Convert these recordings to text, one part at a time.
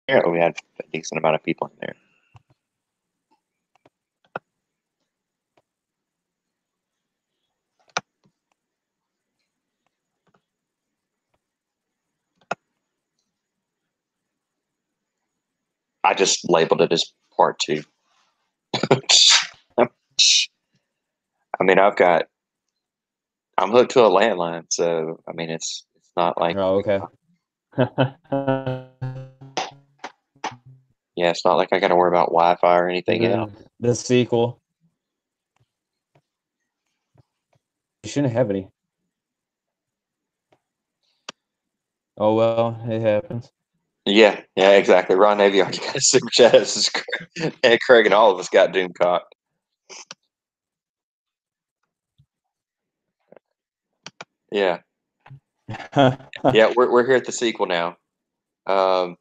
Apparently, we had a decent amount of people in there. I just labeled it as part two. I mean, I'm hooked to a landline, so I mean, it's not like, Oh, okay. yeah, it's not like I got to worry about Wi-Fi or anything else. The sequel. You shouldn't have any. Oh well, it happens. Yeah, yeah, exactly. Ron Navy already got a super chat. This is Craig. And Craig and all of us got Doomcock. Yeah, yeah, we're here at the sequel now. Um,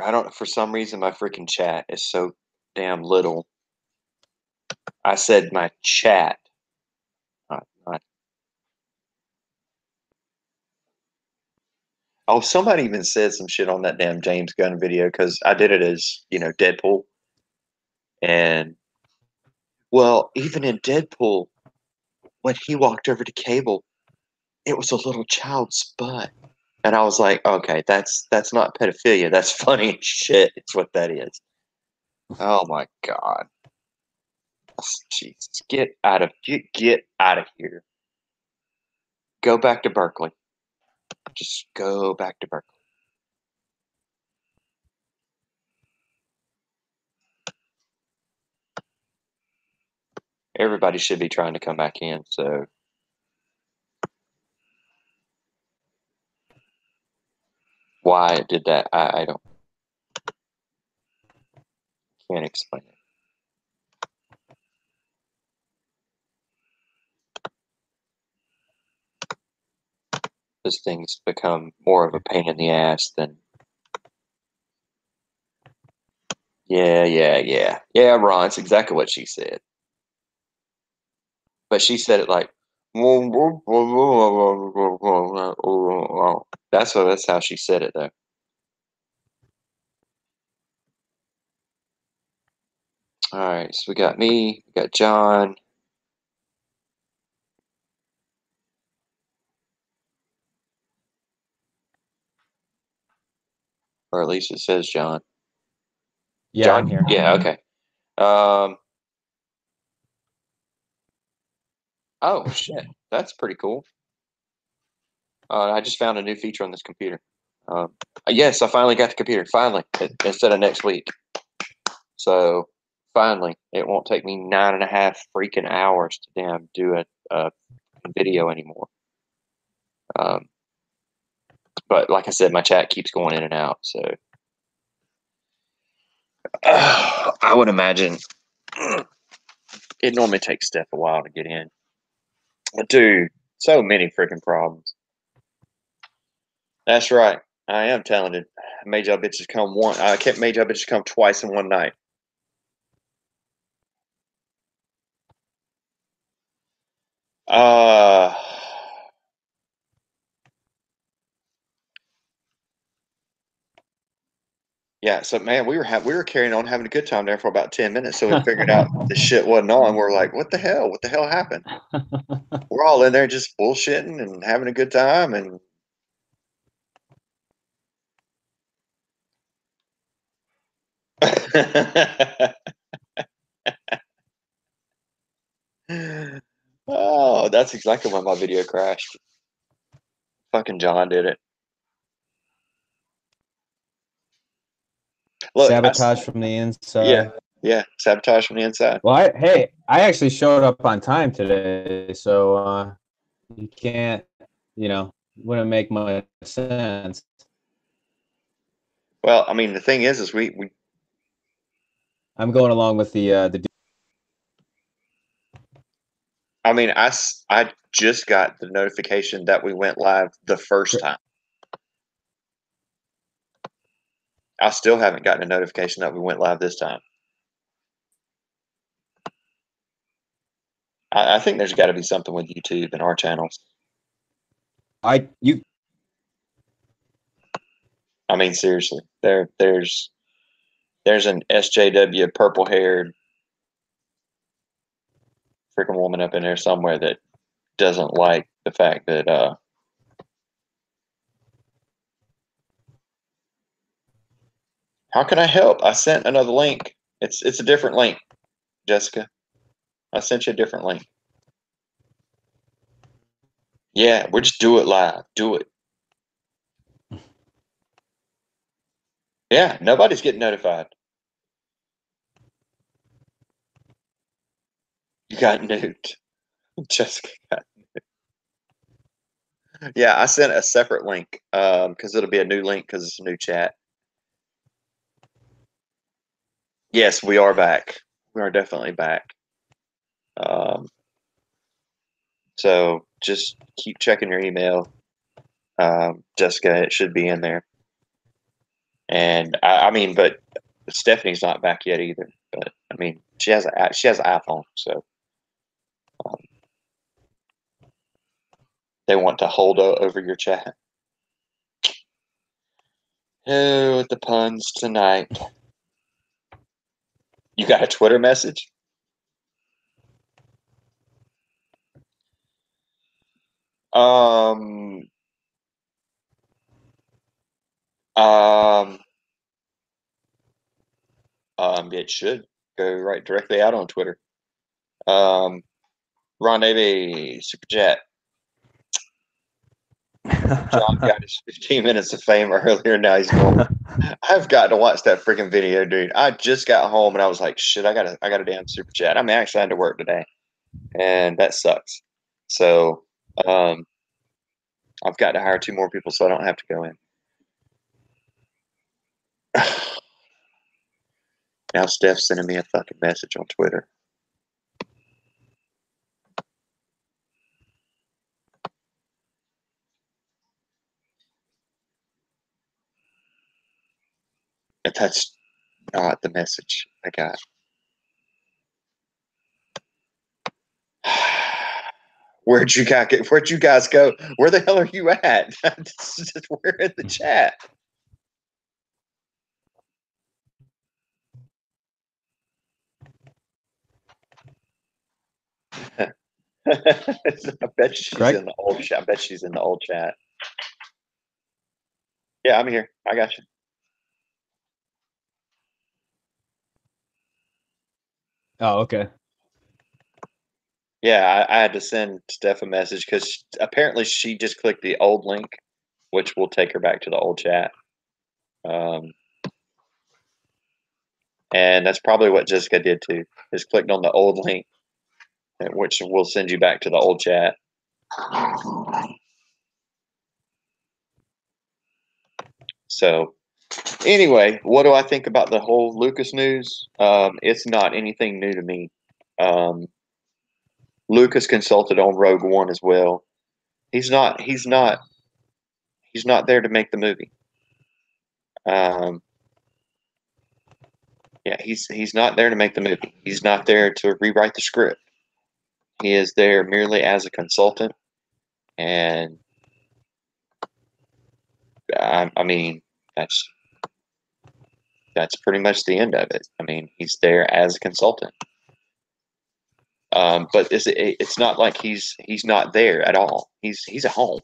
I don't. For some reason, my freaking chat is so damn little. I said my chat, not. Oh, somebody even said some shit on that damn James Gunn video because I did it as Deadpool, and well, even in Deadpool, when he walked over to Cable, it was a little child's butt. And I was like, okay, that's not pedophilia. That's funny as shit. It's what that is. Oh my god. Jesus. Get out of here. Go back to Berkeley. Just go back to Berkeley. Everybody should be trying to come back in, so why it did that, I don't can't explain it. This thing's become more of a pain in the ass than yeah. Yeah, Ron, it's exactly what she said. But she said it like that's how she said it though. All right, so we got me, we got John. Or at least it says John. Yeah, I'm John? here. Yeah, okay. Um, oh shit, that's pretty cool. I just found a new feature on this computer. Um, yes, I finally got the computer. Finally, instead of next week. So finally, it won't take me 9.5 freaking hours to damn do a video anymore. Um, but like I said, my chat keeps going in and out. So I would imagine it normally takes Steph a while to get in. But dude, so many freaking problems. That's right. I am talented. I made y'all bitches come one. I kept made y'all bitches come twice in one night. Uh, yeah. So man, we were carrying on having a good time there for about 10 minutes. So we figured out the shit wasn't on. We're like, what the hell? What the hell happened? We're all in there just bullshitting and having a good time and. Oh, that's exactly when my video crashed. Fucking John did it. Look, Sabotage from the yeah, inside. yeah, sabotage from the inside. Well, I actually showed up on time today, so you can't, wouldn't make much sense. Well, I mean, the thing is we I'm going along with the. I mean, I just got the notification that we went live the first time. I still haven't gotten a notification that we went live this time. I think there's got to be something with YouTube and our channels. I you I mean, seriously, there's an SJW purple haired freaking woman up in there somewhere that doesn't like the fact that how can I help? I sent another link. It's a different link, Jessica. I sent you a different link. Yeah, we'll just do it live. Do it. Yeah, nobody's getting notified. You got nuked. Jessica got. Yeah, I sent a separate link because it'll be a new link because it's a new chat. Yes, we are back. We are definitely back. Um, so just keep checking your email, Jessica. It should be in there. And I mean, but Stephanie's not back yet either. But I mean, she has an iPhone, so um, they want to hold over your chat. Oh, the puns tonight. You got a Twitter message? Um, um, it should go right directly out on Twitter. Ron Davey, Super Chat. John got his 15 minutes of fame earlier. Now he's going. I've got to watch that freaking video, dude. I just got home and I was like, shit, I got a damn Super Chat. I mean, actually, I had to work today, and that sucks. So, um, I've got to hire two more people so I don't have to go in. Now Steph's sending me a fucking message on Twitter. And that's not the message I got. Where'd you guys go? Where the hell are you at? We're in the chat. I bet she's Greg? in the old chat. I bet she's in the old chat. Yeah, I'm here. I got you. Oh, okay. Yeah, I had to send Steph a message because apparently she just clicked the old link, which will take her back to the old chat. Um, and that's probably what Jessica did too. Just clicked on the old link, which will send you back to the old chat. So, anyway, what do I think about the whole Lucas news? It's not anything new to me. Um, Lucas consulted on Rogue One as well. He's not. He's not. He's not there to make the movie. Um, yeah, he's not there to make the movie. He's not there to rewrite the script. He is there merely as a consultant, and I mean that's pretty much the end of it. I mean, he's there as a consultant. But it's not like he's not there at all. He's at home.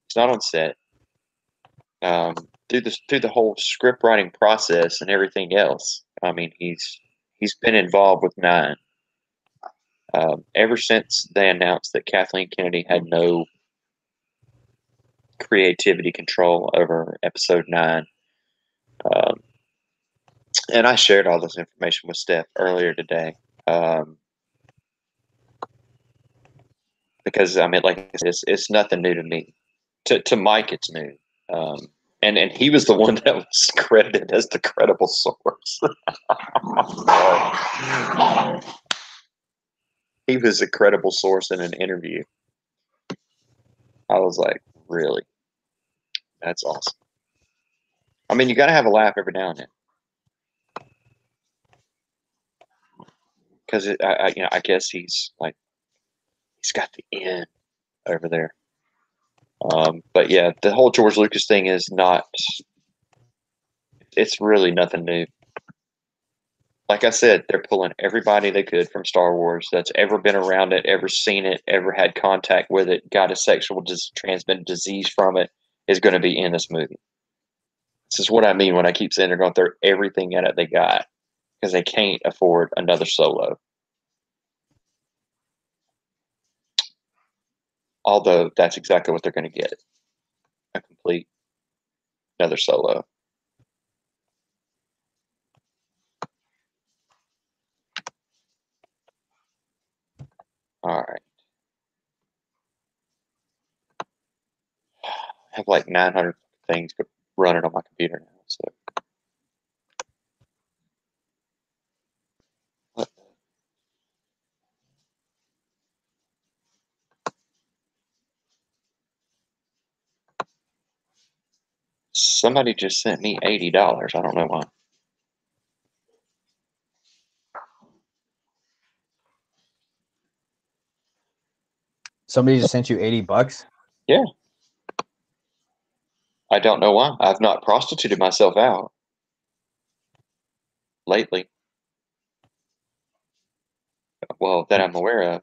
He's not on set. Through the whole script writing process and everything else. I mean, he's been involved with Nine ever since they announced that Kathleen Kennedy had no creativity control over Episode 9. Um, and I shared all this information with Steph earlier today. Because I mean, like it's nothing new to me. To Mike, it's new. Um, and he was the one that was credited as the credible source. He was a credible source in an interview. I was like, really? That's awesome. I mean, you got to have a laugh every now and then because I guess he's got the end over there. But yeah, the whole George Lucas thing is not it's really nothing new. Like I said, they're pulling everybody they could from Star Wars that's ever been around it, ever seen it, ever had contact with it, got a sexual transmitted disease from it, is going to be in this movie. This is what I mean when I keep saying they're going to throw everything at it they got because they can't afford another Solo. Although that's exactly what they're going to get, a complete another Solo. All right. I have like 900 things running on my computer now. So somebody just sent me $80. I don't know why. Somebody just sent you $80. Yeah. I don't know why. I've not prostituted myself out lately. Well, that I'm aware of.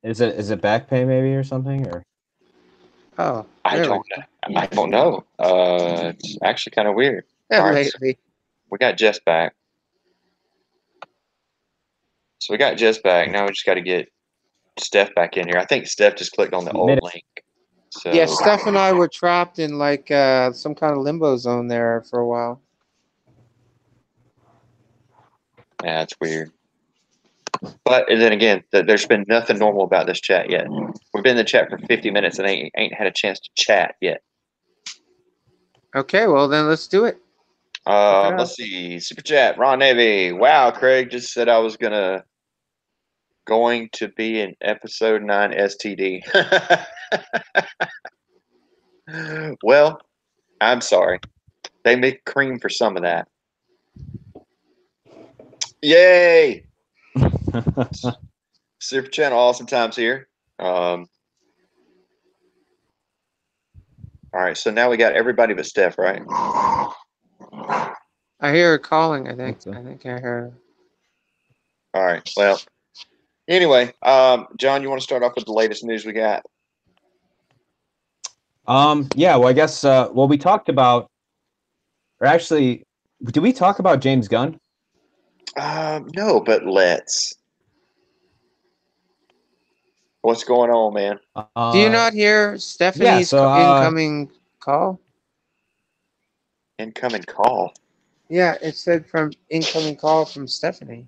Is it back pay maybe or something or? Oh, I there don't we know. I don't know. It's actually kind of weird. go. All right, Lately. we got Jess back. So we got Jess back. Now we just got to get Steph back in here. I think Steph just clicked on the old link. So Yeah, Steph and I were trapped in like some kind of limbo zone there for a while. yeah, it's weird. But then again, there's been nothing normal about this chat yet. We've been in the chat for 50 minutes and ain't had a chance to chat yet. Okay, well then let's do it. Let's see. Super chat. Ron Navy. Wow, Craig just said I was going to be in episode 9 STD. Well, I'm sorry. They make cream for some of that. Yay! Super channel, awesome times here. All right, so now we got everybody but Steph, right? I hear her calling, I think. So. I think I heard her. All right. Well, anyway, John, you want to start off with the latest news we got? Yeah, well I guess we talked about, or actually did we talk about James Gunn? No, but let's. What's going on, man? Do you not hear Stephanie's incoming call? Incoming call. Yeah, it said from incoming call from Stephanie.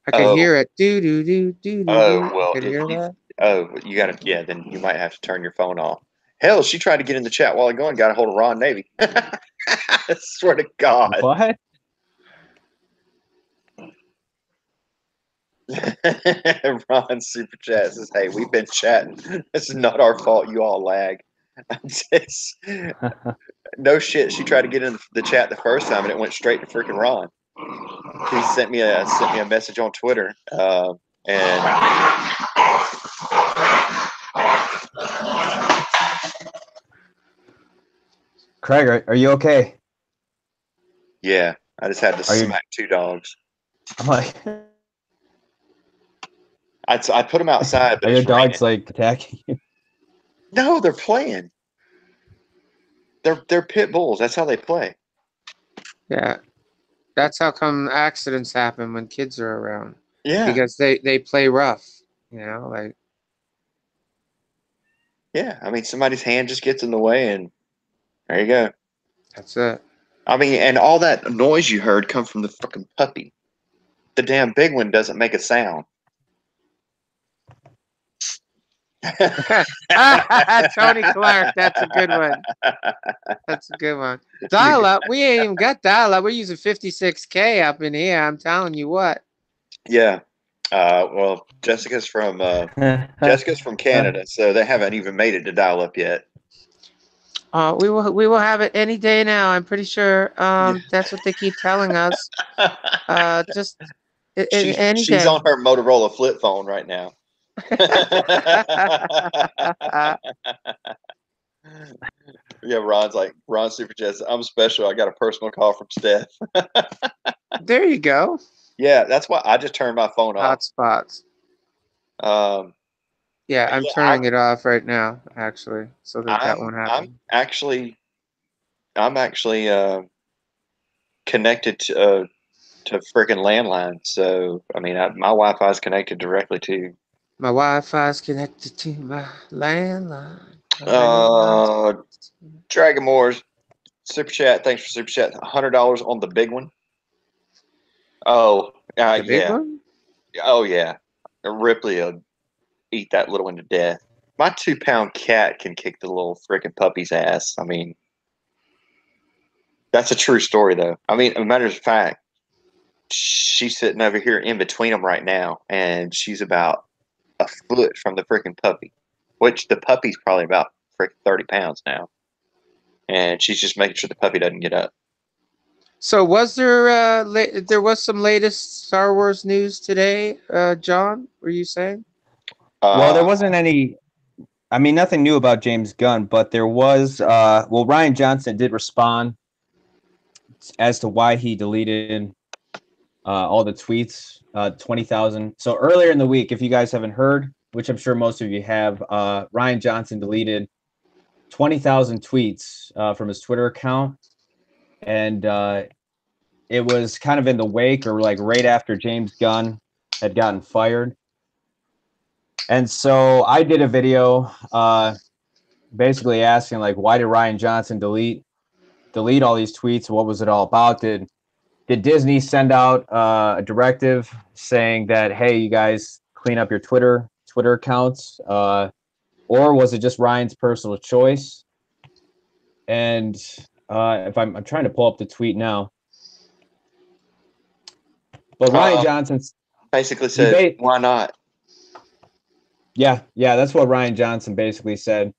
I could hear it. Do do do do do. Oh, well, I could hear that. Oh, you got to. Yeah, then you might have to turn your phone off. Hell, she tried to get in the chat while ago and got a hold of Ron Navy. I swear to God. What? Ron super chat says, "Hey, we've been chatting. This is not our fault. You all lag." No shit. She tried to get in the chat the first time and it went straight to freaking Ron. He sent me a message on Twitter, and Craig, are you okay? yeah, I just had to smack 2 dogs. I'm like, I put them outside, but are your it's dogs raining. like attacking you? No, they're playing. They're pit bulls. That's how they play. Yeah. That's how come accidents happen when kids are around. Yeah. Because they play rough, you know, like. Yeah, I mean, somebody's hand just gets in the way, and there you go. That's it. I mean, and all that noise you heard come from the fucking puppy. The damn big one doesn't make a sound. Tony Clark, that's a good one. That's a good one. Dial up. We ain't even got dial up. We're using 56K up in here. I'm telling you what. Yeah. Well, Jessica's from Canada, so they haven't even made it to dial up yet. We will have it any day now. I'm pretty sure. That's what they keep telling us. Just any she's day. on her Motorola flip phone right now. Yeah, Ron Super Chats. I'm special. I got a personal call from Steph. There you go. Yeah, that's why I just turned my phone off. Hotspots. Um, Yeah, I'm yeah, turning it off right now, actually, so that won't I'm happen. actually connected to freaking landline. So I mean, my Wi-Fi is connected directly to. My Wi-Fi is connected to my landline. My landline's Uh, Dragon Moore's super chat. Thanks for super chat. $100 on the big one. Oh, the big yeah. one. Oh yeah. Ripley will eat that little one to death. My 2-pound cat can kick the little freaking puppy's ass. I mean, that's a true story though. I mean, a matter of fact, she's sitting over here in between them right now, and she's about a foot from the freaking puppy, which the puppy's probably about freaking 30 pounds now, and she's just making sure the puppy doesn't get up. So was there there was some latest Star Wars news today, John? Were you saying? Well, there Uh, wasn't any. I mean, nothing new about James Gunn, but there was. Well, Ryan Johnson did respond as to why he deleted all the tweets. 20,000. So earlier in the week, if you guys haven't heard, which I'm sure most of you have, Ryan Johnson deleted 20,000 tweets from his Twitter account, and it was kind of in the wake or like right after James Gunn had gotten fired. And so I did a video basically asking like, why did Ryan Johnson delete all these tweets? What was it all about? Did Disney send out a directive saying that, hey, you guys clean up your Twitter accounts, or was it just Ryan's personal choice? And if I'm trying to pull up the tweet now, but Ryan Johnson basically said, why not? Yeah, that's what Ryan Johnson basically said.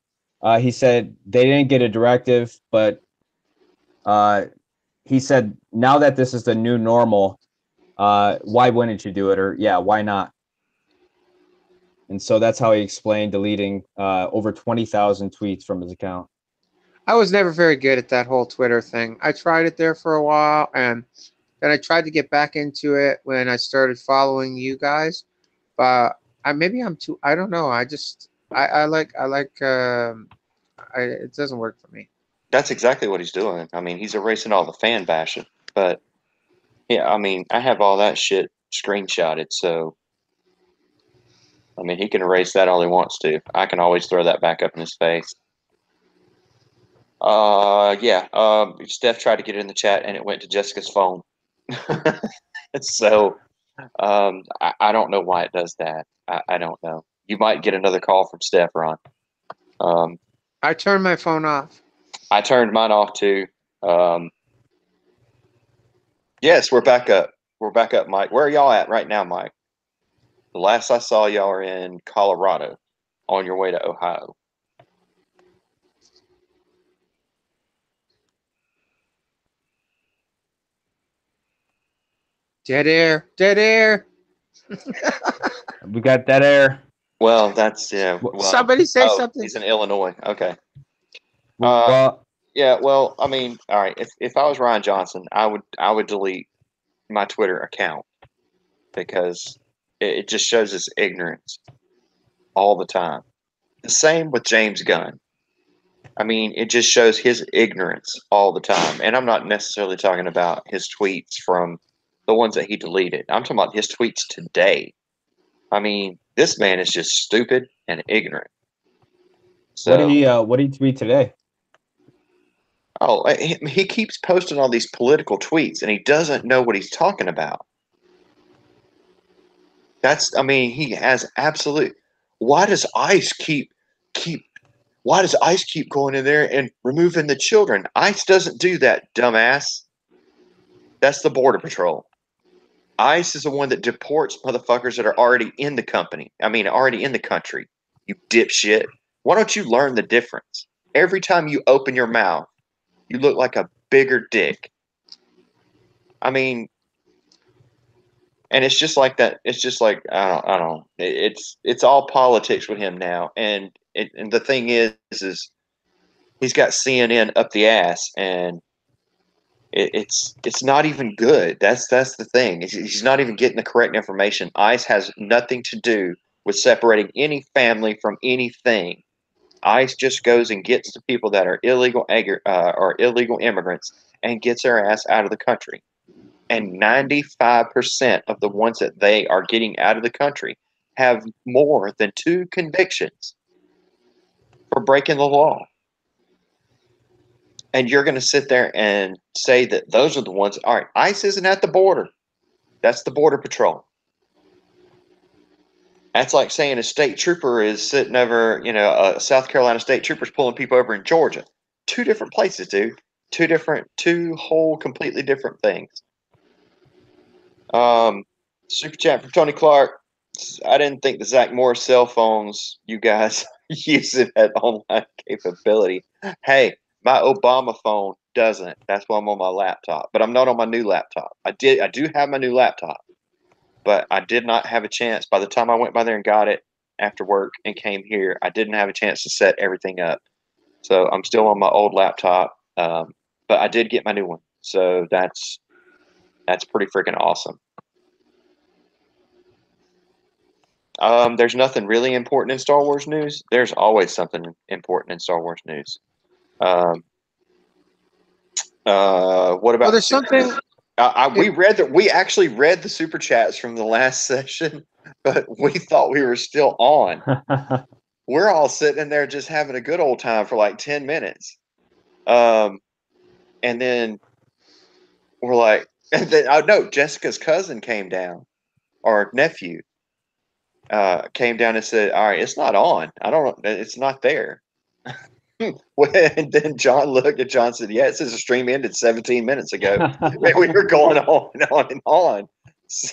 He said they didn't get a directive, but he said now that this is the new normal, why wouldn't you do it? Or yeah, why not? And so that's how he explained deleting over 20,000 tweets from his account. I was never very good at that whole Twitter thing. I tried it there for a while, and then I tried to get back into it when I started following you guys. But maybe I'm too. I don't know. It doesn't work for me. That's exactly what he's doing. I mean, he's erasing all the fan bashing. But yeah, I mean, I have all that shit screenshotted, so I mean, he can erase that all he wants to. I can always throw that back up in his face. Yeah. Steph tried to get it in the chat, and it went to Jessica's phone. So, I don't know why it does that. I don't know. You might get another call from Steph, Ron. I turned my phone off. I turned mine off too. Yes, we're back up. We're back up, Mike. Where are y'all at right now, Mike? The last I saw, y'all are in Colorado on your way to Ohio. Dead air. Dead air. We got that air. Well, that's yeah. Well, Somebody say something. He's in Illinois. Okay. Well, Yeah. Well, I mean, all right. If I was Ryan Johnson, I would delete my Twitter account because it just shows his ignorance all the time. The same with James Gunn. I mean, it just shows his ignorance all the time. And I'm not necessarily talking about his tweets from the ones that he deleted. I'm talking about his tweets today. I mean, this man is just stupid and ignorant. So, what did he tweet today? oh, he keeps posting all these political tweets and he doesn't know what he's talking about. I mean, he has absolute. Why does ICE keep why does ICE keep going in there and removing the children? ICE doesn't do that, dumbass. That's the Border Patrol. ICE is the one that deports motherfuckers that are already in the company. I mean, already in the country. You dipshit. Why don't you learn the difference? Every time you open your mouth, you look like a bigger dick. I mean, and it's just like that. It's just like I don't. It's all politics with him now. And the thing is He's got CNN up the ass, and it's not even good. That's the thing. He's not even getting the correct information. ICE has nothing to do with separating any family from anything. ICE just goes and gets the people that are illegal or illegal immigrants and gets their ass out of the country. And 95% of the ones that they are getting out of the country have more than 2 convictions for breaking the law. And you're going to sit there and say that those are the ones. All right, ICE isn't at the border. That's the Border Patrol. That's like saying a state trooper is sitting over, a South Carolina state trooper's pulling people over in Georgia. 2 different places, dude. 2 whole completely different things. Super chat from Tony Clark. I didn't think the Zach Morris cell phones you guys using had online capability. Hey, my Obama phone doesn't. That's why I'm on my laptop. But I'm not on my new laptop. I do have my new laptop, but I did not have a chance. By the time I went by there and got it after work and came here, I didn't have a chance to set everything up. So I'm still on my old laptop, but I did get my new one. So that's pretty freaking awesome. There's nothing really important in Star Wars news. There's always something important in Star Wars news. What about? Well, there's something. We actually read the super chats from the last session, but we thought we were still on. We're all sitting in there just having a good old time for like 10 minutes. And then we're like, no, Jessica's cousin came down, or nephew came down and said, all right, it's not on. I don't know. It's not there. And then John looked at John and said, yeah, it says the stream ended 17 minutes ago. And we were going on and on and on. So,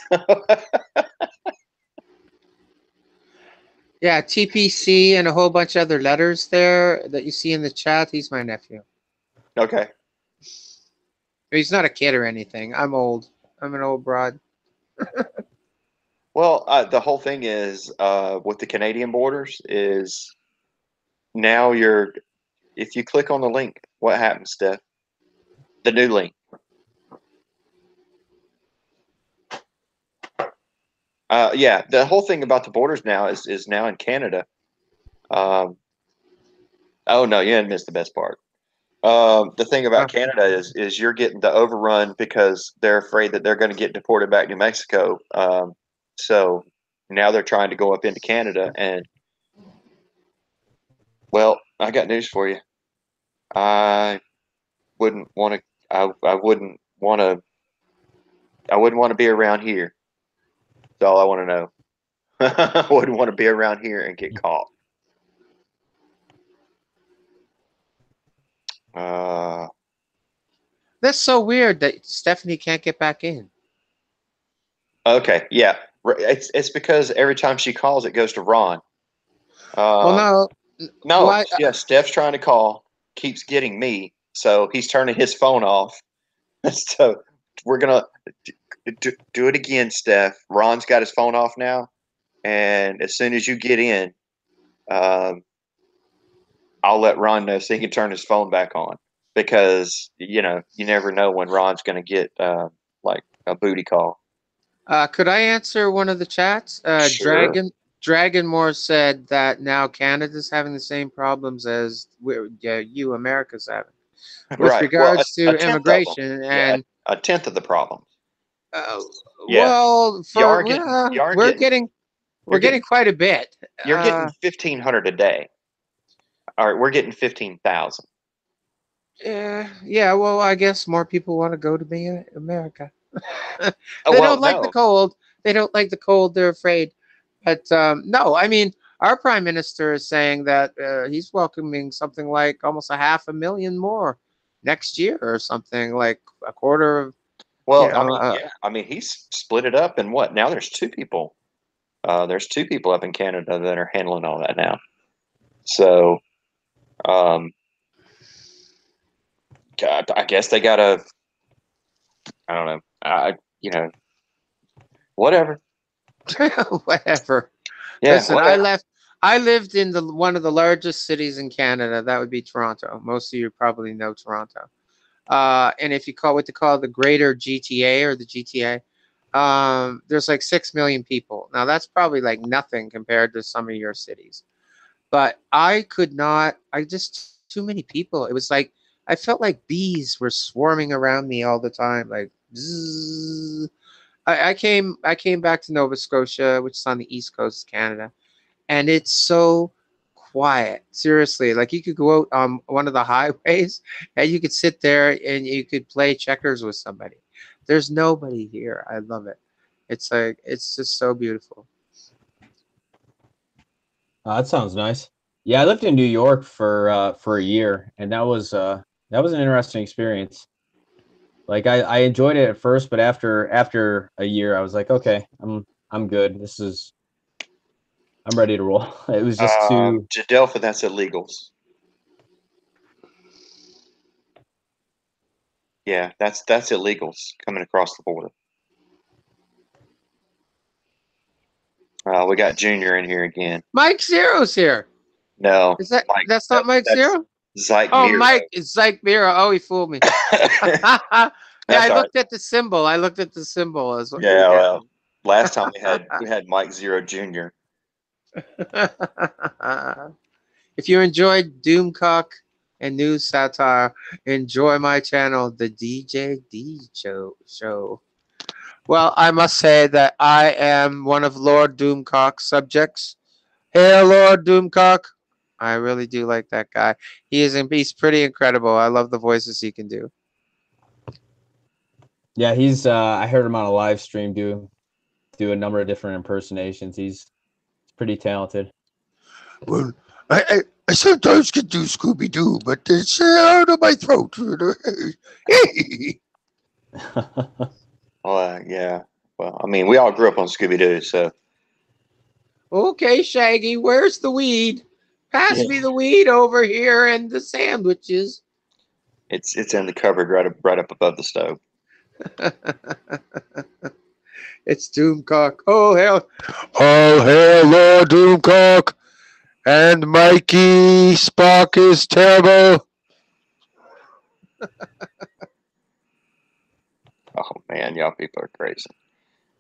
Yeah, TPC and a whole bunch of other letters there that you see in the chat. He's my nephew. okay. He's not a kid or anything. I'm old. I'm an old broad. Well, the whole thing is with the Canadian borders is now if you click on the link, what happens, Steph? The new link. Yeah, the whole thing about the borders now is now in Canada. Oh no, you didn't miss the best part. The thing about Canada is you're getting the overrun because they're afraid that they're going to get deported back to Mexico. So now they're trying to go up into Canada, and well, I got news for you. I wouldn't want to. I wouldn't want to. I wouldn't want to be around here. That's all I want to know. I wouldn't want to be around here and get caught. That's so weird that Stephanie can't get back in. Okay, yeah, it's because every time she calls, it goes to Ron. Well, no, why? yeah, Steph's trying to call, keeps getting me, so he's turning his phone off. So we're gonna do it again, Steph. Ron's got his phone off now, and as soon as you get in, I'll let Ron know so he can turn his phone back on, because you never know when Ron's gonna get like a booty call. Could I answer one of the chats? Sure. Dragon Moore said that now Canada's having the same problems as America's having with Right. regards Well, to immigration, and a tenth of the problem. Yeah. well, we're getting quite a bit. You're getting 1,500 a day. All right, we're getting 15,000. Yeah. Well, I guess more people want to go to America. They Well, don't like the cold. They don't like the cold. They're afraid. But no, I mean, our prime minister is saying that he's welcoming something like almost 500,000 more next year, or something like a quarter of. Well, I mean, he's split it up, and what? Now there's 2 people. There's 2 people up in Canada that are handling all that now. So, God, I guess they gotta. I don't know. Whatever. Whatever. Yeah, Listen, whatever. I lived in the one of the largest cities in Canada. That would be Toronto. Most of you probably know Toronto. And if you call what they call the Greater GTA or the GTA, there's like 6 million people. Now that's probably like nothing compared to some of your cities. But I could not. I just too many people. It was like I felt like bees were swarming around me all the time. Like bzzz. I came back to Nova Scotia, which is on the east coast of Canada, and it's so quiet. Seriously, like you could go out on one of the highways and you could sit there and you could play checkers with somebody. There's nobody here. I love it. It's like it's just so beautiful. That sounds nice. Yeah, I lived in New York for a year, and that was an interesting experience. Like I enjoyed it at first, but after a year, I was like, okay, I'm good. I'm ready to roll. It was just too. Jadelpha, that's illegals. Yeah, that's illegals coming across the border. We got Junior in here again. Mike Zero's here. No, Is that Mike. that's not Mike That's Zero? Zyke Oh, Miro. Mike, it's Zyke Mira. Oh, he fooled me. Yeah, That's I all right. looked at the symbol. I looked at the symbol as Yeah, yeah. well, last time we had Mike Zero Jr. If you enjoyed Doomcock and news satire, enjoy my channel, the DJ Show. Well, I must say that I am one of Lord Doomcock's subjects. Hail, Lord Doomcock! I really do like that guy. He's pretty incredible. I love the voices he can do. Yeah, he's. I heard him on a live stream do a number of different impersonations. He's pretty talented. Well, I sometimes can do Scooby Doo, but it's out of my throat. Yeah. Well, I mean, we all grew up on Scooby Doo, so Okay, Shaggy, where's the weed? Pass yeah, me the weed over here and the sandwiches. it's in the cupboard right up above the stove. It's Doomcock. Oh hell! Oh hell, Lord Doomcock! And Mikey Spock is terrible. Oh man, y'all people are crazy.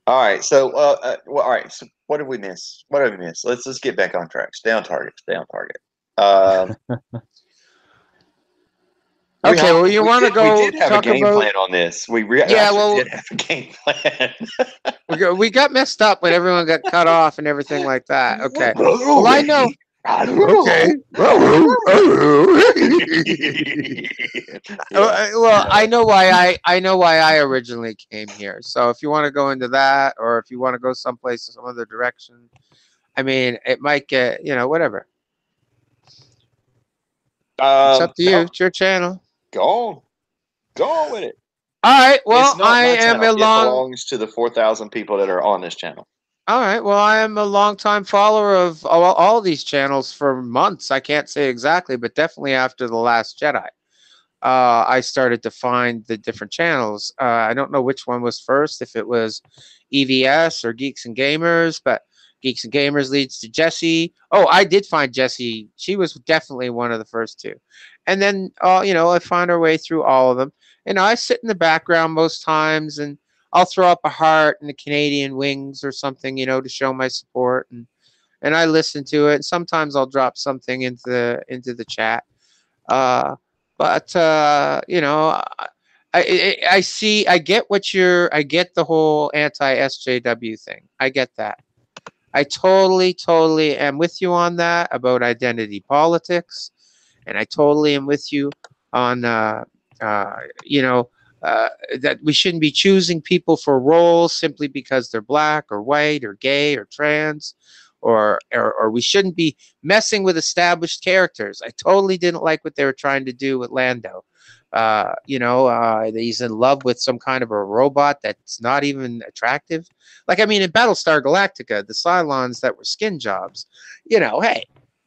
All right, so all right. So what did we miss? What did we miss? Let's get back on track. Stay on target. Stay on target. Okay, well, you want to We go did have a talk game about? plan on this. Yeah, Actually well, did have a game plan. we got messed up when everyone got cut off and everything like that. Okay. Well, I know. Okay. Well, I know why I originally came here. So if you want to go into that, or if you want to go someplace some other direction, I mean, it might get whatever. It's up to you. No, It's your channel. go on with it. All right. Well, It's not I my am channel. a It long. belongs to the 4,000 people that are on this channel. All right. Well, I am a longtime follower of all these channels for months. I can't say exactly, but definitely after The Last Jedi, I started to find the different channels. I don't know which one was first, if it was EVS or Geeks and Gamers, but Geeks and Gamers leads to Jesse. Oh, I did find Jesse. She was definitely one of the first two. And then, I found our way through all of them. And I sit in the background most times and I'll throw up a heart and the Canadian wings or something, to show my support. And I listen to it. Sometimes I'll drop something into the chat. Uh, but I get the whole anti SJW thing. I get that. I totally am with you on that about identity politics, and I totally am with you on uh, you know that we shouldn't be choosing people for roles simply because they're black or white or gay or trans, or we shouldn't be messing with established characters. I totally didn't like what they were trying to do with Lando. He's in love with some kind of a robot that's not even attractive. Like, I mean, in Battlestar Galactica, the Cylons that were skin jobs, hey,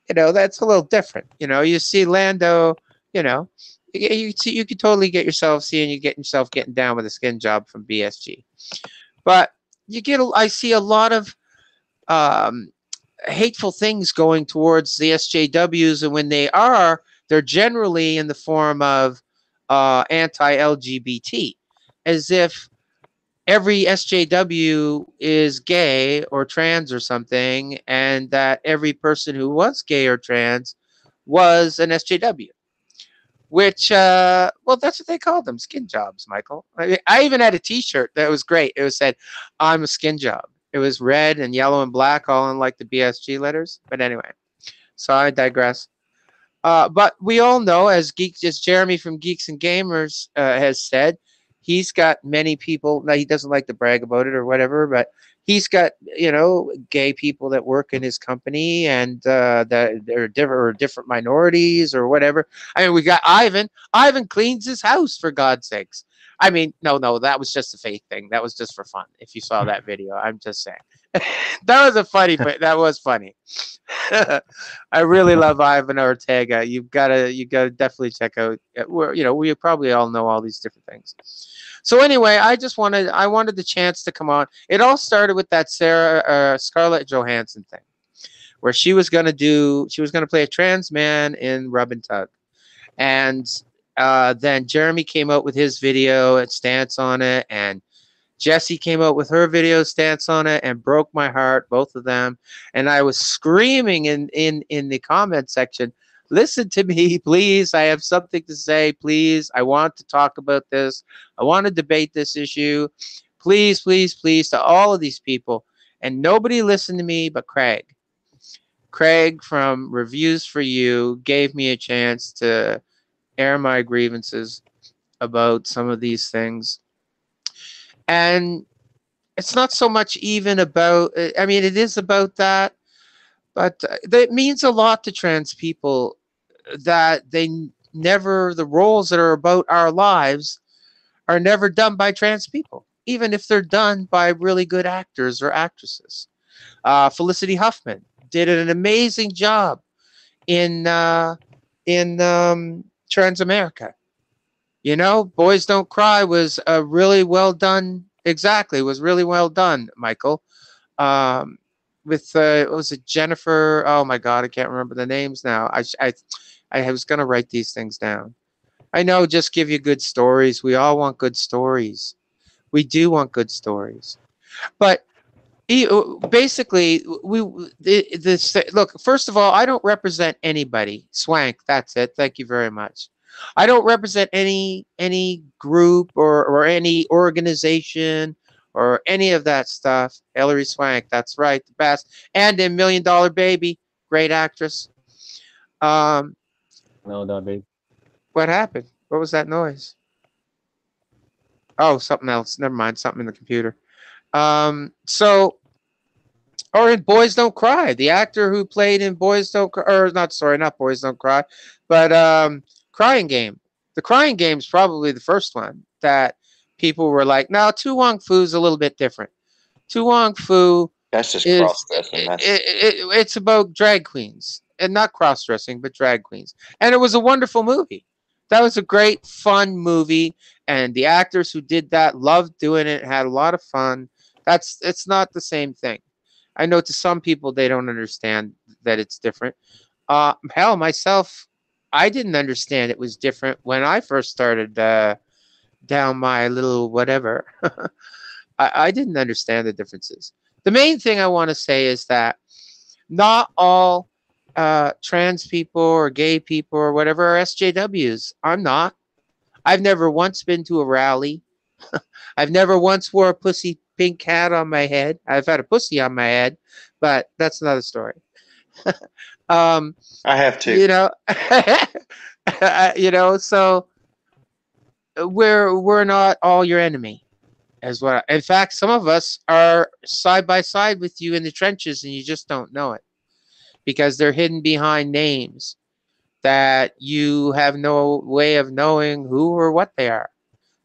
that's a little different. You see Lando, you could totally get yourself getting down with a skin job from BSG. But I see a lot of um, hateful things going towards the SJWs, and when they are, they're generally in the form of anti-LGBT, as if every SJW is gay or trans or something, and that every person who was gay or trans was an SJW. Which, well, that's what they called them, skin jobs, Michael. I even had a T-shirt that was great. It was said, "I'm a skin job." It was red and yellow and black, all in like the BSG letters. But anyway, so I digress. But we all know, as Geeks, as Jeremy from Geeks and Gamers has said, he's got many people. Now he doesn't like to brag about it or whatever, but he's got gay people that work in his company, and that they're different minorities or whatever. I mean, we got Ivan. Ivan cleans his house, for God's sakes. I mean, no, that was just a fake thing. That was just for fun. If you saw that video, I'm just saying. That was a funny, but that was funny. I really love Ivan Ortega. You gotta definitely check out. We probably all know all these different things. So anyway, I wanted the chance to come on. It all started with that Scarlett Johansson thing, where she was gonna play a trans man in Rub and Tug, and then Jeremy came out with his video and stance on it, and Jesse came out with her video stance on it and broke my heart, both of them. And I was screaming in the comment section, "Listen to me, please. I have something to say, please. I want to talk about this. I want to debate this issue. Please, please, please," to all of these people. And nobody listened to me but Craig. Craig from Reviews for You gave me a chance to air my grievances about some of these things. And it's not so much even about, I mean, it is about that, but it means a lot to trans people that the roles that are about our lives are never done by trans people, even if they're done by really good actors or actresses. Felicity Huffman did an amazing job in Transamerica. Boys Don't Cry was a really well done. Exactly, was really well done, Michael. Um, with what was it, Jennifer? Oh my God, I can't remember the names now. I was gonna write these things down. I know, just give you good stories. We all want good stories. We do want good stories, but basically, this look. First of all, I don't represent anybody. Swank. That's it. Thank you very much. I don't represent any group or any organization or any of that stuff. Hilary Swank. That's right. The best. And in Million Dollar Baby, great actress. Um, No, no, babe. what happened? What was that noise? Oh, something else. Never mind. Something in the computer. So or in Boys Don't Cry, the actor who played in Boys Don't Cry, or not, sorry, not Boys Don't Cry, but Crying Game. The Crying Game is probably the first one that people were like, "No, Tu Wong Fu's a little bit different." Tu Wong Fu That's just is cross dressing. it's about drag queens, and not cross dressing, but drag queens, and it was a wonderful movie. That was a great, fun movie, and the actors who did that loved doing it, had a lot of fun. It's not the same thing. I know to some people they don't understand that it's different. Hell, myself, I didn't understand it was different when I first started down my little whatever. I didn't understand the differences. The main thing I want to say is that not all trans people or gay people or whatever are SJWs. I'm not. I've never once been to a rally. I've never once wore a pussy pink hat on my head. I've had a pussy on my head, but that's another story. um, I have to. you know, so we're not all your enemy, as well. In fact, some of us are side by side with you in the trenches, and you just don't know it because they're hidden behind names that you have no way of knowing who or what they are.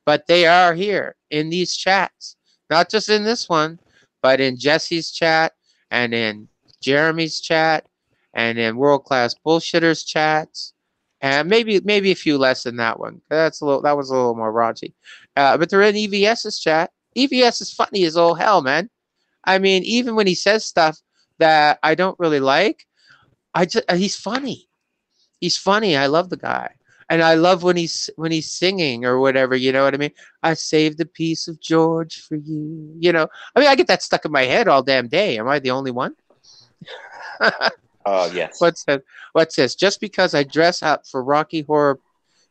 But they are here in these chats, not just in this one, but in Jesse's chat and in Jeremy's chat and in World Class Bullshitters chats, and maybe a few less than that one. That was a little more raunchy, but they're in EVS's chat. EVS is funny as all hell, man. I mean, even when he says stuff, that I don't really like. He's funny. He's funny. I love the guy. And I love when he's singing or whatever, you know what I mean? I saved a piece of George for you. You know, I mean, I get that stuck in my head all damn day. Am I the only one? Yes. What's this? Just because I dress up for Rocky Horror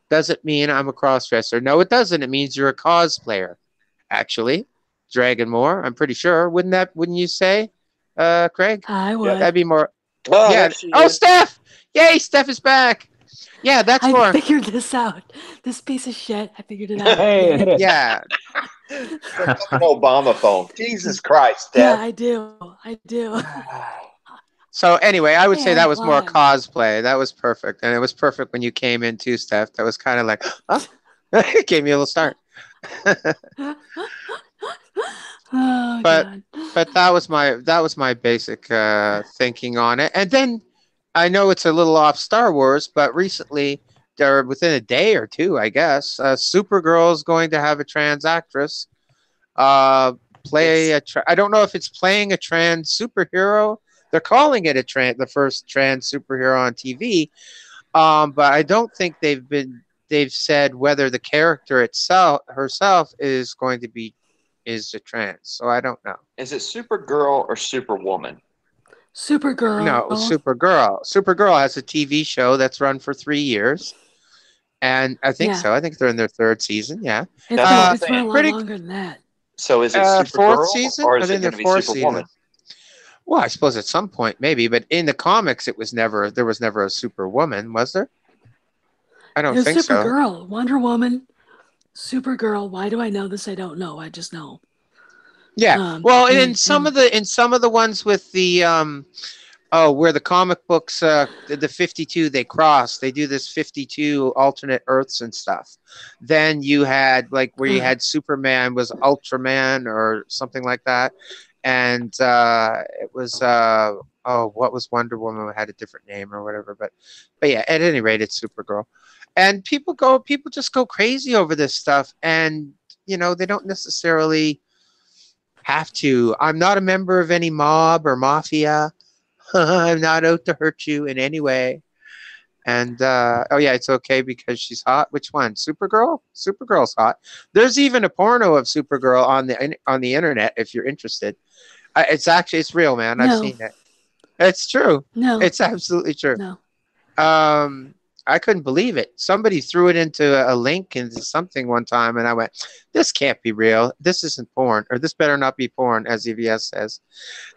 doesn't mean I'm a crossdresser. No, it doesn't. It means you're a cosplayer, actually. Dragon Moore, I'm pretty sure. Wouldn't you say, Craig? I would. That'd be more. Oh, Yeah. there she Oh, is. Steph! Yay, Steph is back. Yeah, that's I more. figured this out. This piece of shit. I figured it out. Hey, Yeah. The fucking Obama phone. Jesus Christ, Yeah, Dad. I do. I do. So anyway, I would say Yeah, that was more fine. cosplay. That was perfect, and it was perfect when you came in too, Steph. That was kind of like, huh? It gave me a little start. Oh But God. but that was my basic thinking on it. And then I know it's a little off Star Wars, but recently, or within a day or two, I guess, Supergirl's going to have a trans actress play I don't know if it's playing a trans superhero. They're calling it the first trans superhero on TV. But I don't think they've said whether the character herself is going to be is a trans. So I don't know. Is it Supergirl or Superwoman? Supergirl. No, Supergirl. Supergirl has a TV show that's run for 3 years. And I think Yeah. so. I think they're in their 3rd season. Yeah. It's That's what I'm been a saying. lot Pretty- longer than that. So is it 4th Supergirl season? or I is think it they're going to be 4th Superwoman? season. Well, I suppose at some point maybe, but in the comics there was never a Superwoman, was there? I don't There's think so. Supergirl, Wonder Woman, Supergirl. Why do I know this? I don't know. I just know. Yeah. Well, and in some of the ones with the where the comic books the 52 they cross, they do this 52 alternate Earths and stuff. Then you had like where you had Superman was Ultraman or something like that. And it was what was Wonder Woman had a different name or whatever, but yeah, at any rate it's Supergirl. And people just go crazy over this stuff, and you know, they don't necessarily have to. I'm not a member of any mob or mafia. I'm not out to hurt you in any way. And oh yeah, it's okay because she's hot. Which one? Supergirl? Supergirl's hot. There's even a porno of Supergirl on the internet if you're interested. It's real, man. I've seen it. It's true. No. It's absolutely true. No. I couldn't believe it. Somebody threw it into a link into something one time, and I went, "This can't be real. This isn't porn, or this better not be porn," as EVS says.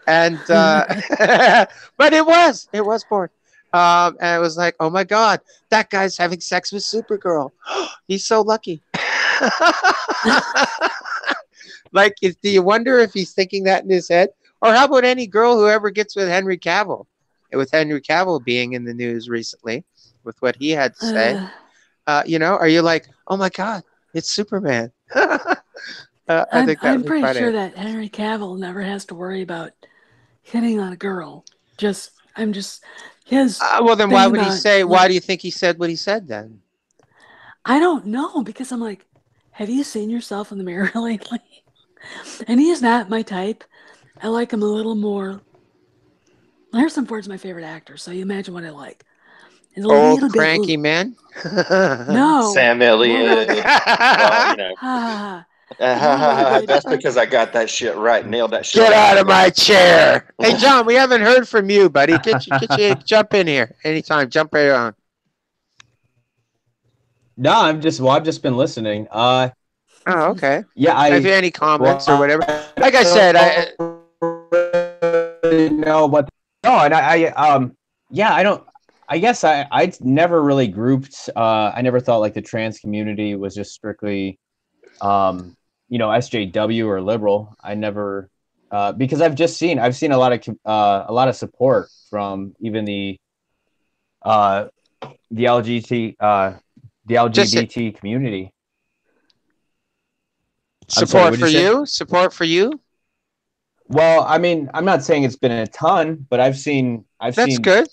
And but it was porn. And it was like, oh my God, that guy's having sex with Supergirl. He's so lucky. Like, do you wonder if he's thinking that in his head? Or how about any girl who ever gets with Henry Cavill? With Henry Cavill being in the news recently with what he had to say, you know, are you like, oh my God, it's Superman? I think I'm pretty sure that Henry Cavill never has to worry about hitting on a girl. I'm just his. Well, then why would he about, say? like, Why do you think he said what he said then? I don't know, because I'm like, have you seen yourself in the mirror lately? And he is not my type. I like him a little more. Harrison Ford's my favorite actor, so you imagine what I like. He's a Old little cranky bit, man. No. Sam Elliott. No. You know. Ha, That's because I got that shit right. Nailed that shit. Get out of my chair. Hey, John, we haven't heard from you, buddy. Get you jump in here anytime. Jump right on. No, I've just been listening. Oh, okay. Yeah, Have you any comments or whatever? Like I said, no, but no, and I don't. I guess I never really grouped. I never thought like the trans community was just strictly, SJW or liberal. I never, because I've seen a lot of support from even the LGBT community. Support for you. Well, I mean, I'm not saying it's been a ton, but I've seen That's good.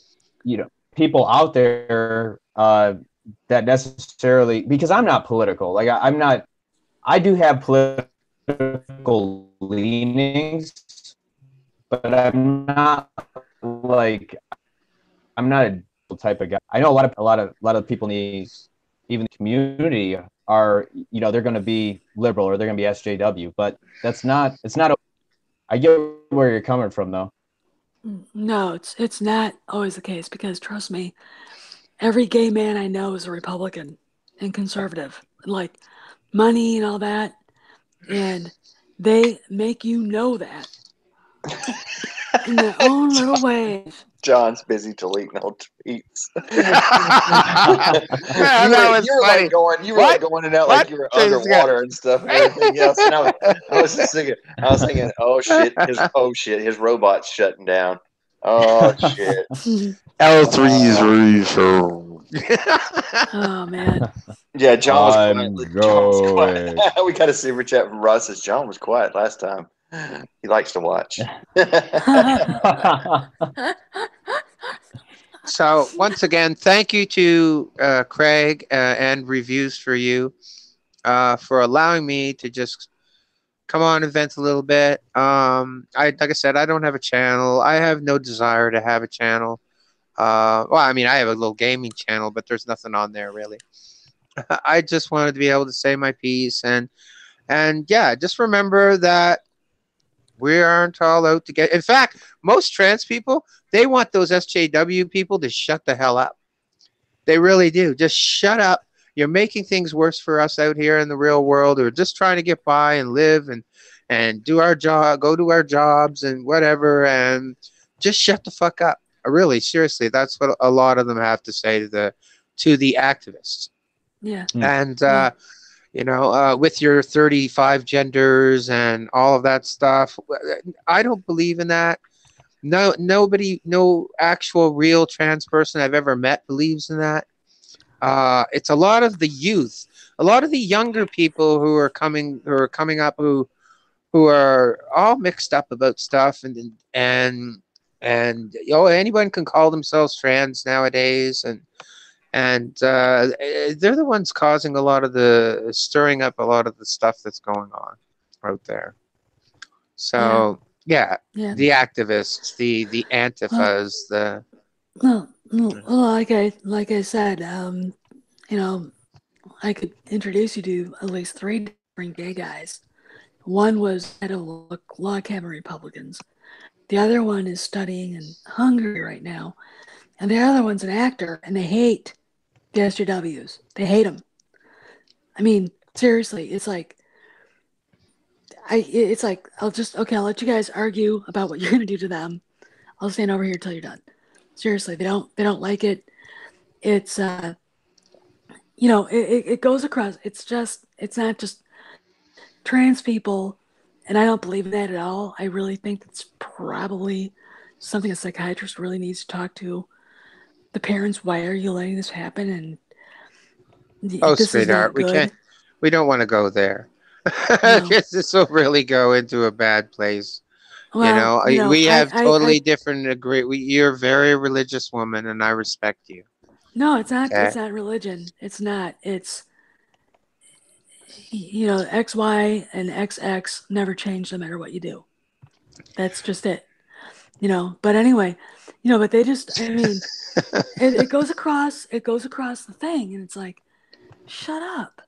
People out there that necessarily, because I'm not political. Like I'm not. I do have political leanings, but I'm not like I'm not a type of guy. I know a lot of people need even the community are they're going to be liberal or they're going to be SJW, but it's not. I get where you're coming from though. No, it's not always the case because trust me, every gay man I know is a Republican and conservative, like money and all that, and they make you know that in their own little ways. John's busy deleting old tweets. That was you were funny. like going, What? in and out What? like you were Say this again. underwater and stuff and everything else. And I was just thinking, oh shit, his robot's shutting down. Oh shit. L3's refill. Oh man. Yeah, John was quiet. I'm John was quiet. going. We got a super chat from Russ. Says John was quiet last time. He likes to watch. So once again, thank you to Craig and Reviews for You for allowing me to just come on and vent a little bit. Like I said, I don't have a channel. I have no desire to have a channel. Well, I mean, I have a little gaming channel, but there's nothing on there really. I just wanted to be able to say my piece and yeah, just remember that we aren't all out to get. In fact, most trans people, they want those SJW people to shut the hell up. They really do. Just shut up. You're making things worse for us out here in the real world. We're just trying to get by and live and do our job, go to our jobs and whatever, and just shut the fuck up. Really, seriously, that's what a lot of them have to say to the activists. Yeah. And with your 35 genders and all of that stuff, I don't believe in that. No actual real trans person I've ever met believes in that. It's a lot of the youth, a lot of the younger people who are coming up who are all mixed up about stuff and anyone can call themselves trans nowadays and they're the ones causing stirring up a lot of the stuff that's going on out there. So yeah. The activists, the antifas, well, like I said, I could introduce you to at least 3 different gay guys. One was head of log cabin Republicans. The other one is studying in Hungary right now, and the other one's an actor, and they hate the SJWs. They hate them. I mean, seriously, it's like I'll let you guys argue about what you're gonna do to them. I'll stand over here till you're done. Seriously, they don't like it. It's it goes across. It's not just trans people, and I don't believe in that at all. I really think that's probably something a psychiatrist really needs to talk to the parents. Why are you letting this happen? And this sweetheart, we don't want to go there. No. This will really go into a bad place. Well, we have totally different you're a very religious woman, and I respect you. No, it's not. Okay? It's not religion. It's not. It's XY and XX never change no matter what you do. That's just it. But anyway, but they just. I mean, it goes across. It goes across the thing, and it's like, shut up.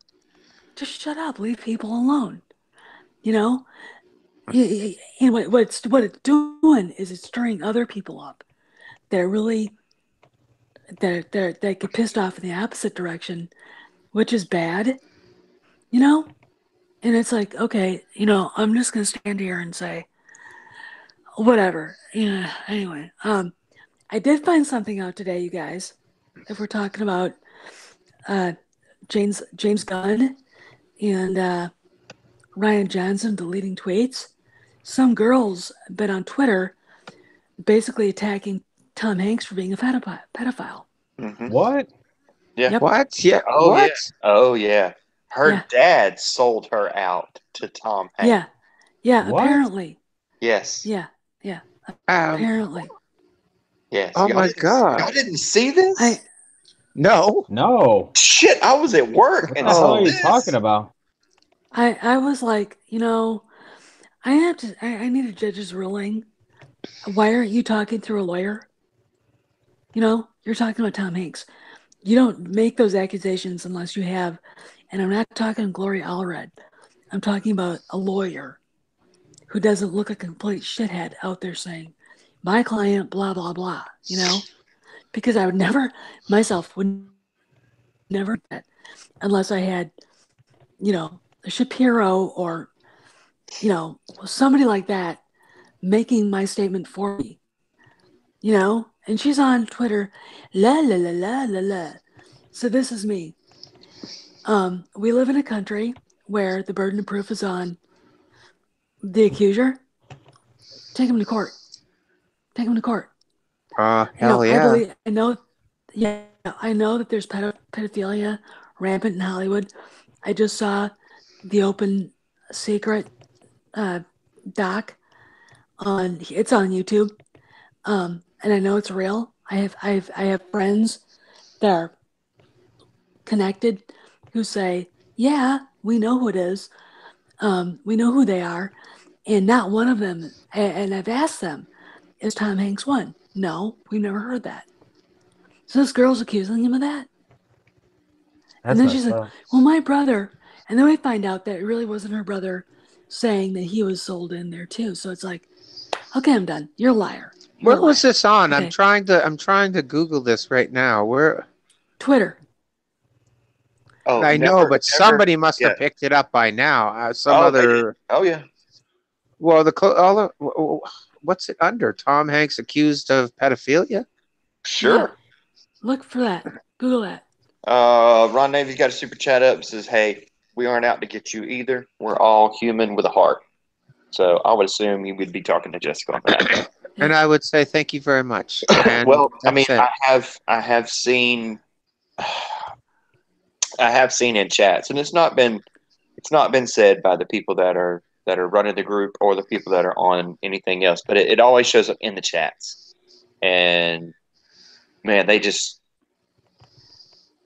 Just shut up. Leave people alone. And what it's doing is it's stirring other people up. They're really they get pissed off in the opposite direction, which is bad, and it's like, okay, I'm just gonna stand here and say whatever. Anyway, I did find something out today, you guys. If we're talking about James Gunn and Ryan Johnson deleting tweets, some girls been on Twitter basically attacking Tom Hanks for being a pedophile. Mm-hmm. What? Yeah. Yep. What? Yeah. Oh, what? Yeah. Oh, yeah. Her dad sold her out to Tom Hanks. Yeah. What? Apparently. Yes. Yeah. Apparently. Yes. Oh my God! Y'all didn't see this? No. Shit! I was at work What and the hell saw are you this. talking about? I was like, I need a judge's ruling Why aren't you talking through a lawyer? You know, you're talking about Tom Hanks. You don't make those accusations unless you have, and I'm not talking Gloria Allred. I'm talking about a lawyer who doesn't look a complete shithead out there saying, my client, blah, blah, blah, you know? Because I would never, myself would never do that unless I had, you know, a Shapiro or, you know, somebody like that making my statement for me, you know? And she's on Twitter, la, la, la, la, la, la. So this is me. We live in a country where the burden of proof is on the accuser. Take him to court. Take him to court. Hell You know, yeah. I know that there's pedophilia rampant in Hollywood. I just saw the Open Secret doc it's on YouTube, and I know it's real. I have friends that are connected who say, yeah, we know who it is. We know who they are, and not one of them. And I've asked them, is Tom Hanks one? No, we've never heard that. So this girl's accusing him of that. And then she's like, well, my brother. And then we find out that it really wasn't her brother saying that he was sold in there too. So it's like, okay, I'm done. You're a liar. Where was this on? Okay. I'm trying to Google this right now. Where? Twitter. Oh, I know, but somebody must have picked it up by now. Oh yeah. Well, what's it under? Tom Hanks accused of pedophilia? Sure. Yeah. Look for that. Google that. Ron Navy's got a super chat up. Says, "Hey, we aren't out to get you either. We're all human with a heart." So I would assume you would be talking to Jessica on that. And I would say thank you very much. And well, I mean, it. I have seen in chats, and it's not been said by the people that are running the group or the people that are on anything else, but it always shows up in the chats. And man, they just,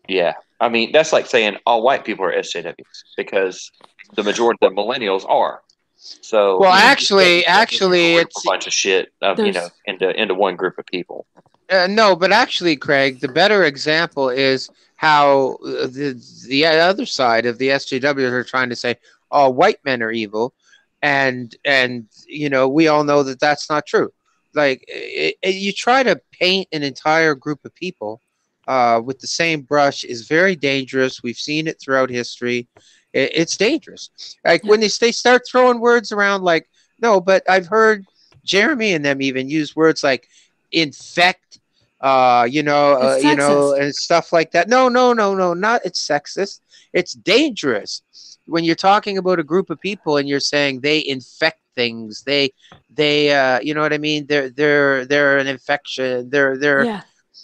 yeah. I mean, that's like saying all white people are SJWs because the majority of the millennials are. So, well, actually, it's a bunch of shit, you know, into one group of people. No, but actually, Craig, the better example is how the other side of the SJWs are trying to say, "Oh, white men are evil," and you know, we all know that that's not true. Like, you try to paint an entire group of people with the same brush is very dangerous. We've seen it throughout history. It's dangerous. Like when they start throwing words around, like, no, but I've heard Jeremy and them even use words like infect, you know, and stuff like that. No, not it's sexist. It's dangerous when you're talking about a group of people and you're saying they infect things. They, you know what I mean? They're an infection. Yeah.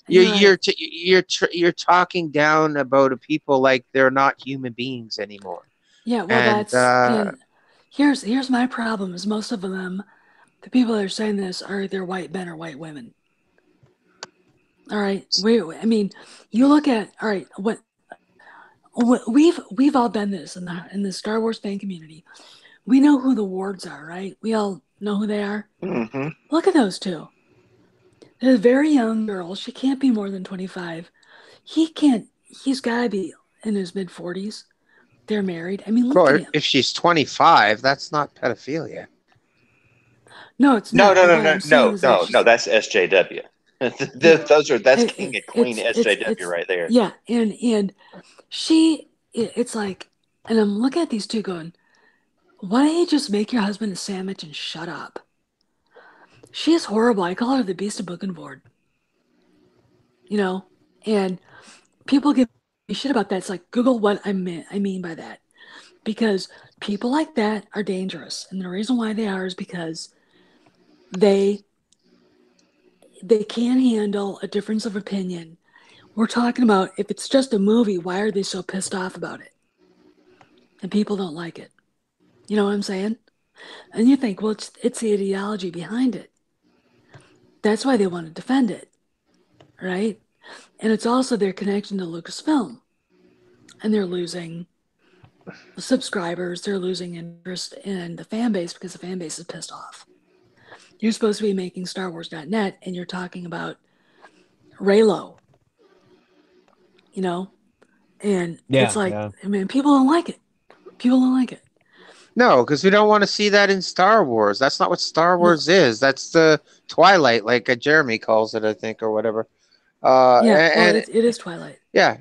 You're talking down about a people like they're not human beings anymore. Yeah, well, and here's my problem is most of them, the people that are saying this are either white men or white women. All right, I mean, you look at, all right, what we've all done this in the Star Wars fan community. We know who the wards are, right? We all know who they are. Mm-hmm. Look at those two. They're a very young girl. She can't be more than 25. He's got to be in his mid-40s. They're married. I mean, look at him. If she's 25, that's not pedophilia. No, it's not. No. That's SJW. That's King and Queen SJW right there. Yeah, and it's like, and I'm looking at these two going, why don't you just make your husband a sandwich and shut up? She is horrible. I call her the Beast of Bookenboard. You know, and people give me shit about that. It's like, Google what I mean by that. Because people like that are dangerous. And the reason why they are is because they can't handle a difference of opinion. We're talking about, if it's just a movie, why are they so pissed off about it? And people don't like it. You know what I'm saying? And you think, well, it's the ideology behind it. That's why they want to defend it, right? And it's also their connection to Lucasfilm. And they're losing subscribers. They're losing interest in the fan base because the fan base is pissed off. You're supposed to be making StarWars.net, and you're talking about Raylo, you know? And it's like, yeah. I mean, people don't like it. People don't like it. No, because we don't want to see that in Star Wars. That's not what Star No, Wars is. That's the Twilight, like Jeremy calls it, I think, or whatever. yeah, well, And it is Twilight. yeah,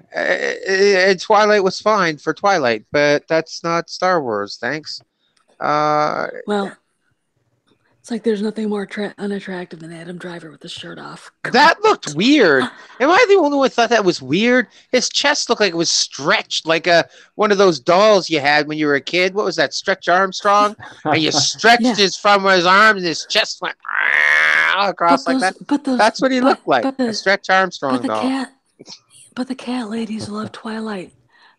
Twilight was fine for Twilight, but that's not Star Wars. Thanks. Uh, Well, it's like there's nothing more unattractive than Adam Driver with his shirt off. that looked weird. Am I the only one who thought that was weird? His chest looked like it was stretched, like one of those dolls you had when you were a kid. What was that, Stretch Armstrong? And you stretched Yeah. his arms, and his chest went across like that. That's what he looked like, a Stretch Armstrong doll. But the cat ladies who love Twilight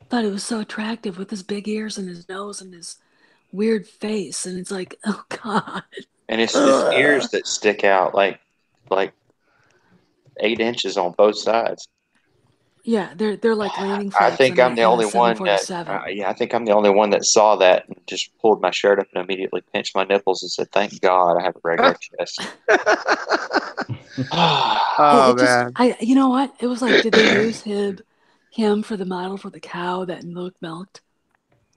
thought it was so attractive with his big ears and his nose and his weird face, and it's like, oh god. And it's his ears that stick out like 8 inches on both sides. Yeah, they're like landing I flaps. think I'm the only one that. 747. Yeah, I think I'm the only one that saw that and just pulled my shirt up and immediately pinched my nipples and said, "Thank God I have a regular chest." Oh man, You know what? It was like, did they use him for the model for the cow that milked?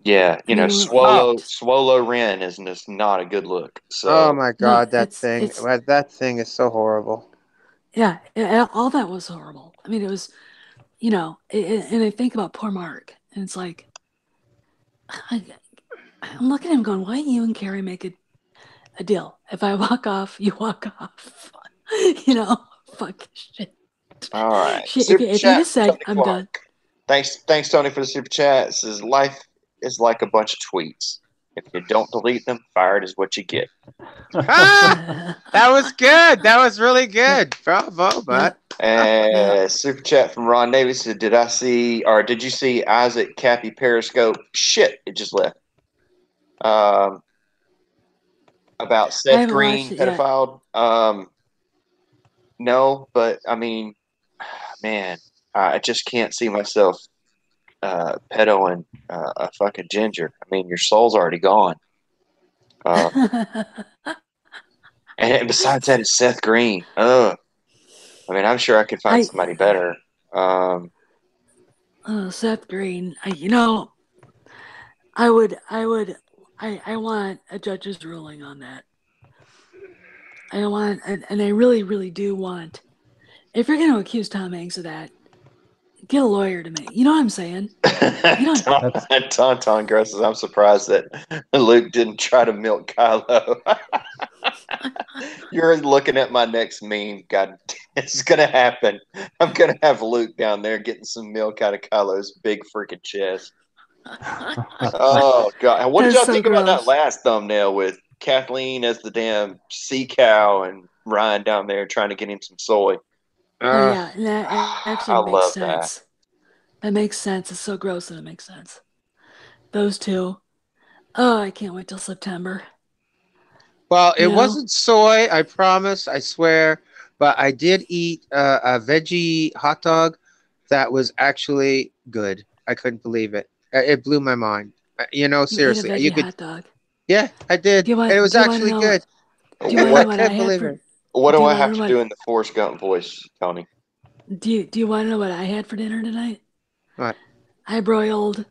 Yeah, I mean, Swolo Ren is just not a good look. oh So my no, God, that thing, that thing is so horrible. yeah, all that was horrible. I mean, it was, and I think about poor Mark, and it's like, I'm looking at him going, why don't you and Carrie make a deal? If I walk off, you walk off. Fuck this shit. all right, Shit, super if you chat just from said, Tony I'm Clark. done. Thanks Tony for the super chat. It says life is like a bunch of tweets. If you don't delete them, fired is what you get. Ah, that was good. That was really good. Bravo, Matt. And super chat from Ron Davis said, did you see Isaac Cappy Periscope? Shit, it just left. About Seth Green pedophile. No, but I mean, man, I just can't see myself pedoing a fucking ginger. I mean, your soul's already gone. And besides that, it's Seth Green. I mean, I'm sure I could find somebody better. Seth Green. I want a judge's ruling on that. I want, and I really, really do want. If you're going to accuse Tom Hanks of that, get a lawyer to me. You know what I'm saying? Tauntaun Grosses, I'm surprised that Luke didn't try to milk Kylo. You're looking at my next meme. God, it's going to happen. I'm going to have Luke down there getting some milk out of Kylo's big freaking chest. Oh, God. What did y'all think about that last thumbnail with Kathleen as the damn sea cow and Ryan down there trying to get him some soy? Oh, yeah. And that actually makes sense. That makes sense. It's so gross and it makes sense. Those two. Oh, I can't wait till September. Well, it wasn't soy, I promise, I swear, but I did eat a veggie hot dog that was actually good. I couldn't believe it. It blew my mind. Seriously. You ate a veggie hot dog? Yeah, I did. And it was actually good. Do you want to know what I had for? What do I have to do in the Forrest Gump voice, Tony? Do you want to know what I had for dinner tonight? What? I broiled.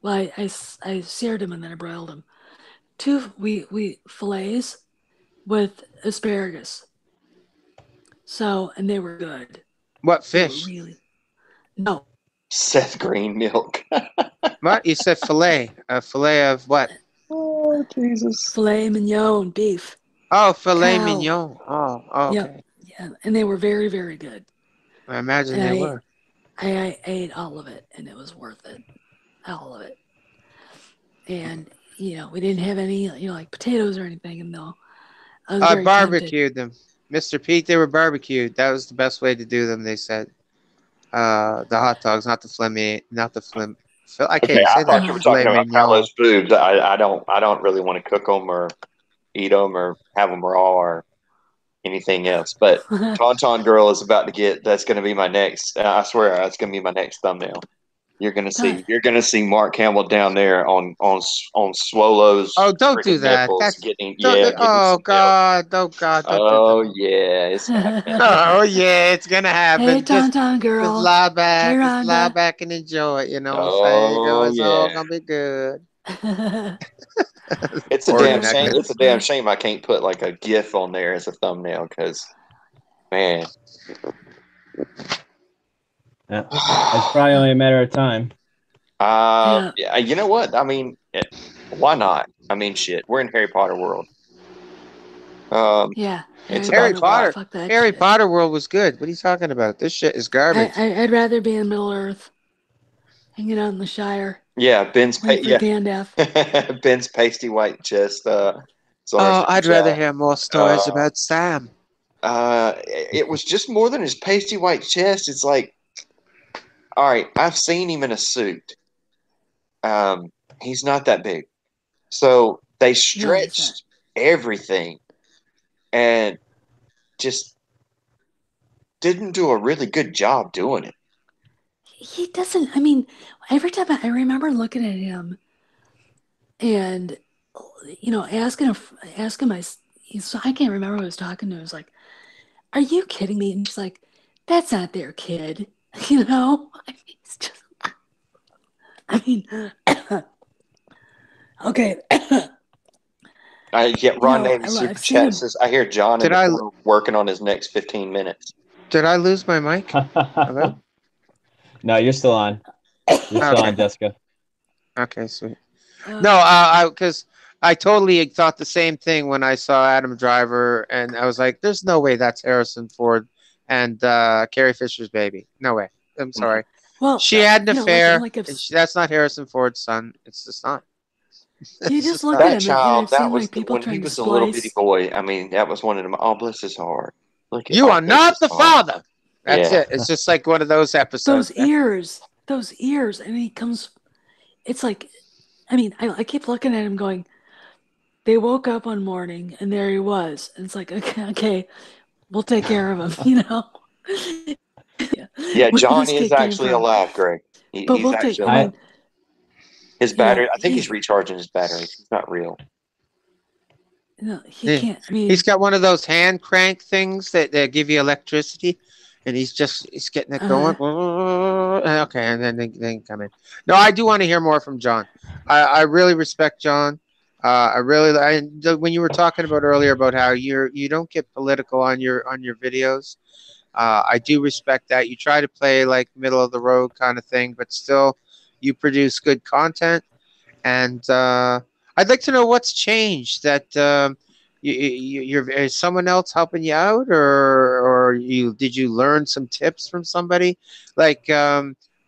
Well, I seared them and then I broiled them. 2 fillets with asparagus. So, and they were good. What fish? Really? No. Seth Green milk. What? You said fillet. A fillet of what? Oh, Jesus. Filet mignon, beef. Oh, filet mignon. Oh, okay. Yep. Yeah, and they were very, very good. I imagine they were. I ate all of it, and it was worth it. All of it. And, we didn't have any, like potatoes or anything, and though I barbecued them. Mr. Pete, they were barbecued. That was the best way to do them, they said. The hot dogs, not the flamme, I can't say I that. thought you were talking about Kylo's boobs. I don't really want to cook them or eat them or have them raw or anything else. But Tauntaun Girl is about to get. That's going to be my next. I swear, that's going to be my next thumbnail. You're gonna see Mark Hamill down there on Swolo's Oh, don't do freaking that. nipples, That's getting don't. getting Oh some milk. God, oh God, don't do Oh that. yeah, it's happening. Oh yeah, it's gonna Hey, happen. Tauntaun Just girl. lie Hey, back, just lie Rhonda. back and enjoy it. You know what I'm saying? Oh It's all yeah, gonna be good. it's a Poor damn Little shame. connector. It's a bits, damn man. shame I can't put like a GIF on there as a thumbnail because man, Yeah. It's probably only a matter of time. Yeah. yeah, you know what? I mean, why not? I mean, shit, we're in Harry Potter world. Um, Yeah. it's Harry Harry about Potter world. time. Potter. Fuck that Harry shit. Potter world was good. What are you talking about? This shit is garbage. I'd rather be in Middle Earth, hanging out in the Shire, Yeah, waiting for Yeah, Gandalf. Ben's pasty white chest. It's on our Oh, super I'd rather chat. hear more stories Uh, about Sam. it was just more than his pasty white chest. It's like, all right, I've seen him in a suit. He's not that big. So they No, he's not. stretched everything and just didn't do a really good job doing it. He doesn't. I mean, every time I remember looking at him and asking I can't remember who I was talking to. I was like, "Are you kidding me?" And she's like, "That's not their kid." You know, I mean, it's just. I mean, okay. I get Ron Navy super I've seen chat him. says I hear John in Did the I corner working on his next 15 minutes. did I lose my mic? Hello? No, you're still on. You're still Okay. on, Jessica. Okay, sweet. Uh, No, because I totally thought the same thing when I saw Adam Driver, and I was like, "There's no way that's Harrison Ford and Carrie Fisher's baby. No way. I'm sorry. well, She had an like affair, like and that's not Harrison Ford's son. It's just not. you It's just just look not. at That him, and child, I've that seen was like people when he trying to was a little bitty splice. boy. I mean, that was one of them. Oh, bless his heart. Look at, You oh, are bless not his the heart. father. That's Yeah. it. It's just like one of those episodes. Those ears, and he comes. It's like, I mean, I keep looking at him, going. They woke up one morning, and there he was, and it's like, okay, we'll take care of him, yeah, Yeah, where John this is kid came actually from, alive, Greg. but He's we'll take. actually I alive. I mean, His yeah, battery, I think he's recharging his batteries. He's not real. he Yeah. can't. I He's mean, got one of those hand crank things that give you electricity, and he's getting it going. Okay, and then they come in. No, I do want to hear more from John. I really respect John. When you were talking about earlier about how you don't get political on your videos. I do respect that. You try to play like middle of the road kind of thing, but still you produce good content. And I'd like to know what's changed. That you're is someone else helping you out, or did you learn some tips from somebody? Like,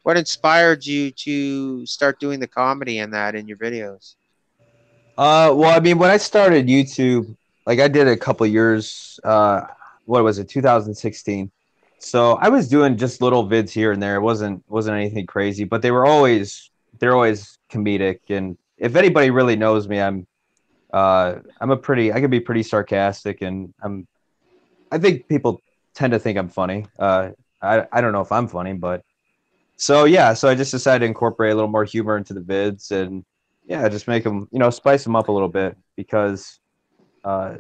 what inspired you to start doing the comedy and that in your videos? well, I mean, when I started YouTube, like I did a couple years. What was it, 2016? So I was doing just little vids here and there. It wasn't anything crazy, but they're always comedic. And if anybody really knows me, I can be pretty sarcastic, and I think people tend to think I'm funny. I don't know if I'm funny, but so yeah, so I just decided to incorporate a little more humor into the vids, and yeah, just make them, spice them up a little bit, because uh,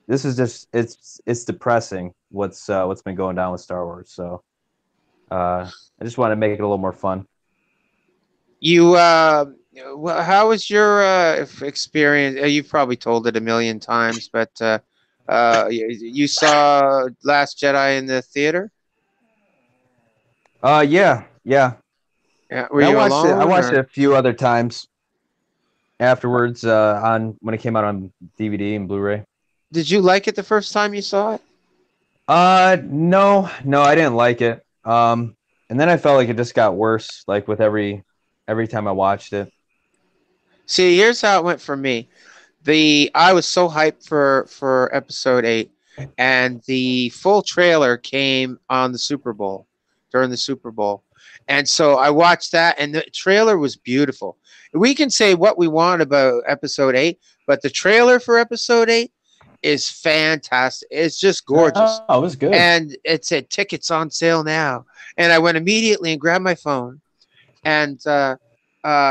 this is just it's depressing what's been going down with Star Wars. So I just want to make it a little more fun. You, how was your experience? You've probably told it a million times, but you saw Last Jedi in the theater? Yeah. Yeah, were And you I alone watched it or a few other times afterwards, on when it came out on DVD and Blu-ray. did you like it the first time you saw it? No, I didn't like it. And then I felt like it just got worse, like with every time I watched it. See, here's how it went for me. I was so hyped for episode 8, and the full trailer came on the Super Bowl, during the Super Bowl. And so I watched that, and the trailer was beautiful. We can say what we want about episode 8, but the trailer for episode 8 is fantastic. It's just gorgeous. Oh, it was good. And it said tickets on sale now. And I went immediately and grabbed my phone And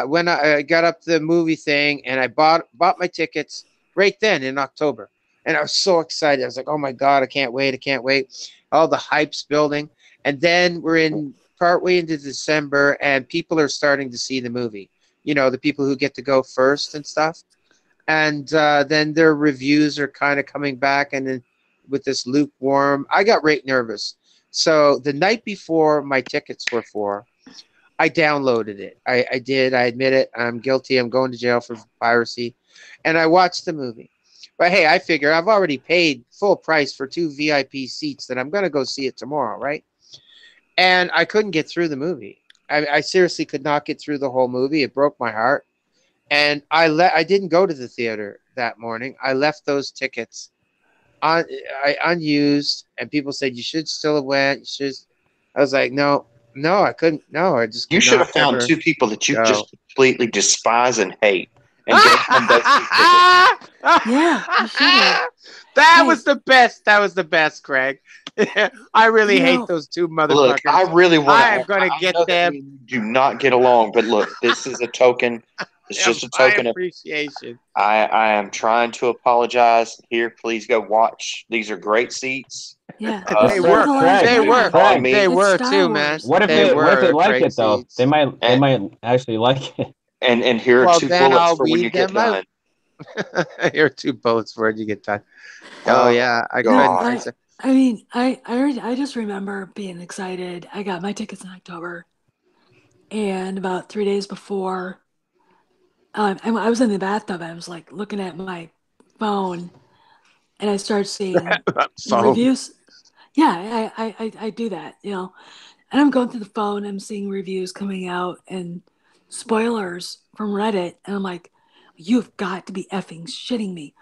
when I got up the movie thing, and I bought my tickets right then in October, and I was so excited. I was like, "Oh my god, I can't wait! I can't wait!" All the hype's building, and then we're in partway into December, and people are starting to see the movie. You know, the people who get to go first and stuff, and then their reviews are kind of coming back, and then with this lukewarm, I got right nervous. So the night before my tickets were for, I downloaded it. I did. I admit it. I'm guilty. I'm going to jail for piracy. And I watched the movie. But hey, I figure I've already paid full price for 2 VIP seats that I'm going to go see it tomorrow, right? And I couldn't get through the movie. I seriously could not get through the whole movie. It broke my heart. And I didn't go to the theater that morning. I left those tickets un, unused, and people said you should still have went. You should. I was like, no, no, I couldn't. No, I just You could should not have found ever two people that you go. just completely despise and hate, and gave them those 2 tickets. Yeah, you should have. That Hey. was the best. That was the best, Craig. I really You hate know- those two motherfuckers. Look, I really want to. I am gonna I get know that them. me and you do not get along, but look, this is a token. It's just a My token of appreciation. I am trying to apologize. Here, please go watch. These are great seats. Yeah, They this were. is the last They Jedi. were. On me. They It's were Star too, man. Wars. What if They they were like great it though? seats. They might actually like it. And here are Well, 2 then bullets I'll for when you weed get them out. done. Here are 2 bullets for when you get done. Oh yeah, I You know, couldn't. God. I mean, I just remember being excited. I got my tickets in October, and about 3 days before, I was in the bathtub. I was like looking at my phone, and I started seeing Phone. reviews. Yeah, I do that, you know. And I'm going through the phone. I'm seeing reviews coming out and spoilers from Reddit, and I'm like, you've got to be effing shitting me.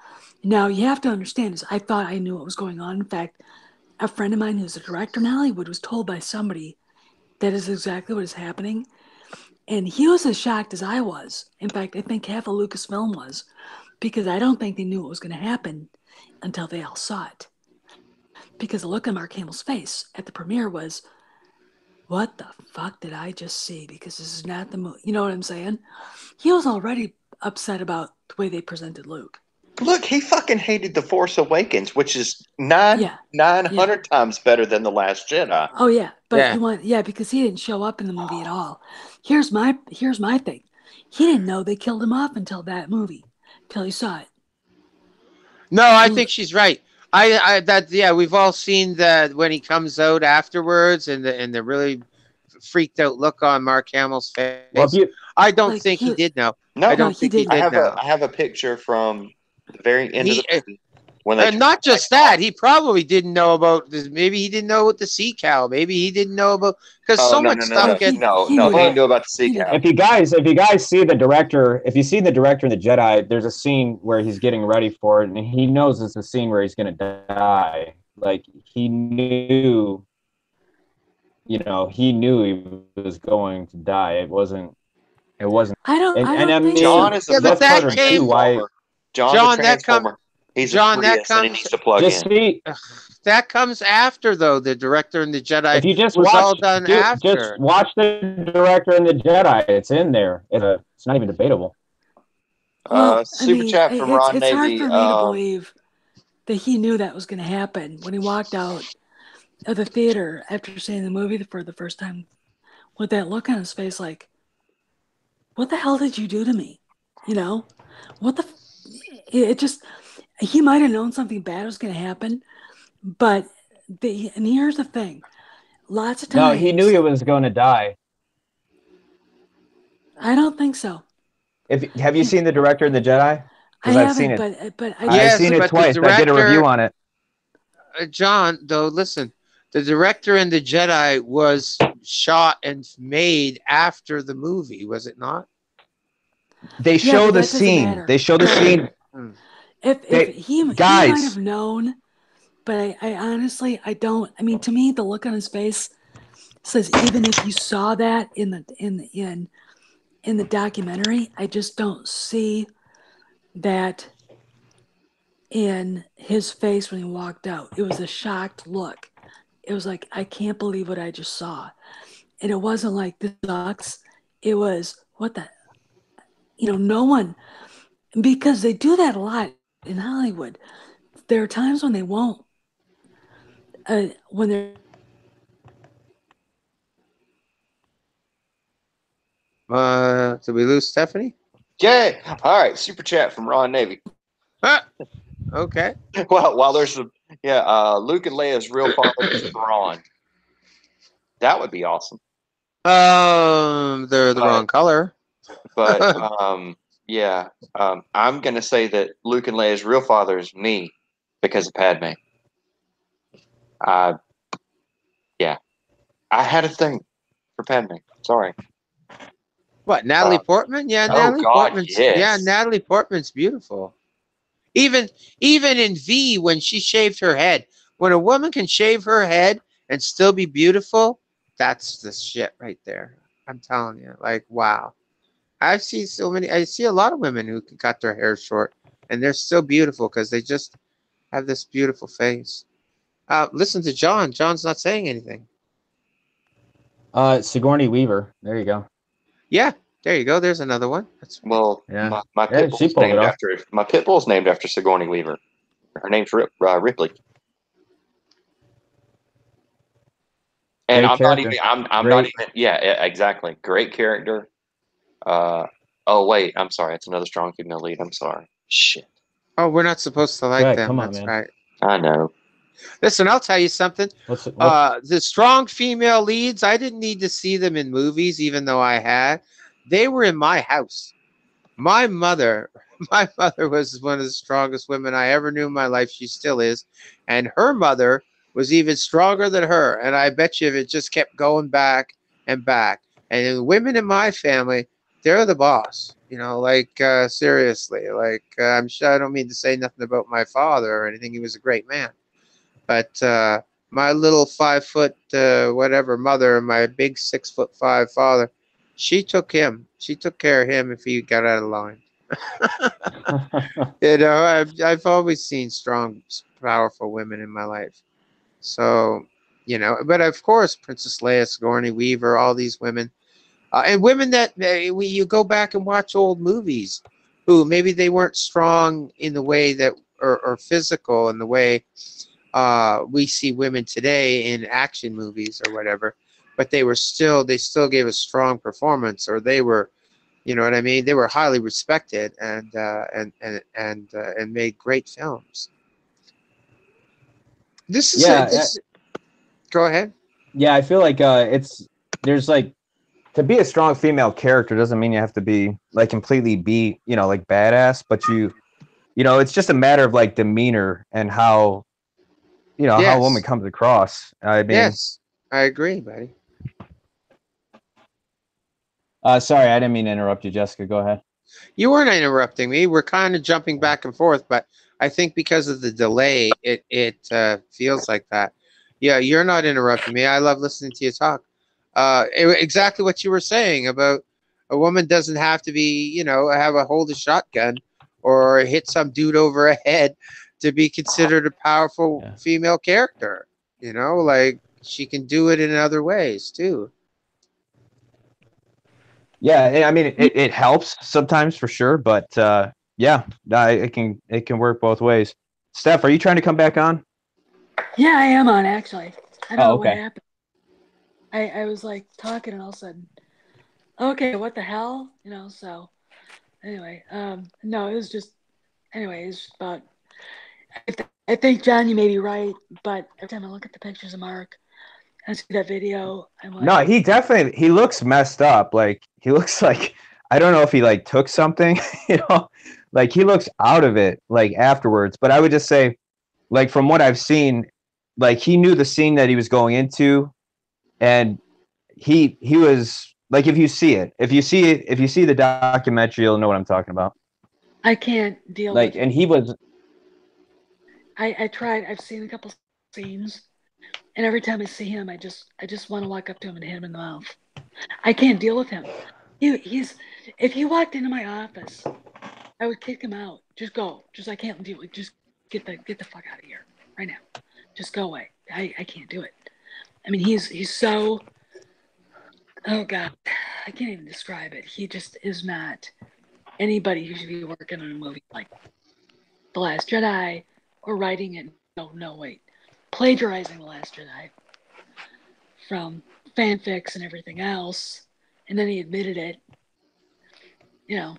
Now you have to understand is I thought I knew what was going on. In fact, a friend of mine who's a director in Hollywood was told by somebody that is exactly what is happening. And he was as shocked as I was. In fact, I think half of Lucasfilm was, because I don't think they knew what was going to happen until they all saw it. Because the look on Mark Hamill's face at the premiere was, what the fuck did I just see? Because this is not the movie. You know what I'm saying? He was already upset about the way they presented Luke. Look, he fucking hated The Force Awakens, which is 900 times better than The Last Jedi. Oh yeah, but Yeah. because he didn't show up in the movie at all. Here's my thing. He didn't know they killed him off until that movie, till he saw it. No, I think she's right. We've all seen that when he comes out afterwards, and the really freaked out look on Mark Hamill's face. Well, I don't Like, think he did know. No, I don't he think he didn't. did know. I have a picture from the very end of the movie when they And not just that, he probably didn't know about this. Maybe he didn't know about the sea cow. Maybe he didn't know about because much stuff gets. he knew about the sea cow. If you guys see the director, if you see the director in the Jedi, there's a scene where he's getting ready for it, and he knows it's a scene where he's going to die. Like he knew, he was going to die. It wasn't. I don't think John so. is a transformer. John, that comes. He's John, a that Prius, and he comes. needs to plug in. That comes after, though. The director and the Jedi. If you just was watch, all done after. Just watch the director and the Jedi. It's in there. It's not even debatable. Super chat from Ron it's Navy. Hard for me to believe that he knew that was going to happen when he walked out of the theater after seeing the movie for the first time, with that look on his face, like, what the hell did you do to me? You know, what the? It just. He might have known something bad was going to happen, but and here's the thing: lots of times. No, he knew he was going to die. I don't think so. Have you seen the director and the Jedi? I haven't, seen it. but I've seen it twice. I did a review on it. John, though, listen, the director and the Jedi was shot and made after the movie, was it not? They show the scene. They show the scene. If he might have known, but I honestly, I don't. I mean, to me, the look on his face says even if you saw that in the documentary, I just don't see that in his face when he walked out. It was a shocked look. It was like, I can't believe what I just saw. And it wasn't like, this sucks. it was what the, no one, because they do that a lot in Hollywood. There are times when they won't, when they're Did we lose Stephanie? Yay! All right, super chat from Ron Navy. Ah, okay. Well, while there's some, Luke and Leia's real father is Thrawn. That would be awesome. They're the wrong color. But I'm gonna say that Luke and Leia's real father is me because of Padme. I had a thing for Padme. Sorry. What, Natalie Portman? Yeah, oh Natalie God, Portman's yes. Natalie Portman's beautiful. Even in V, when she shaved her head, when a woman can shave her head and still be beautiful, that's the shit right there. I'm telling you, like, wow. I see a lot of women who can cut their hair short and they're still beautiful because they just have this beautiful face. Listen to John. John's not saying anything. Sigourney Weaver. There you go. Yeah, there you go. There's another one. That's right. Well, Yeah. my Yeah, pit bull's named after my pit bull's named after Sigourney Weaver. Her name's Ripley. And Great I'm character. not even. I'm Great. not even. Yeah, exactly. Great character. Oh wait, I'm sorry. It's another strong female lead. I'm sorry. Shit. Oh, we're not supposed to like Go ahead, them. come on, That's man. right. I know. Listen, I'll tell you something. What? The strong female leads, I didn't need to see them in movies, even though I had. They were in my house. My mother was one of the strongest women I ever knew in my life. She still is. And her mother was even stronger than her. And I bet you if it just kept going back and back. And the women in my family, they're the boss. Seriously. I'm sure I don't mean to say nothing about my father or anything. He was a great man. But my little 5 foot whatever mother and my big 6'5" father, she took him. She took care of him if he got out of line. I've always seen strong, powerful women in my life. So, but of course, Princess Leia, Sigourney Weaver, all these women, and women that you go back and watch old movies, who maybe they weren't strong in the way that, or physical in the way we see women today in action movies or whatever, but they still gave a strong performance, or they were, you know what I mean? They were highly respected and made great films. This is this. Go ahead. Yeah, I feel like there's like, to be a strong female character doesn't mean you have to be like completely like badass, but it's just a matter of like demeanor and how how a woman comes across. I mean, yes, I agree, buddy. Sorry, I didn't mean to interrupt you, Jessica. Go ahead. You weren't interrupting me. We're kind of jumping back and forth, but I think because of the delay, it feels like that. Yeah, you're not interrupting me. I love listening to you talk. Exactly what you were saying about a woman doesn't have to be, hold a shotgun or hit some dude over a head to be considered a powerful female character. Like she can do it in other ways too. Yeah, I mean, it helps sometimes for sure, but it can work both ways. Steph, are you trying to come back on? Yeah, I am on actually. I don't know what okay. happened. I was like talking and all of a sudden, okay, what the hell? So anyway, no, it was just, anyway, it's about, I think, John, you may be right, but every time I look at the pictures of Mark and see that video, I'm like, No, he looks messed up. Like, he looks like, I don't know if he like took something, like he looks out of it like afterwards. But I would just say, like, from what I've seen, like he knew the scene that he was going into, and he was like, if you see the documentary, you'll know what I'm talking about. I can't deal like, with it. And he was. I tried. I've seen a couple scenes, and every time I see him, I just want to walk up to him and hit him in the mouth. I can't deal with him. He's if he walked into my office, I would kick him out. Just go. I can't deal with. Just get the fuck out of here right now. Just go away. I can't do it. I mean, he's so Oh God, I can't even describe it. He just is not anybody who should be working on a movie like The Last Jedi or writing it. No, wait, plagiarizing The Last Jedi from fanfics and everything else, and then he admitted it. You know,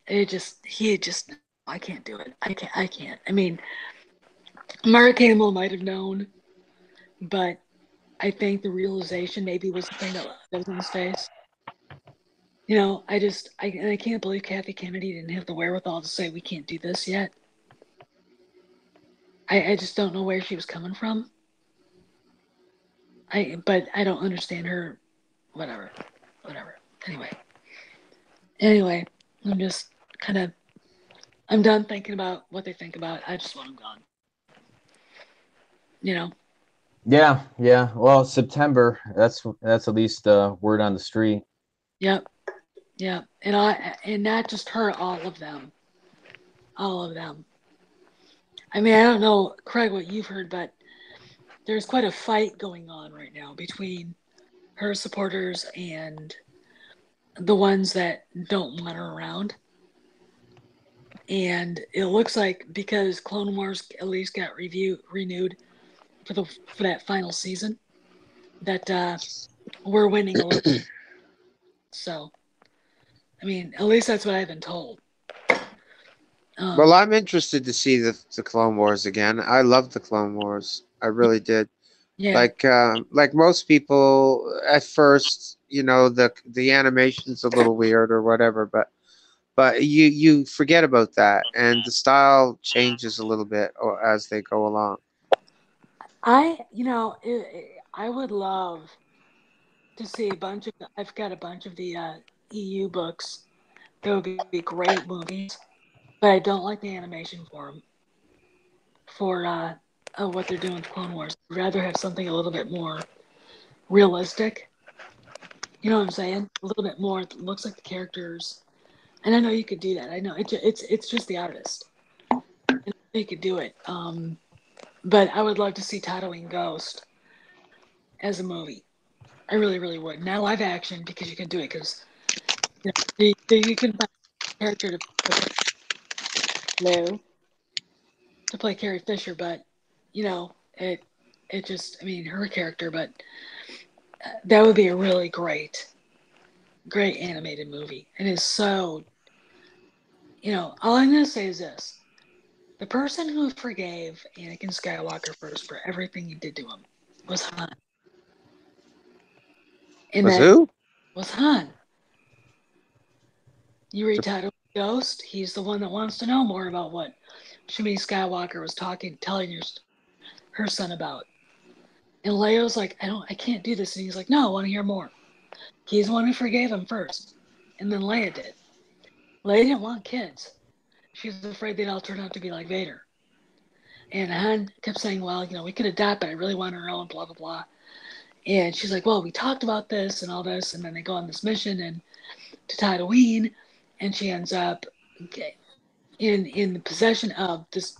I can't do it. I can't. I mean, Mark Hamill might have known, but I think the realization maybe was the thing that was on his face. You know, I can't believe Kathy Kennedy didn't have the wherewithal to say we can't do this yet. I just don't know where she was coming from. But I don't understand her. Whatever. Anyway, I'm just kind of I'm done thinking about what they think about. I just want them gone. You know. Yeah. Well, September. That's at least word on the street. Yep. And not just her. All of them. I mean, I don't know, Craig, what you've heard, but there's quite a fight going on right now between her supporters and the ones that don't want her around. And it looks like because Clone Wars at least got renewed for that final season, that we're winning a little. So, I mean, at least that's what I've been told. Well, I'm interested to see the Clone Wars again. I loved the Clone Wars. I really did. Yeah. Like most people at first, the animation's a little weird or whatever, but you forget about that, and the style changes a little bit or as they go along. I would love to see I've got a bunch of the EU books. They would be great movies, but I don't like the animation for them. For what they're doing with Clone Wars, I'd rather have something a little bit more realistic. You know what I'm saying? A little bit more. It looks like the characters, and I know you could do that. I know it's just the artist. And you could do it. But I would love to see Tatooine Ghost as a movie. I really, really would. Not live action because you can do it because you can find a character play to play Carrie Fisher, but it just I mean her character, but that would be a really great animated movie. And it's so all I'm gonna say is this: the person who forgave Anakin Skywalker first for everything he did to him was Han, and Was that who? was Han. You read Title Ghost, he's the one that wants to know more about what Shmi Skywalker was telling her son about. And Leo's like, I can't do this. And he's like, no, I want to hear more. He's the one who forgave him first. And then Leia did. Leia didn't want kids. She was afraid they'd all turn out to be like Vader. And Han kept saying, well, we could adopt, but I really want her own, blah, blah, blah. And she's like, well, we talked about this and all this. And then they go on this mission and to Tatooine. And she ends up in the possession of this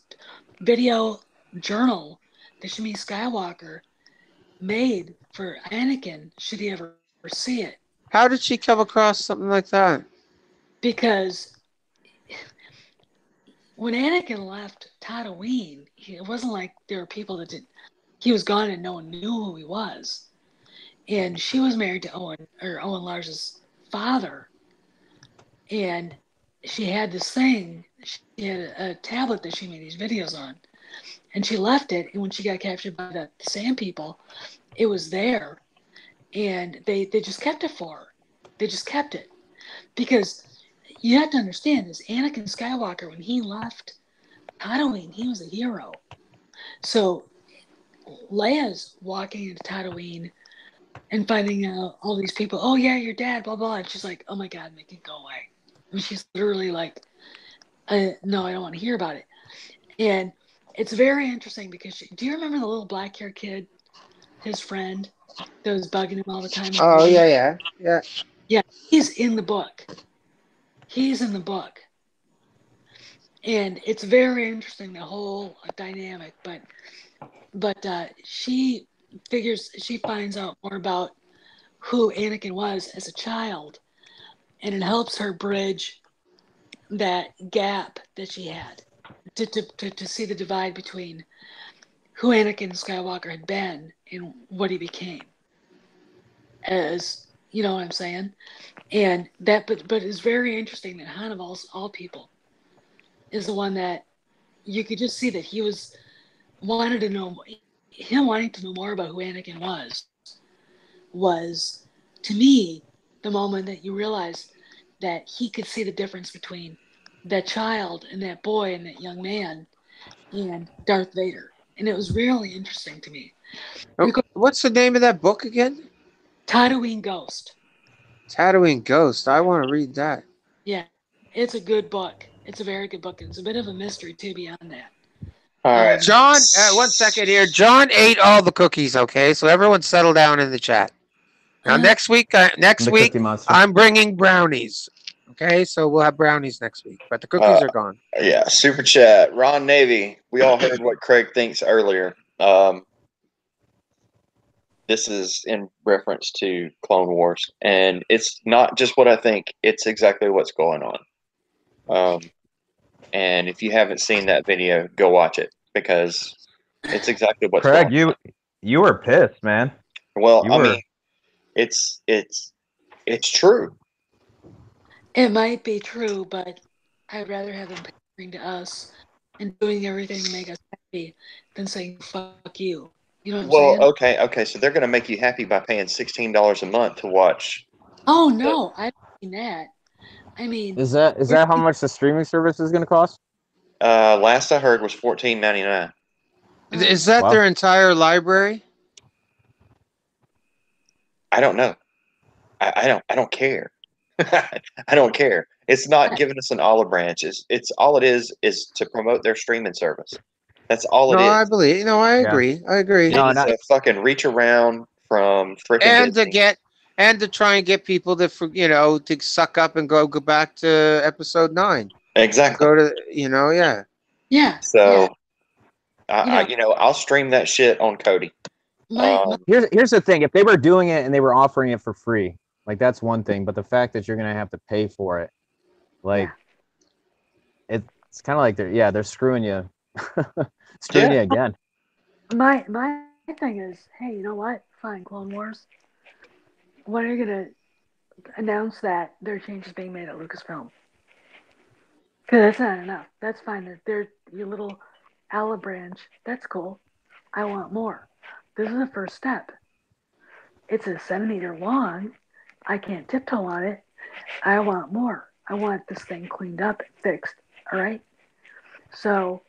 video journal that Shmi Skywalker made for Anakin should he ever see it. How did she come across something like that? Because when Anakin left Tatooine, it wasn't like there were people that did. He was gone and no one knew who he was. And she was married to Owen Lars's father. And she had this thing. She had a tablet that she made these videos on. And she left it. And when she got captured by the Sand People, it was there. And they just kept it for her. They just kept it. Because you have to understand this, Anakin Skywalker, when he left Tatooine, he was a hero. So Leia's walking into Tatooine and finding out all these people, oh yeah, your dad, blah, blah. And she's like, oh my God, make it go away. And she's literally like, no, I don't want to hear about it. And it's very interesting because do you remember the little black haired kid, his friend, that was bugging him all the time? Oh yeah. Yeah, he's in the book. And it's very interesting, the whole dynamic. But she finds out more about who Anakin was as a child, and it helps her bridge that gap that she had to see the divide between who Anakin Skywalker had been and what he became. As you know what I'm saying? And that, but it's very interesting that Han of all people is the one that you could just see that he was wanted to know him wanting to know more about who Anakin was to me the moment that you realize that he could see the difference between that child and that boy and that young man and Darth Vader. And it was really interesting to me. What's the name of that book again? Tatooine Ghost. Tatooine Ghost. I want to read that. Yeah, it's a good book. It's a very good book. It's a bit of a mystery too beyond that. All right. John, 1 second here. John ate all the cookies. Okay, so everyone settle down in the chat. Now next week, The Cookie Monster. I'm bringing brownies. Okay, so we'll have brownies next week, but the cookies are gone. Yeah, super chat. Ron Navy. We all heard what Craig thinks earlier. This is in reference to Clone Wars, and it's not just what I think; it's exactly what's going on. And if you haven't seen that video, go watch it because it's exactly what's Craig, going on. you were pissed, man. Well, You I were- mean, it's true. It might be true, but I'd rather have them pandering to us and doing everything to make us happy than saying "fuck you." You know what I'm saying? Okay. So they're going to make you happy by paying $16 a month to watch. Oh no, I don't mean that. I mean, Is that how much the streaming service is going to cost? Last I heard was $14.99. Is that their entire library? I don't know. I don't care. I don't care. It's not giving us an olive branch. It's all it is to promote their streaming service. That's all it is. I believe. No, I agree. I agree. It is a fucking reach around from freaking And Disney. to try and get people to to suck up and go back to episode 9. Exactly. Go to yeah. Yeah. So, yeah. I'll stream that shit on Cody. Here's the thing: if they were doing it and they were offering it for free, like that's one thing. But the fact that you're gonna have to pay for it, like, it's kind of like they're screwing you, you again. My thing is, hey, you know what? Fine, Clone Wars. When are you gonna announce that there are changes being made at Lucasfilm? Because that's not enough. That's fine. That they're your little olive branch. That's cool. I want more. This is the first step. It's a centimeter long. I can't tiptoe on it. I want more. I want this thing cleaned up and fixed. All right? So,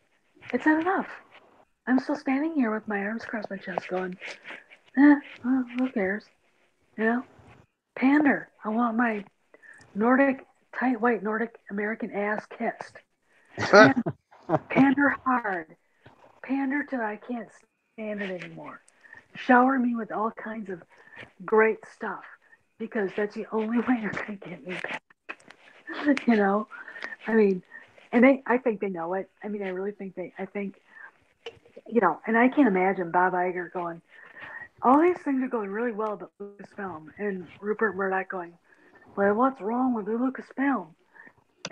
it's not enough. I'm still standing here with my arms across my chest going, well, who cares? You know? Pander. I want my tight white Nordic American ass kissed. Pander hard. Pander till I can't stand it anymore. Shower me with all kinds of great stuff because that's the only way you're going to get me back. I mean, and I think they know it. I mean, I really think and I can't imagine Bob Iger going, all these things are going really well about Lucasfilm, and Rupert Murdoch going, well, what's wrong with the Lucasfilm?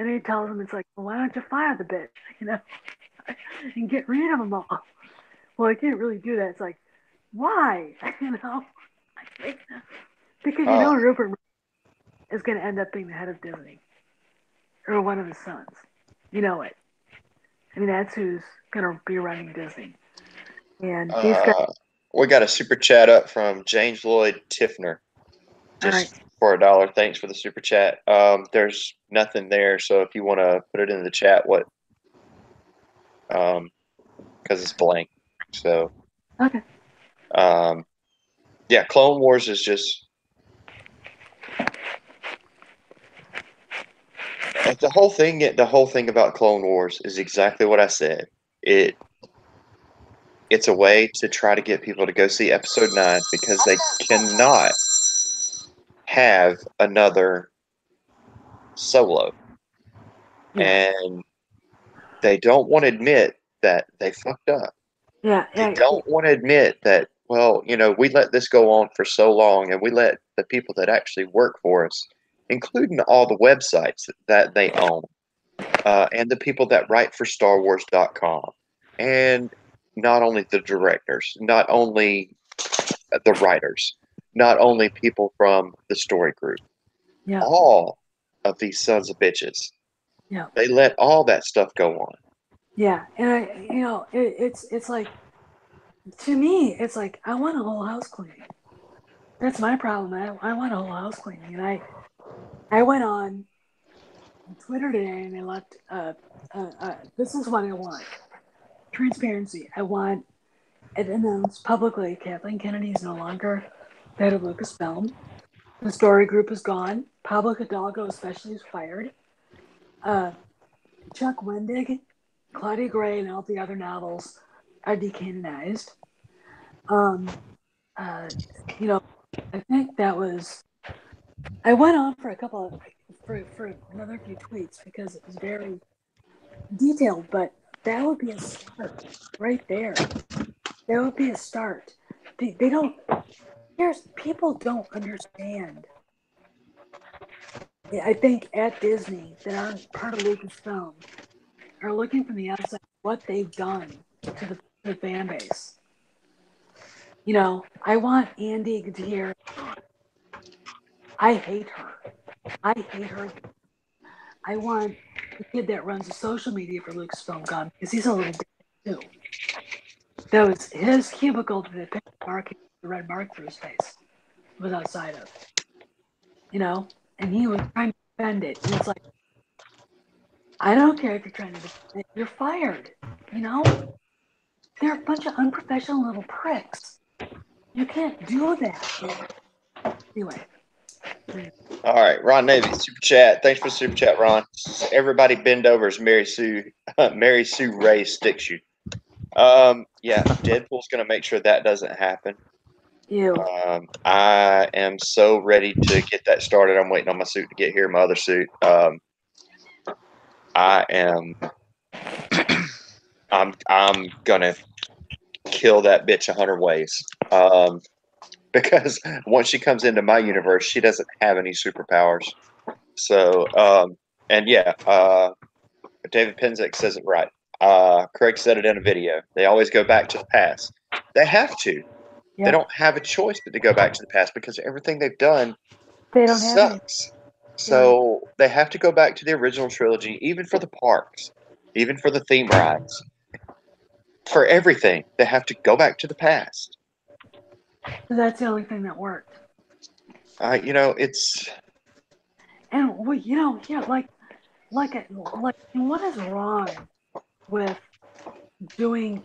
And he tells him, it's like, well, why don't you fire the bitch, and get rid of them all? Well, I can't really do that. It's like, why? Because Rupert Murdoch is going to end up being the head of Disney, or one of his sons. You know it. I mean, that's who's going to be running Disney. And these guys. We got a super chat up from James Lloyd Tiffner. Just for $1. Thanks for the super chat. There's nothing there, so if you want to put it in the chat, because it's blank. So. Okay. Yeah, Clone Wars is just. The whole thing about Clone Wars is exactly what I said. It's a way to try to get people to go see episode 9 because they cannot have another Solo. And they don't want to admit that they fucked up. Yeah. They don't want to admit that, we let this go on for so long and we let the people that actually work for us, including all the websites that they own, and the people that write for StarWars.com, and not only the directors, not only the writers, not only people from the story group, Yeah. all of these sons of bitches. Yeah. They let all that stuff go on. Yeah. And it's like, to me, it's like, I want a whole house cleaning. That's my problem. I want a whole house cleaning. And I went on Twitter today and I left, this is what I want. Transparency. I want it announced publicly Kathleen Kennedy is no longer head of Lucasfilm. The story group is gone. Pablo Hidalgo especially is fired. Chuck Wendig, Claudia Gray, and all the other novels are decanonized. I think that was. I went on for for another few tweets because it was very detailed, but that would be a start right there. That would be a start. They don't. People don't understand. I think at Disney that aren't part of Lucasfilm are looking from the outside what they've done to the fan base. I want Andy to hear, I hate her. I hate her. I want the kid that runs the social media for Lucasfilm gone because he's a little dick too. That was his cubicle to the mark, the red mark through his face was outside of, and he was trying to defend it. And it's like, I don't care if you're trying to defend it, you're fired. They're a bunch of unprofessional little pricks. You can't do that. Anyway. All right, Ron Navy, super chat. Thanks for the super chat, Ron. Everybody bend over as Mary Sue Ray sticks you. Yeah, Deadpool's gonna make sure that doesn't happen. Ew. I am so ready to get that started. I'm waiting on my suit to get here, my other suit. I am. I'm gonna kill that bitch 100 ways. Because once she comes into my universe, she doesn't have any superpowers. So, and yeah, David Penzick says it right. Craig said it in a video. They always go back to the past. They have to. Yeah. They don't have a choice but to go back to the past because everything they've done They don't have any. sucks. So they have to go back to the original trilogy, even for the parks, even for the theme rides, for everything. They have to go back to the past. So that's the only thing that worked. It's. And like what is wrong with doing,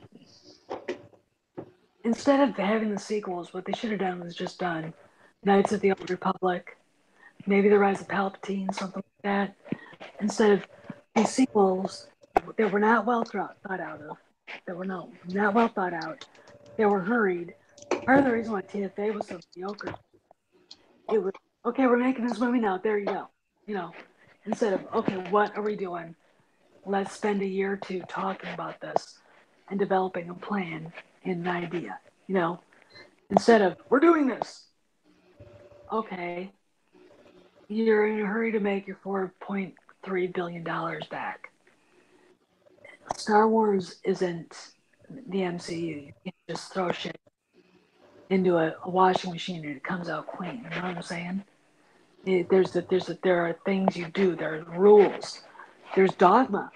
instead of having the sequels, what they should have done was just done Knights of the Old Republic, maybe The Rise of Palpatine, something like that, instead of these sequels that were not well thought out of, that were not well thought out, they were hurried. Part of the reason why TFA was so mediocre, it was, okay, we're making this movie now, there you go. Instead of, okay, what are we doing? Let's spend a year or two talking about this and developing a plan and an idea, instead of, we're doing this. Okay, you're in a hurry to make your $4.3 billion back. Star Wars isn't the MCU. You can't just throw shit into a washing machine and it comes out clean. You know what I'm saying? There are things you do. There are rules. There's dogma.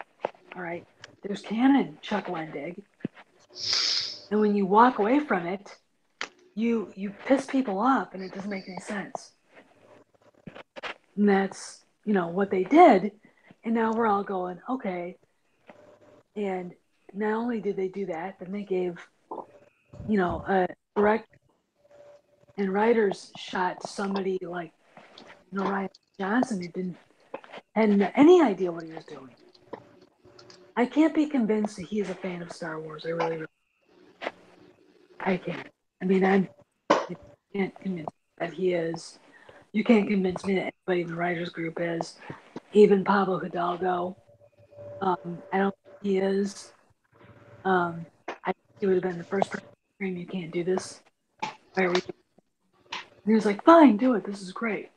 All right. There's canon, Chuck Wendig. And when you walk away from it, you piss people off, and it doesn't make any sense. And that's what they did. And now we're all going, okay. And not only did they do that, then they gave a direct and writers shot to somebody like Ryan Johnson, who hadn't any idea what he was doing. I can't be convinced that he's a fan of Star Wars. I really I can't. I mean, I can't convince me that he is. You can't convince me that anybody in the writers group is. Even Pablo Hidalgo. I don't think he is. I think he would have been the first person to scream, "You can't do this." Why are we doing he was like, fine, do it. This is great.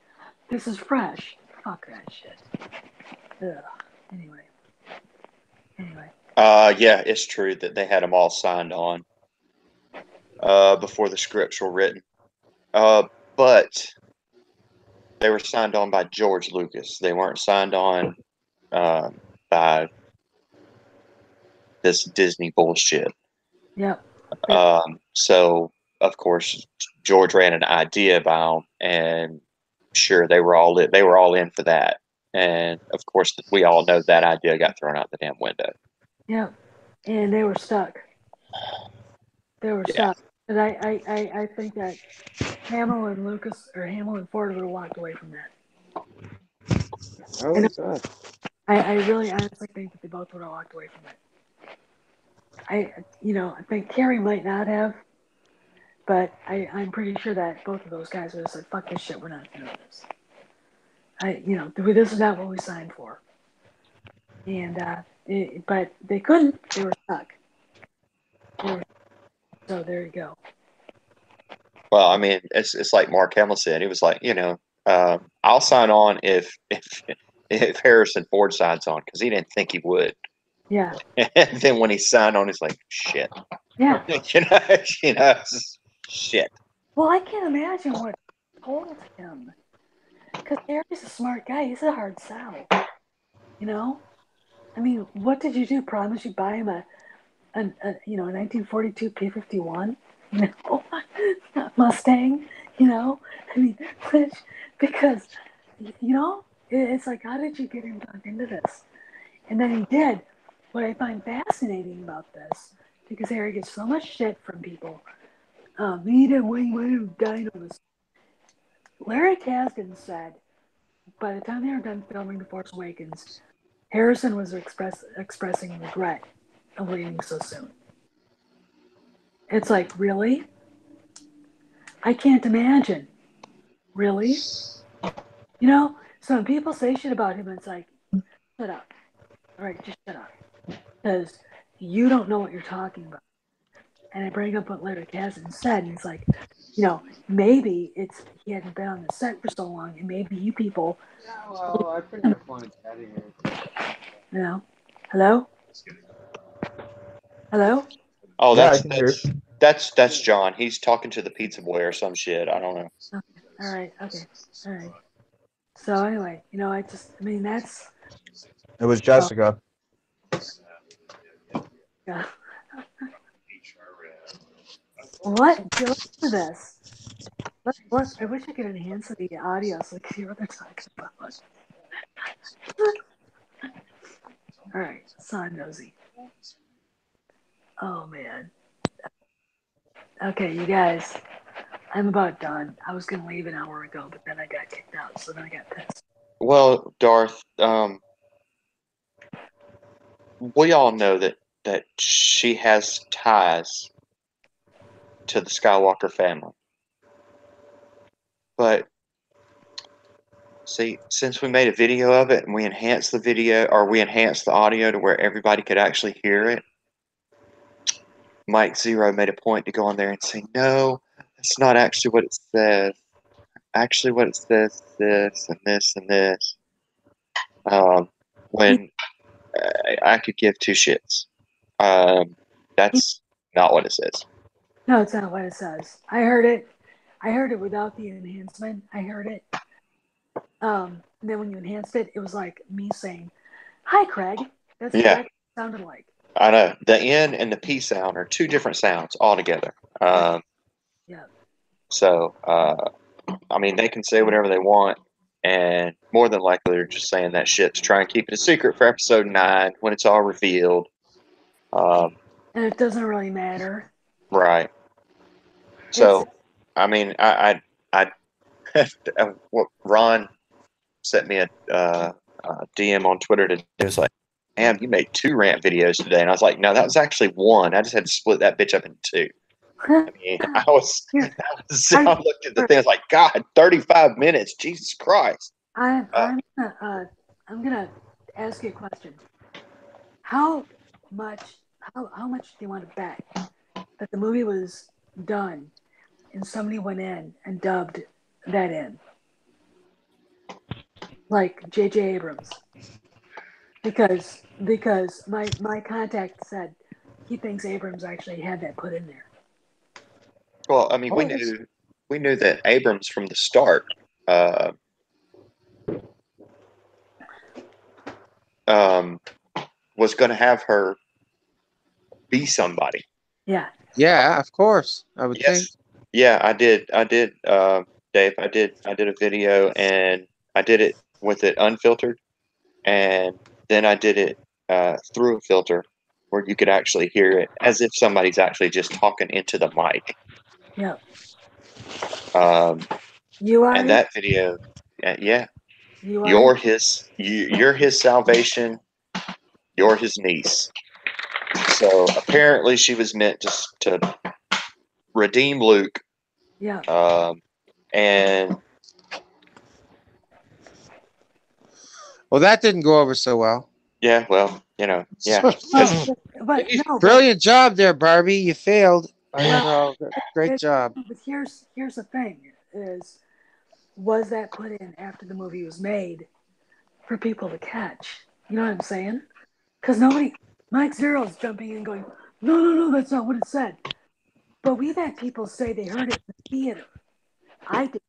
This is fresh. Fuck that shit. Ugh. Anyway. Yeah, it's true that they had them all signed on before the scripts were written. But they were signed on by George Lucas. They weren't signed on by this Disney bullshit. Yep. So of course George ran an idea by them, and sure they were all in for that. And of course we all know that idea got thrown out the damn window. Yep. And they were stuck. And I think that Hamill and Ford would have walked away from that. Oh, good. I really honestly think that they both would have walked away from it. I think Carrie might not have, but I'm pretty sure that both of those guys would have said, fuck this shit, we're not doing this. This is not what we signed for. And, but they couldn't, they were stuck. So there you go. Well, I mean, it's like Mark Hamill said. He was like, I'll sign on if Harrison Ford signs on, because he didn't think he would. Yeah. And then when he signed on, he's like, shit. Yeah. Shit. Well, I can't imagine what told him, because Harry's a smart guy. He's a hard sell. I mean, what did you do? Promise you buy him a 1942 P-51, Mustang, I mean, because, it's like, how did you get him talked into this? And then he did. What I find fascinating about this, because Harry gets so much shit from people, he didn't want to die on this. Larry Kasdan said, by the time they were done filming The Force Awakens, Harrison was expressing regret of leaving so soon. It's like, really? I can't imagine. Really? So when people say shit about him, it's like, shut up. All right, just shut up. Because you don't know what you're talking about. And I bring up what Larry Kasdan said, and it's like, maybe he hadn't been on the set for so long, and maybe you people. Yeah, well, I think your point out here. Hello? Hello? Oh, Yeah, I can hear. that's John. He's talking to the pizza boy or some shit. I don't know. Okay. All right. Okay. All right. So anyway, that's. It was Jessica. Yeah. What? Listen to this. I wish I could enhance the audio so I could hear what they're talking about. All right, son nosy. Oh man. Okay, you guys. I'm about done. I was gonna leave an hour ago, but then I got kicked out, so then I got pissed. Well, Darth, we all know that she has ties to the Skywalker family. But see, since we made a video of it and we enhanced the video, or we enhanced the audio to where everybody could actually hear it, Mike Zero made a point to go on there and say, no, that's not actually what it says. Actually, what it says is this and this and this. When I could give two shits. That's not what it says. No, it's not what it says. I heard it. I heard it without the enhancement. I heard it. And then when you enhanced it, it was like me saying, "Hi, Craig." That's exactly what it sounded like. I know. The N and the P sound are two different sounds altogether. Yeah. So, I mean, they can say whatever they want, and more than likely they're just saying that shit to try and keep it a secret for episode 9 when it's all revealed. And it doesn't really matter. Right. So, I mean, I what Ron sent me a DM on Twitter today. It was like, "Damn, you made 2 rant videos today," and I was like, "No, that was actually 1. I just had to split that bitch up into 2." I mean, I looked at the thing. I was like, "God, 35 minutes, Jesus Christ!" I'm gonna ask you a question. How much do you want to bet that the movie was done and somebody went in and dubbed that in, like J.J. Abrams, because my contact said he thinks Abrams actually had that put in there. Well, I mean, we knew that Abrams from the start was going to have her be somebody. Yeah. Yeah, of course. I would think. Yeah, I did, Dave. I did a video, and I did it with it unfiltered, and then I did it through a filter where you could actually hear it as if somebody's actually just talking into the mic. Yeah. And that video, yeah, you're his salvation. You're his niece. So apparently, she was meant to redeem Luke. Yeah. And Well, that didn't go over so well. yeah, well, yeah. But no, Brilliant job there, Barbie. You failed. Well, Great job. But here's the thing: was that put in after the movie was made for people to catch? You know what I'm saying? Because Mike Zero's jumping in going, no, that's not what it said. But we've had people say they heard it in the theater. I did.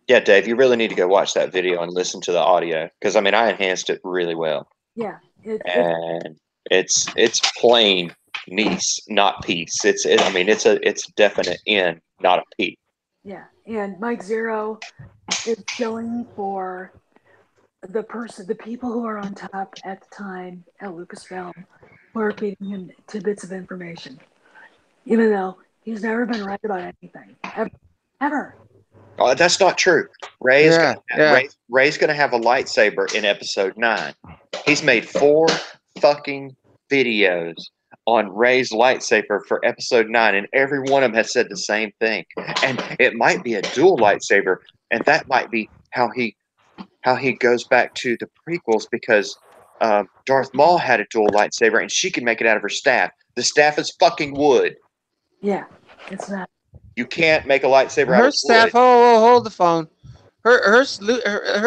Yeah, Dave, you really need to go watch that video and listen to the audio because I mean I enhanced it really well. Yeah, it's plain niece, not peace. It's a definite N, not a P. Yeah, and Mike Zero is showing for the people who are on top at the time at Lucasfilm who are feeding him tidbits of information, even though he's never been right about anything ever. Oh, that's not true. Ray's going to have a lightsaber in episode 9. He's made 4 fucking videos on Ray's lightsaber for episode 9, and every one of them has said the same thing. And it might be a dual lightsaber, and that might be how he goes back to the prequels because Darth Maul had a dual lightsaber, and she can make it out of her staff. The staff is fucking wood. Yeah, it's not. You can't make a lightsaber out of staff. wood. Oh, hold the phone. Her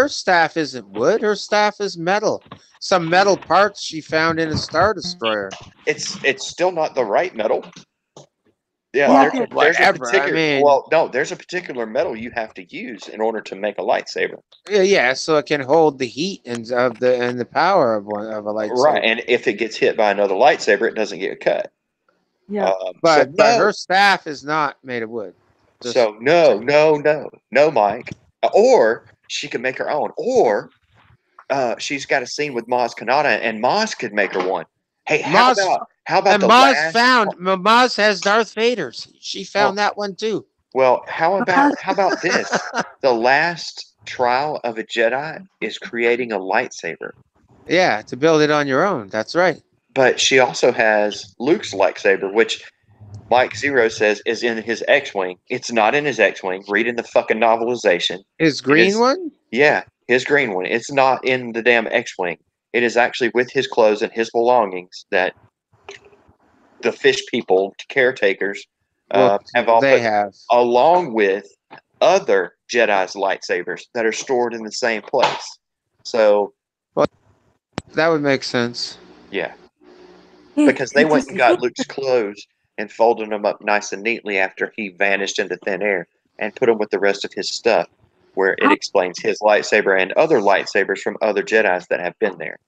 staff isn't wood. Her staff is metal. Some metal parts she found in a Star Destroyer. It's still not the right metal. Yeah, well, there's a whatever. there's a particular metal you have to use in order to make a lightsaber. Yeah, so it can hold the heat and the power of a lightsaber. Right, and if it gets hit by another lightsaber, it doesn't get cut. Yeah, but her staff is not made of wood. So no, Mike. Or she could make her own. Or she's got a scene with Maz Kanata, and Maz could make her one. Hey, how about Maz has Darth Vader's. She found that one too. Well, how about this? The last trial of a Jedi is creating a lightsaber. Yeah, to build it on your own. That's right. But she also has Luke's lightsaber, which Mike Zero says is in his X-Wing. It's not in his X-Wing. Read in the fucking novelization. His green one? Yeah, his green one. It's not in the damn X-Wing. It is actually with his clothes and his belongings that the fish people, caretakers, have along with other Jedi's lightsabers that are stored in the same place. So, that would make sense. Yeah, because they went and got Luke's clothes and folded them up nice and neatly after he vanished into thin air and put them with the rest of his stuff, where it explains his lightsaber and other lightsabers from other Jedis that have been there.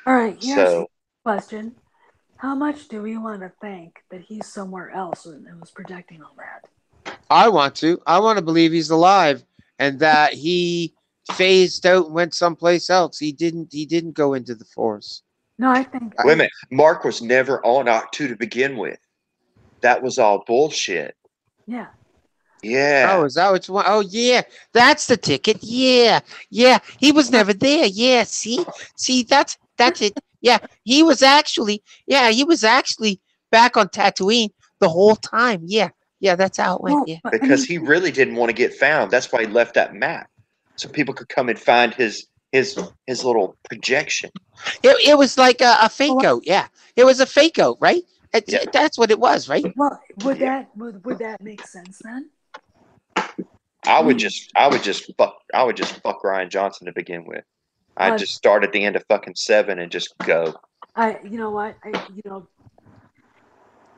All right, here's the question. How much do we want to think that he's somewhere else and was projecting all that? I want to believe he's alive and that he phased out and went someplace else. He didn't go into the Force. No, I think. Wait a minute. Mark was never on Octu to begin with. That was all bullshit. Yeah. Yeah. Oh, is that what you want? Oh, yeah. That's the ticket. Yeah. Yeah. He was never there. Yeah. See, that's it. Yeah. He was actually back on Tatooine the whole time. Yeah. Yeah. That's how it went. Yeah. Because he really didn't want to get found. That's why he left that map. So people could come and find his little projection. It was like a fake out. Yeah. It was a fake out, right? That's what it was, right? Well, would that make sense then? I would just fuck Ryan Johnson to begin with. I'd just start at the end of fucking 7 and just go. You know what?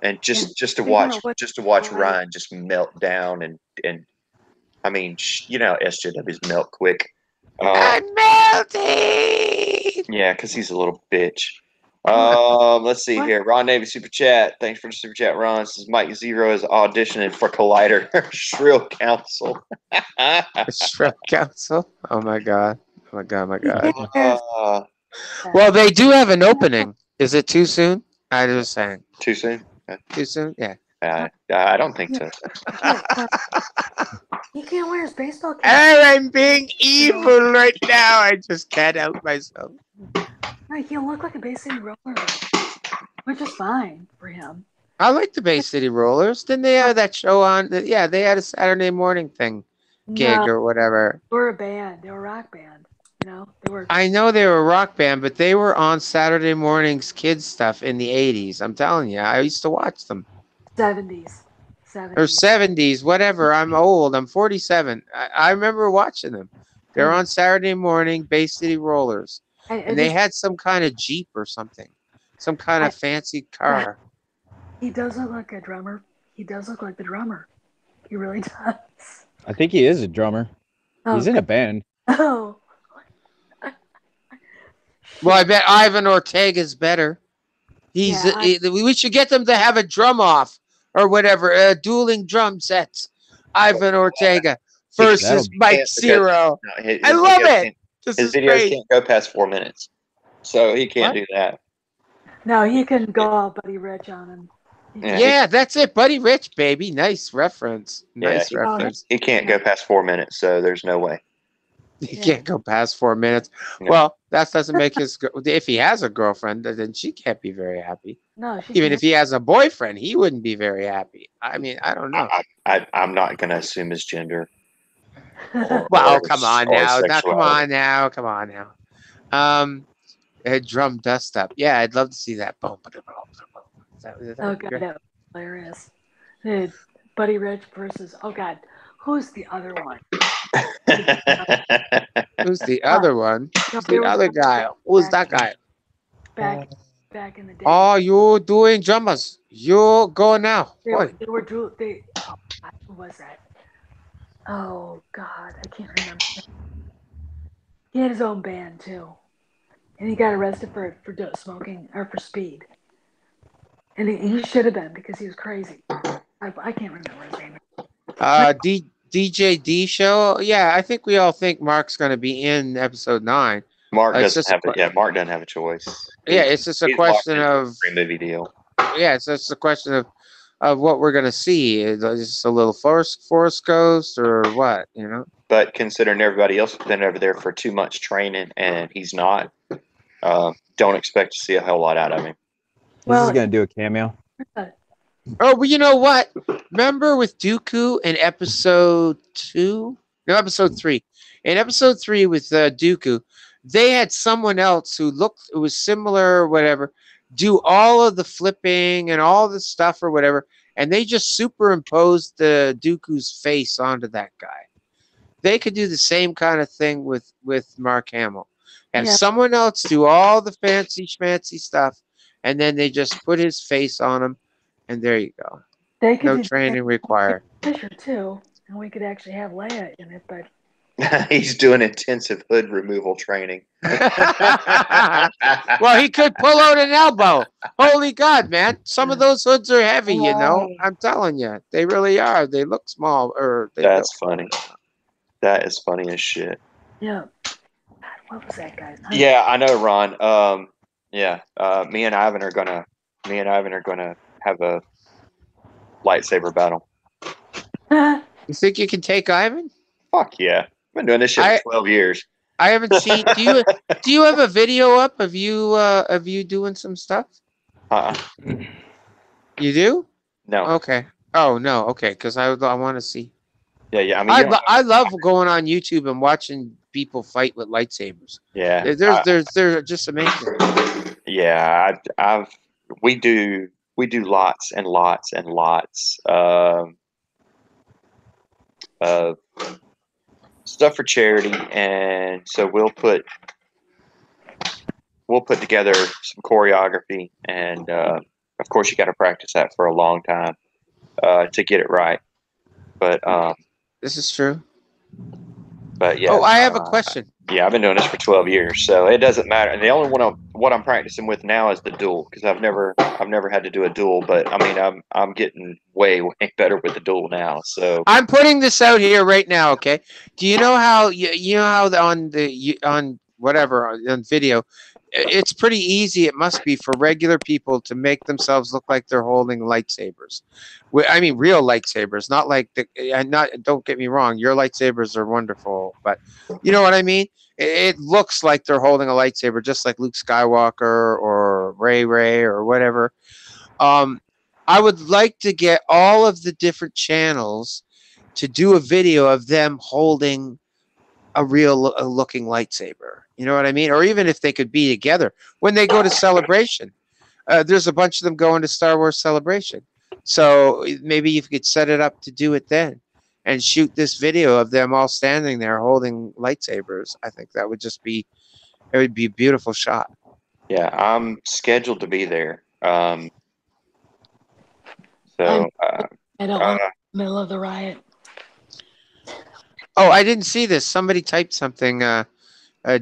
And just to figure watch out what- Ryan just melt down and I mean SJWs melt quick. I'm melting. Yeah, because he's a little bitch. Let's see here. Ron Navy super chat. Thanks for the super chat, Ron. This is Mike Zero is auditioning for Collider Shrill Council. Shrill Council. Oh my god. Oh my god. Oh my god. Uh, Well, they do have an opening. Is it too soon? I was saying. too soon? Too soon? Yeah. I don't think so. He can't wear his baseball cap. I'm being evil right now. I just can't help myself. Like, he'll look like a Bay City Roller, which is fine for him. I like the Bay City Rollers. Didn't they have that show on? Yeah, they had a Saturday morning gig or whatever. They were a band. They were a rock band. You know, they were. I know they were a rock band, but they were on Saturday mornings kids stuff in the 80s. I'm telling you, I used to watch them. 70s. Or 70s, whatever. I'm old. I'm 47. I remember watching them. They're on Saturday morning, Bay City Rollers. And they had some kind of Jeep or something. Some kind of fancy car. He does look like a drummer. He does look like the drummer. He really does. I think he is a drummer. He's in a band. Oh. Well, I bet Ivan Ortega's better. We should get them to have a drum off or whatever, dueling drum sets. Ivan Ortega versus Mike Zero. I love it. His videos can't go past 4 minutes, so he can't do that. No, he can go all Buddy Rich on him. Yeah, that's it. Buddy Rich, baby. Nice reference. Nice reference. He can't go past 4 minutes, so there's no way. He can't go past 4 minutes. No. Well, that doesn't make his... If he has a girlfriend, then she can't be very happy. No, even if he has a boyfriend, he wouldn't be very happy. I mean, I don't know. I'm not going to assume his gender. Well, come on now. Come on now. Drum dust up. Yeah, I'd love to see that. Oh god, that was hilarious. Dude, Buddy Rich versus who's the other one? Who's the other one? Who's the other guy? Who's that guy? Back in the day. Oh, you're doing drummers. You go now. Who was that? Oh God, I can't remember. He had his own band too, and he got arrested for smoking or for speed. And he should have been because he was crazy. I can't remember his name. DJ D show. Yeah, I think we all think Mark's going to be in episode 9. Mark doesn't have Mark doesn't have a choice. Yeah, it's just a question of movie deal. Yeah, it's just a question of what we're going to see. Is this a little forest ghost or what? You know. But considering everybody else has been over there for 2 months training and he's not, don't expect to see a whole lot out of him. This is going to do a cameo. Oh, well, you know what? Remember with Dooku in episode 2? No, episode 3. In episode 3 with Dooku, they had someone else who was similar or whatever, do all of the flipping and all the stuff or whatever, and they just superimposed the Dooku's face onto that guy. They could do the same kind of thing with Mark Hamill. Have someone else do all the fancy schmancy stuff, and then they just put his face on him, and there you go. No training required. Fisher too, and we could actually have Leia in it, but he's doing intensive hood removal training. Well, he could pull out an elbow. Holy God, man! Some of those hoods are heavy. You know, I'm telling you, they really are. They look small, That's funny. That is funny as shit. Yeah. God, what was that guy's name? Yeah, I know, Ron. Me and Ivan are gonna have a lightsaber battle. You think you can take Ivan? Fuck yeah! I've been doing this shit for 12 years. I haven't seen. Do you have a video up of you doing some stuff? You do? No. Okay. Oh no. Okay, because I want to see. Yeah. I mean, I love going on YouTube and watching people fight with lightsabers. Yeah. They're just amazing. Yeah, we do lots and lots and lots. uh, stuff for charity, and so we'll put together some choreography, and of course you got to practice that for a long time to get it right. But This is true. yeah, Oh, I have a question. yeah, I've been doing this for 12 years, so it doesn't matter. And the only what I'm practicing with now is the duel, because I've never had to do a duel. But I mean, I'm getting way better with the duel now. So I'm putting this out here right now. Okay. Do you know how you know how on whatever on video, it's pretty easy. It must be for regular people to make themselves look like they're holding lightsabers. I mean, real lightsabers, not like the. And not. Don't get me wrong. Your lightsabers are wonderful, but you know what I mean. It looks like they're holding a lightsaber, just like Luke Skywalker or Ray or whatever. Um, I would like to get all of the different channels to do a video of them holding a real looking lightsaber. You know what I mean? Or even if they could be together when they go to Celebration. There's a bunch of them going to Star Wars Celebration. So maybe you could set it up to do it then and shoot this video of them all standing there holding lightsabers. I think that would just be, it would be a beautiful shot. yeah, I'm scheduled to be there. So I don't want the middle of the riot. Oh, I didn't see this. Somebody typed something.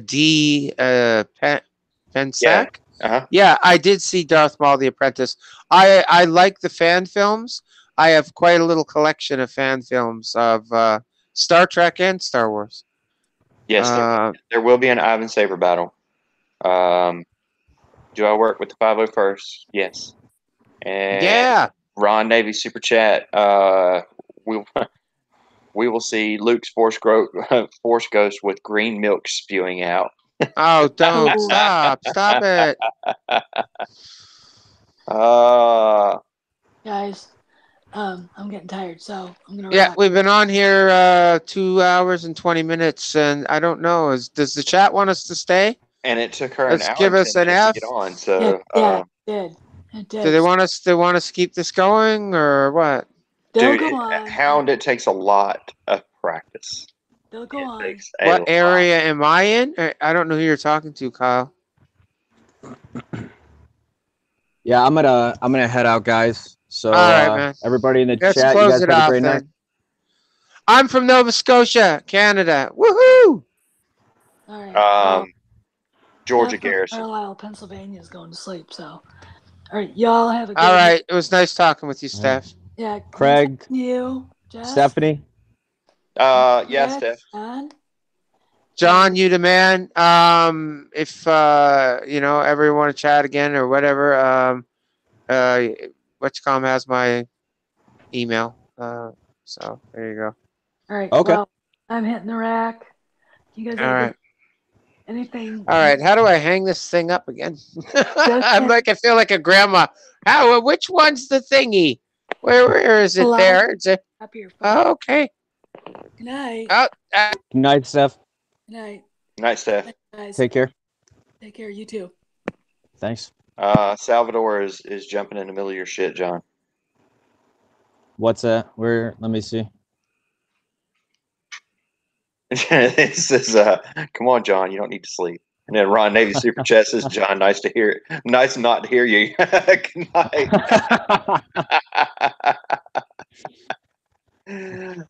D. Pensac. uh-huh. Yeah, I did see Darth Maul: The Apprentice. I like the fan films. I have quite a little collection of fan films of Star Trek and Star Wars. Yes, there will be an Ivan Saber battle. Do I work with the 501st? Yes. And Yeah. Ron Navy Super Chat. We we will see Luke's Force Ghost with green milk spewing out. Oh, don't stop! Stop it! Guys, I'm getting tired, so I'm gonna. Yeah, wrap. we've been on here 2 hours and 20 minutes, and I don't know. Does the chat want us to stay? And it took her Let's an hour give and us 10 an minutes F. to get on. So Yeah, it did. It did. Do they want us? They want us to keep this going, or what? They'll dude, go on. Hound, it takes a lot of practice. They'll go on. Takes a What lot. area am I in? I don't know who you're talking to, Kyle. Yeah, I'm gonna head out, guys. So All right, man. everybody in the Let's chat, you close guys it have a off great night. then. I'm from Nova Scotia, Canada. Woohoo! All right. Georgia I'm from Garrison. Carlisle, Pennsylvania is going to sleep. So, all right, y'all have a good. All right, it was nice talking with you, Steph. Yeah, Craig, you, Jeff, Stephanie. Yeah, Steph. John, you the man. If you know, ever want to chat again or whatever, Whatcom has my email. So there you go. All right. Okay. Well, I'm hitting the rack. You guys All have right. anything? All right. How do I hang this thing up again? I feel like a grandma. How? Which one's the thingy? Where is it? There. It's a, Up here. oh, okay. Good night. Oh, Good night, Steph. Good night. Night, Steph. Guys. Take care. Take care. You too. Thanks. Salvador is jumping in the middle of your shit, John. What's that? Where? Let me see. It says, "Come on, John, you don't need to sleep." And then Ron Navy Super Chat says, "John, nice to hear it. Nice not to hear you." Good night.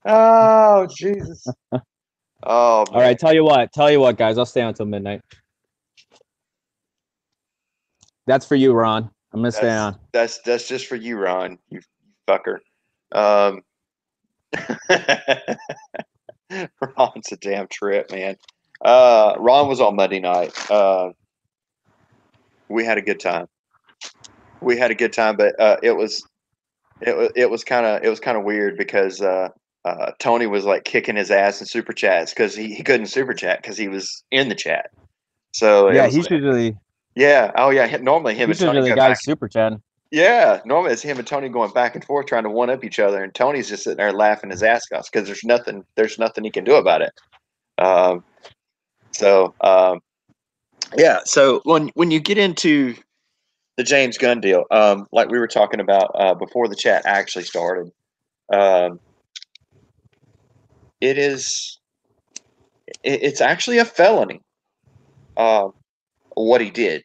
Oh Jesus. Oh. Man. All right. Tell you what, guys. I'll stay on until midnight. That's for you, Ron. I'm gonna stay on. That's just for you, Ron. You fucker. Ron's a damn trip, man. Ron was on Monday night. We had a good time. But it was kind of weird because Tony was like kicking his ass in super chats because he couldn't super chat because he was in the chat. So yeah, he's usually. Yeah. Oh yeah. Normally him and Tony the guys super chatting. Yeah, normally it's him and Tony going back and forth trying to one up each other, and Tony's just sitting there laughing his ass off because there's nothing he can do about it. Yeah. So when you get into the James Gunn deal, like we were talking about before the chat actually started, it is. It's actually a felony. What he did.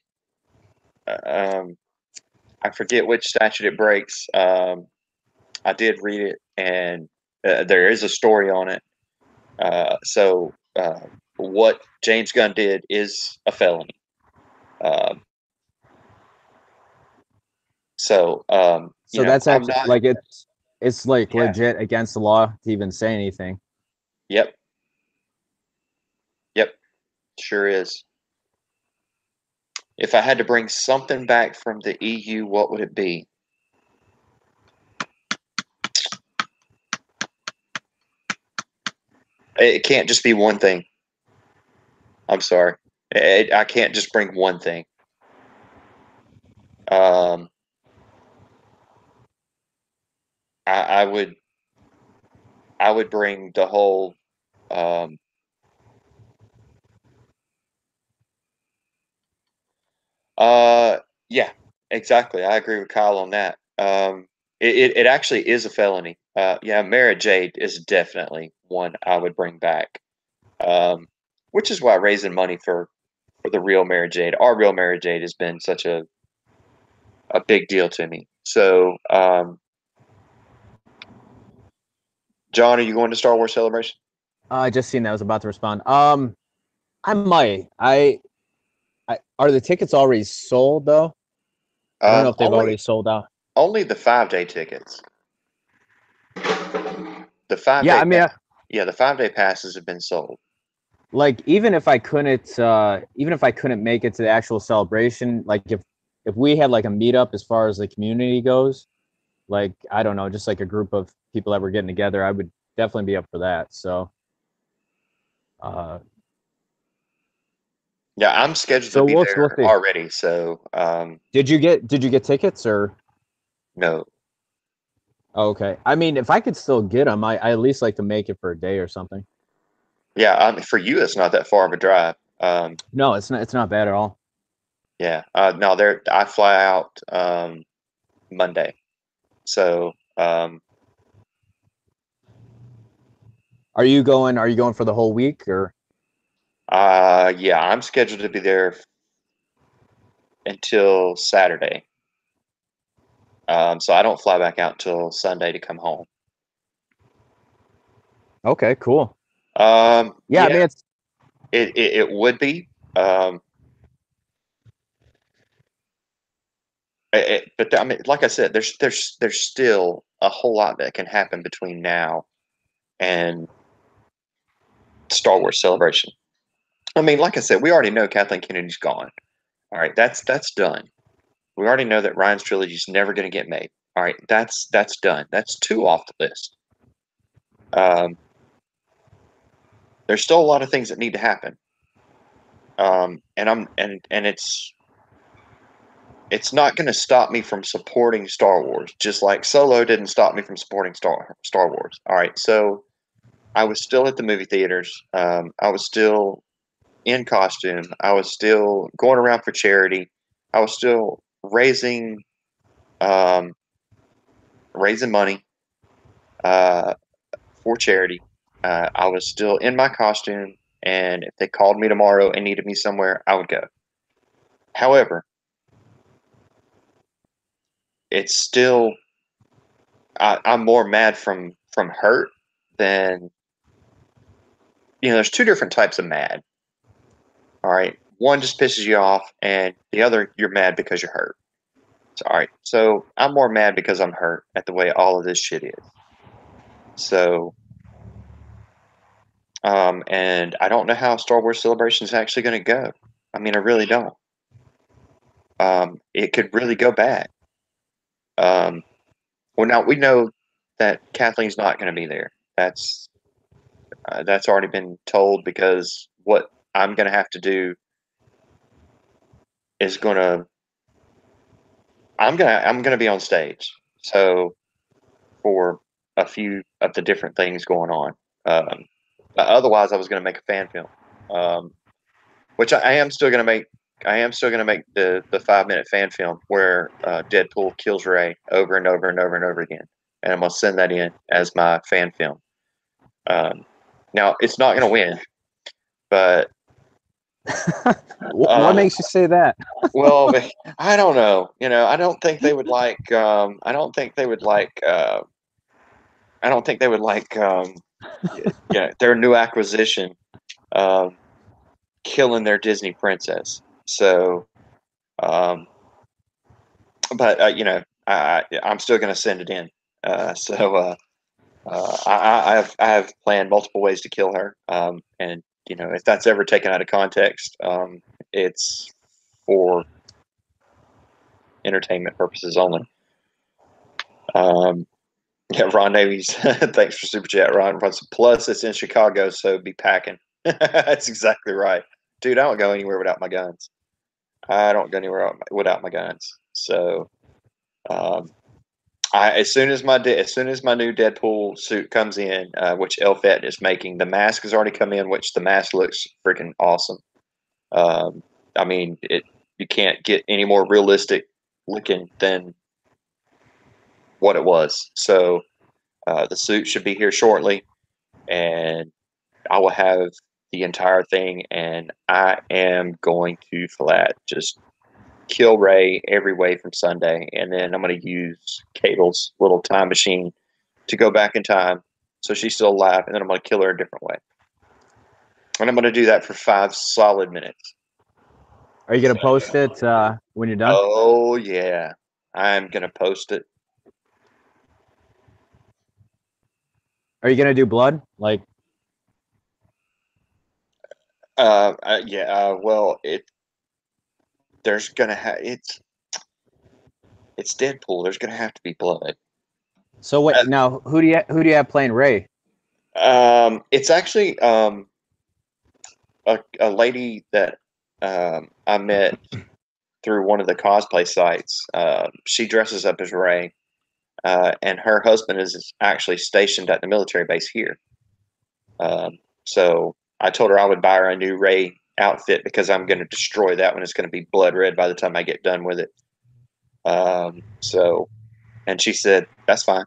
Um, I forget which statute it breaks. I did read it, and there is a story on it. So what James Gunn did is a felony. Um, so So that's I'm actually not. like it's like Yeah. legit against the law to even say anything. Yep. Yep. Sure is. If I had to bring something back from the EU, what would it be? It can't just be one thing. I'm sorry. I can't just bring one thing. Um, I would bring the whole. Um, uh, yeah, exactly. I agree with Kyle on that. It actually is a felony. Yeah, Mara Jade is definitely one I would bring back. Which is why raising money for the real Mara Jade, our real Mara Jade, has been such a big deal to me. So, John, are you going to Star Wars Celebration? I just seen that. I was about to respond. I might. I are the tickets already sold though? I don't know if they've already sold out. Only the 5-day tickets. The 5 Yeah, day I mean, yeah, the 5-day passes have been sold. like even if I couldn't make it to the actual celebration, like if we had like a meetup as far as the community goes, like I don't know, just like a group of people that were getting together, I would definitely be up for that. So, uh, Yeah, I'm scheduled to so be we'll there see. already. So, Did you get tickets or? no. Oh, okay. I mean, if I could still get them, I at least like to make it for a day or something. Yeah, for you, it's not that far of a drive. No, it's not. It's not bad at all. Yeah. No, I fly out Monday. So, Are you going for the whole week or? yeah, I'm scheduled to be there until Saturday. So I don't fly back out till Sunday to come home. Okay, cool. Yeah, I Yeah, mean it's it would be. Um, but I mean, like I said, there's still a whole lot that can happen between now and Star Wars Celebration. I mean, like I said, we already know Kathleen Kennedy's gone. All right, that's done. We already know that Ryan's trilogy is never going to get made. All right, that's done. That's two off the list. Um, there's still a lot of things that need to happen. And it's not going to stop me from supporting Star Wars, just like Solo didn't stop me from supporting Star Wars. All right, so I was still at the movie theaters. I was still in costume. I was still going around for charity. I was still um, raising money uh, for charity. I was still in my costume, and if they called me tomorrow and needed me somewhere, I would go. However, it's still I'm more mad from hurt than there's two different types of mad. All right, one just pisses you off, and the other you're mad because you're hurt. So, all right, so I'm more mad because I'm hurt at the way all of this shit is. So, and I don't know how Star Wars Celebration is actually going to go. I mean, I really don't. It could really go bad. Um, well, now we know that Kathleen's not going to be there. That's already been told because what I'm going to have to do is going to I'm gonna be on stage. So for a few of the different things going on. Um, otherwise, I was going to make a fan film, um, which I am still going to make. I am still going to make the 5 minute fan film where Deadpool kills Ray over and over and over and over again, and I'm going to send that in as my fan film. Um, Now it's not going to win, but What makes you say that? well, I don't know. I don't think they would like. I don't think they would like. I don't think they would like. Their new acquisition, um, killing their Disney princess. So, um, but I'm still going to send it in. I have planned multiple ways to kill her. And if that's ever taken out of context, it's for entertainment purposes only. Yeah, Ron Navy's thanks for super chat, Ron. Plus, it's in Chicago, so be packing. That's exactly right, dude. I don't go anywhere without my guns. I don't go anywhere without my guns. So, as soon as my new Deadpool suit comes in, which Elfette is making, the mask has already come in, which the mask looks freaking awesome. I mean, you can't get any more realistic looking than what it was. So the suit should be here shortly, and I will have the entire thing, and I am going to flat just kill Ray every way from Sunday, and then I'm going to use Cable's little time machine to go back in time so she's still alive, and then I'm going to kill her a different way. And I'm going to do that for 5 solid minutes. Are you gonna post it when you're done? Oh, yeah. I'm going to post it. Are you gonna do blood? Like, Yeah. Well, there's going to have it's Deadpool. There's going to have to be blood. so what? Now, who do you have playing Ray? It's actually a lady that I met through one of the cosplay sites. She dresses up as Ray, and her husband is actually stationed at the military base here. So I told her I would buy her a new Ray outfit because I'm going to destroy that one. It's going to be blood red by the time I get done with it. And she said, "That's fine."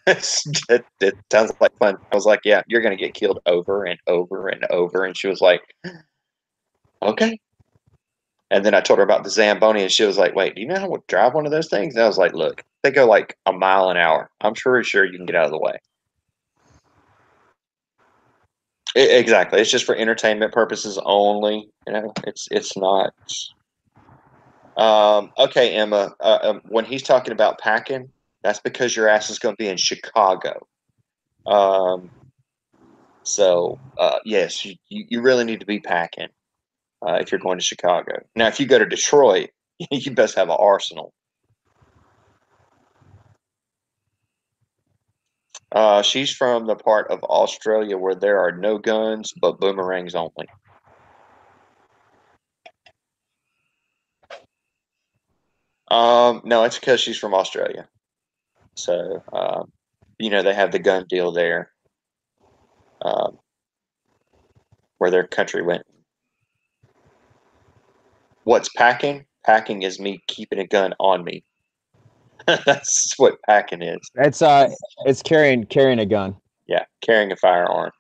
it sounds like fun. I was like, "Yeah, you're going to get killed over and over and over." And she was like, "Okay." And then I told her about the Zamboni, and she was like, "Wait, do you know how to drive one of those things?" And I was like, "Look, they go like a mile an hour. I'm sure you can get out of the way." Exactly. It's just for entertainment purposes only. It's not. Okay, Emma. When he's talking about packing, that's because your ass is going to be in Chicago. So yes, you really need to be packing if you're going to Chicago. Now, if you go to Detroit, you best have an arsenal. She's from the part of Australia where there are no guns but boomerangs only. No, it's because she's from Australia. So, they have the gun deal there, um, where their country went. What's packing? Packing is me keeping a gun on me. That's what packing is. It's carrying a gun. Yeah, carrying a firearm,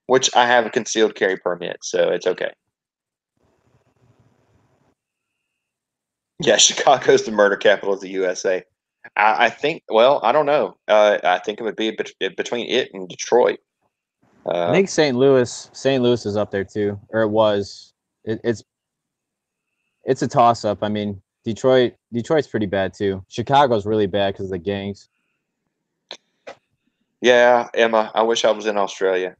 which I have a concealed carry permit, so it's okay. Yeah, Chicago's the murder capital of the USA. I think. Well, I don't know. I think it would be between it and Detroit. I think St. Louis is up there too, or it was. It's a toss up. I mean, Detroit's pretty bad too. Chicago's really bad because of the gangs. Yeah, Emma. I wish I was in Australia.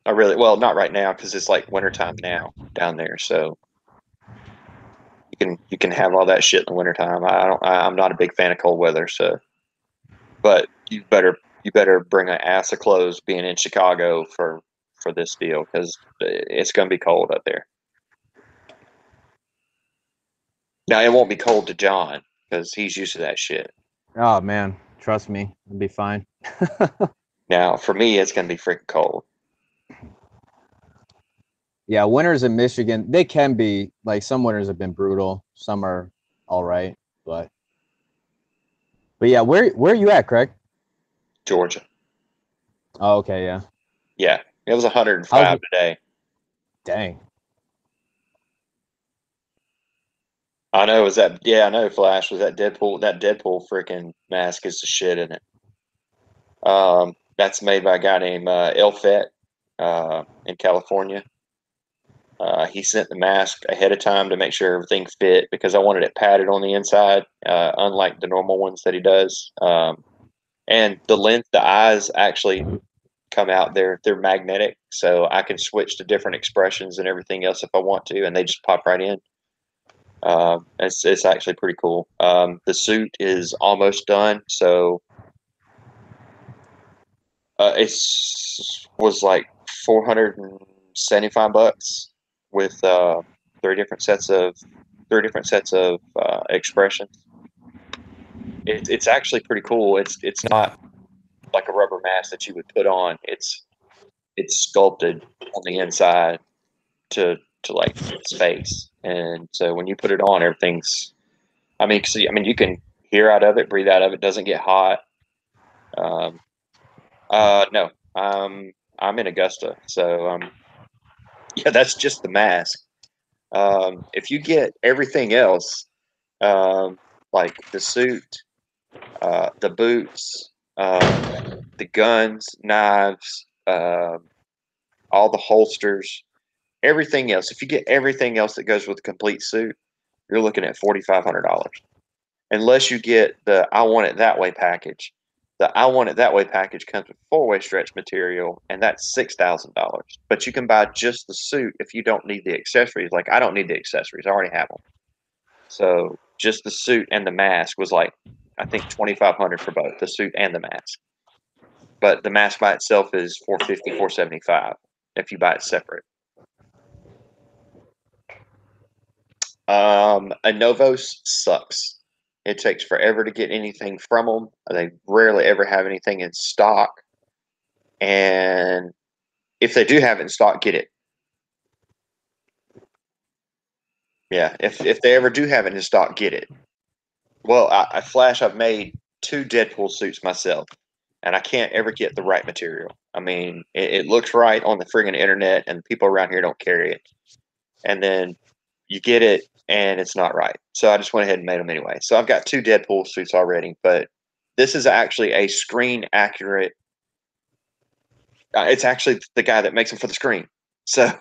Well, not right now because it's like wintertime now down there. So you can have all that shit in the wintertime. I'm not a big fan of cold weather. So, but you better bring an ass of clothes being in Chicago for this deal because it's gonna be cold up there. Now it won't be cold to John because he's used to that shit. Oh man, trust me, it'll be fine. Now for me, it's gonna be freaking cold. Yeah, winters in Michigan, they can be like some winters have been brutal. Some are all right, but yeah, where are you at, Craig? Georgia. Oh, okay, yeah. Yeah, it was 105 today. Dang. I know. Was that? Yeah, I know. Flash was that Deadpool. That Deadpool freaking mask is the shit in it. That's made by a guy named Elfet in California. He sent the mask ahead of time to make sure everything fit because I wanted it padded on the inside, unlike the normal ones that he does. And the lens, the eyes actually come out. They're magnetic, so I can switch to different expressions and everything else if I want to, and they just pop right in. It's actually pretty cool. The suit is almost done, so it's was like $475 with three different sets of expressions. It's actually pretty cool. It's not like a rubber mask that you would put on. It's sculpted on the inside to like its face, and so when you put it on, everything's. I mean, see, I mean, you can hear out of it, breathe out of it. Doesn't get hot. Um, no, I'm in Augusta, so yeah, that's just the mask. If you get everything else, um, like the suit, the boots, the guns, knives, all the holsters, everything else. If you get everything else that goes with a complete suit, you're looking at $4,500. Unless you get the I want it that way package. The I want it that way package comes with four-way stretch material, and that's $6,000. But you can buy just the suit if you don't need the accessories. Like I don't need the accessories; I already have them. So just the suit and the mask was like, I think 2,500 for both the suit and the mask. But the mask by itself is 450, 475 if you buy it separate. Novos sucks. It takes forever to get anything from them. They rarely ever have anything in stock. And if they do have it in stock, get it. Yeah, if they ever do have it in stock, get it. Well, I've made two Deadpool suits myself, and I can't ever get the right material. I mean, it looks right on the friggin' internet, and people around here don't carry it. And then you get it, and it's not right. So I just went ahead and made them anyway. So I've got two Deadpool suits already, but this is actually a screen accurate. It's actually the guy that makes them for the screen. So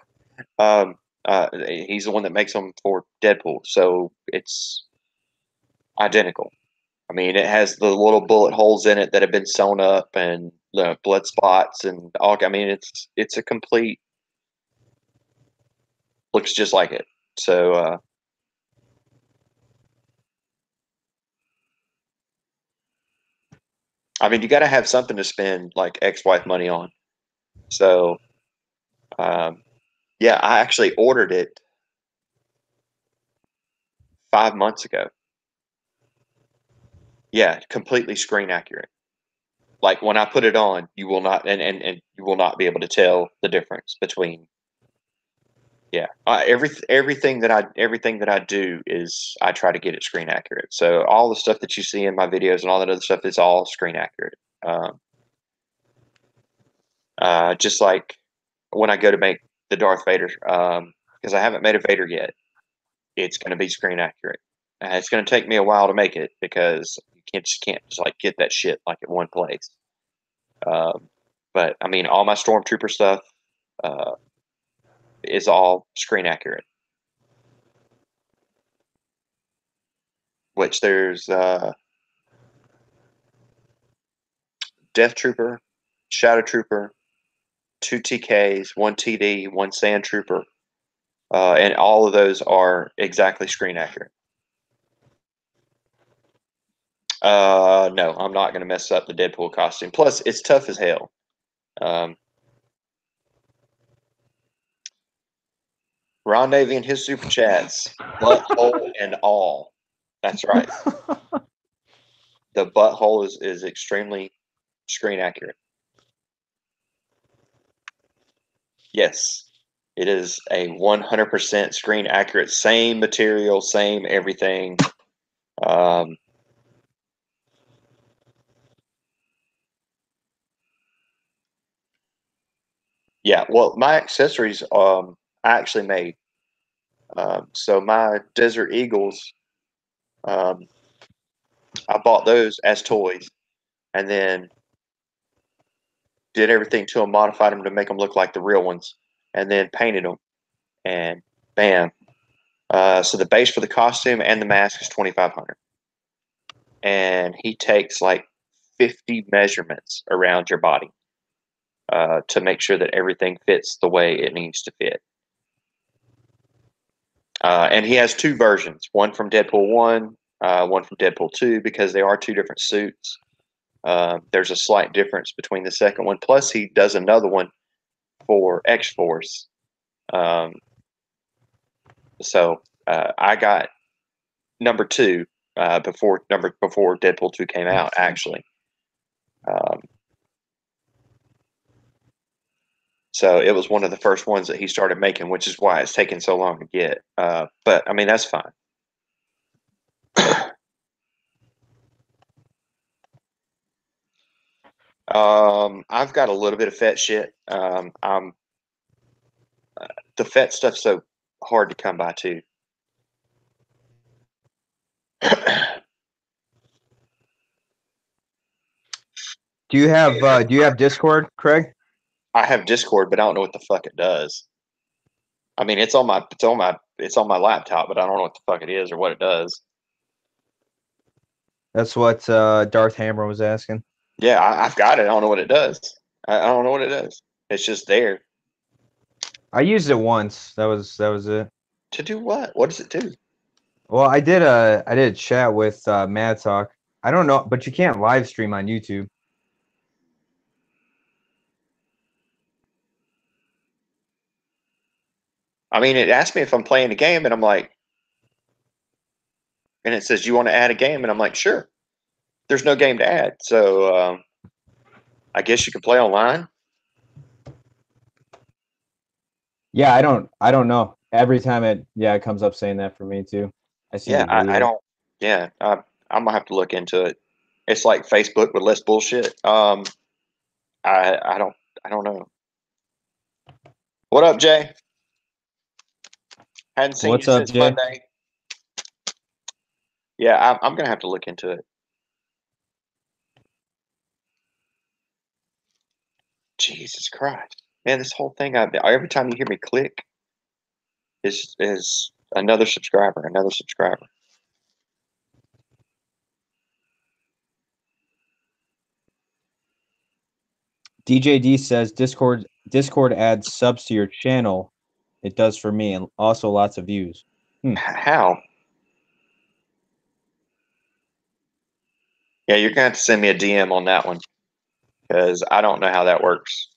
he's the one that makes them for Deadpool. So it's identical. I mean, it has the little bullet holes in it that have been sewn up and the blood spots and all. I mean, it's a complete. Looks just like it. So I mean, you got to have something to spend like ex-wife money on. So um, yeah, I actually ordered it 5 months ago. Yeah, completely screen accurate. Like when I put it on, you will not and you will not be able to tell the difference between. Yeah, everything that I do is I try to get it screen accurate. So all the stuff that you see in my videos and all that other stuff is all screen accurate. Just like when I go to make the Darth Vader, because I haven't made a Vader yet, it's going to be screen accurate. It's going to take me a while to make it because you can't just like get that shit like at one place. Um, but I mean, all my Stormtrooper stuff uh, is all screen accurate. Which there's Death Trooper, Shadow Trooper, two TKs, one TD, one Sand Trooper, and all of those are exactly screen accurate. No, I'm not going to mess up the Deadpool costume. Plus, it's tough as hell. Ron Navy and his super chats, butthole and all. That's right. The butthole is extremely screen accurate. Yes, it is a 100% screen accurate. Same material, same everything. Um, Yeah, well, my accessories, I actually made. So my Desert Eagles, um, I bought those as toys, and then did everything to them, modified them to make them look like the real ones, and then painted them, and bam. So the base for the costume and the mask is 2,500, and he takes like 50 measurements around your body to make sure that everything fits the way it needs to fit. And he has two versions, one from Deadpool 1, one from Deadpool 2, because they are two different suits. There's a slight difference between the second one. Plus, he does another one for X Force. So I got number 2 before Deadpool 2 came out, actually. So it was one of the first ones that he started making, which is why it's taken so long to get. But I mean, that's fine. I've got a little bit of Fett shit. The Fett stuff's so hard to come by too. Do you have Discord, Craig? I have Discord, but I don't know what the fuck it does. I mean, it's on my laptop, but I don't know what the fuck it is or what it does. That's what Darth Hammer was asking. Yeah, I've got it. I don't know what it does. I don't know what it does. It's just there. I used it once. That was it. To do what? What does it do? Well, I did a chat with Mad Talk. I don't know, but you can't live stream on YouTube. I mean, it asked me if I'm playing a game, and I'm like, and it says, you want to add a game? And I'm like, sure. There's no game to add. So I guess you can play online. Yeah, I don't know. Every time it comes up saying that for me too. I see Yeah, the video. I don't. Yeah, I'm gonna have to look into it. It's like Facebook with less bullshit. I don't know. What up, Jay? Hadn't seen What's you up, since Jay? Monday. Yeah, I'm gonna have to look into it. Jesus Christ, man! This whole thing. Every time you hear me click, is another subscriber, another subscriber. DJD says Discord adds subs to your channel. It does for me, and also lots of views. How? Yeah, you're gonna have to send me a DM on that one because I don't know how that works.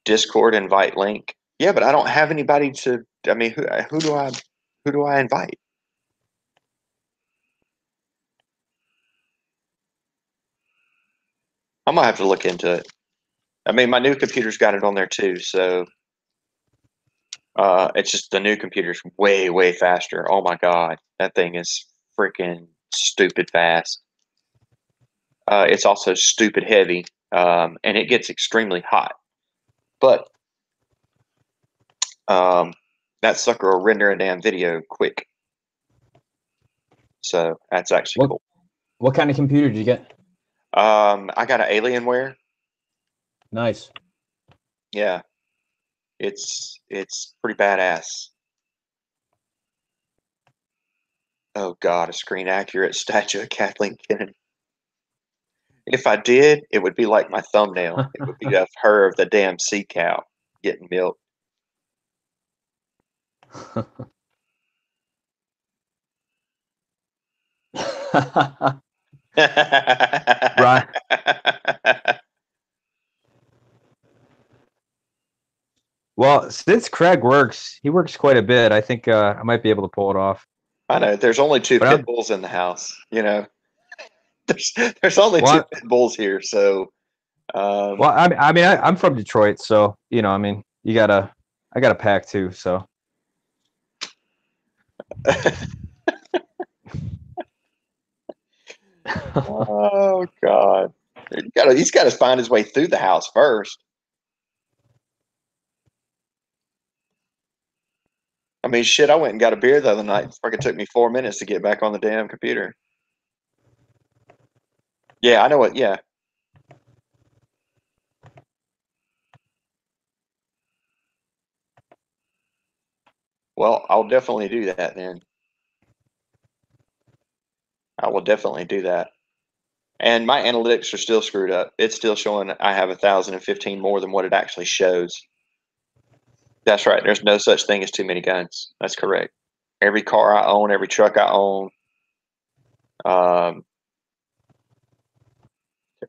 Discord invite link. Yeah, but I don't have anybody to. I mean, who do I invite? I'm gonna have to look into it. I mean, my new computer's got it on there too, so it's just the new computer's way faster. Oh my god, that thing is freaking stupid fast. It's also stupid heavy, and it gets extremely hot. But that sucker will render a damn video quick. So that's actually cool. What kind of computer did you get? I got an Alienware. Nice. Yeah, it's pretty badass. Oh god, a screen accurate statue of Kathleen Kennedy. If I did, it would be like my thumbnail. It would be of her of the damn sea cow getting milk. Right. Well, since Craig he works quite a bit. I think I might be able to pull it off. I know. There's only two But pit bulls in the house. You know, there's only two pit bulls here. So, well, I'm from Detroit, so you know, I mean, I got a pack too. So. Oh God, he's got to find his way through the house first. I mean, shit, I went and got a beer the other night. Fucking took me 4 minutes to get back on the damn computer. Yeah, I know what. Yeah. Well, I'll definitely do that then. I will definitely do that. And my analytics are still screwed up. It's still showing I have 1,015 more than what it actually shows. That's right. There's no such thing as too many guns. That's correct. Every car I own, every truck I own,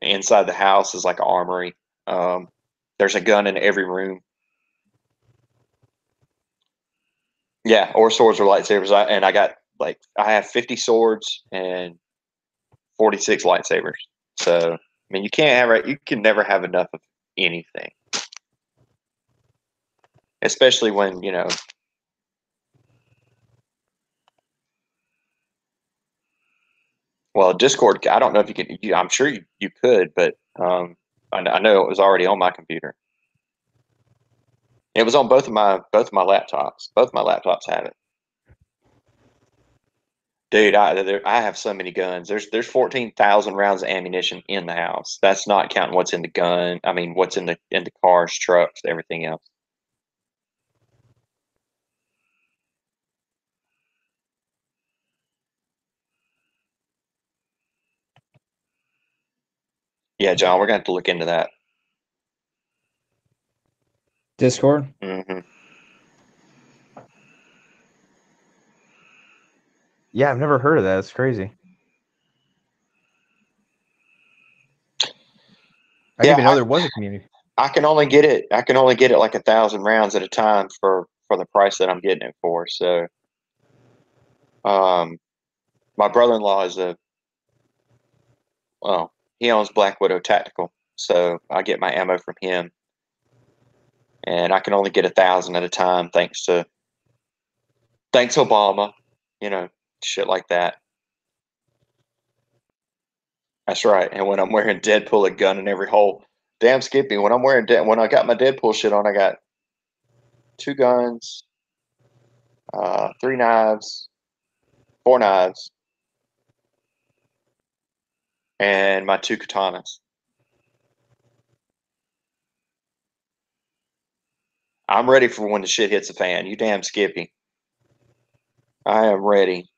inside the house is like an armory. There's a gun in every room. Yeah, or swords or lightsabers. I got like I have 50 swords and 46 lightsabers. So I mean, you can't have it. You can never have enough of anything, especially when Well, Discord. I don't know if you can. I'm sure you could, but I know it was already on my computer. It was on both of my laptops. Both my laptops have it. Dude, I have so many guns. There's 14,000 rounds of ammunition in the house. That's not counting what's in the gun. I mean, what's in the cars, trucks, everything else. Yeah, John, we're gonna have to look into that. Discord. Hmm. Yeah, I've never heard of that. It's crazy. I didn't even know there was a community. I can only get it. I can only get it like 1,000 rounds at a time for the price that I'm getting it for. So, um, my brother-in-law is well, he owns Black Widow Tactical, so I get my ammo from him, and I can only get 1,000 at a time thanks Obama, shit like that. That's right. And when I'm wearing Deadpool, a gun in every hole. Damn, Skippy. When I got my Deadpool shit on, I got 2 guns, 3 knives, 4 knives, and my 2 katanas. I'm ready for when the shit hits the fan. You damn Skippy. I am ready.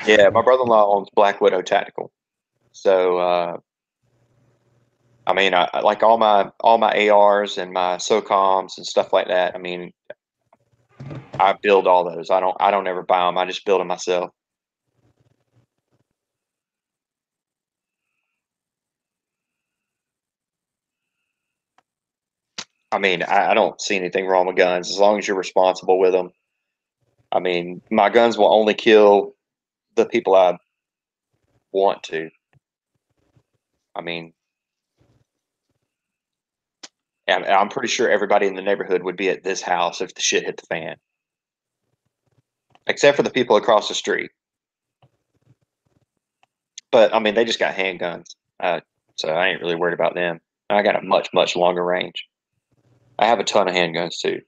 Yeah, my brother-in-law owns Black Widow Tactical. So, I mean, I like all my ARs and my SOCOMs and stuff like that. I mean, I build all those. I don't ever buy them. I just build them myself. I mean, I don't see anything wrong with guns as long as you're responsible with them. I mean, my guns will only kill the people I want to. I mean, and I'm pretty sure everybody in the neighborhood would be at this house if the shit hit the fan, except for the people across the street. But I mean, they just got handguns, so I ain't really worried about them. I got a much, much longer range. I have a ton of handguns too.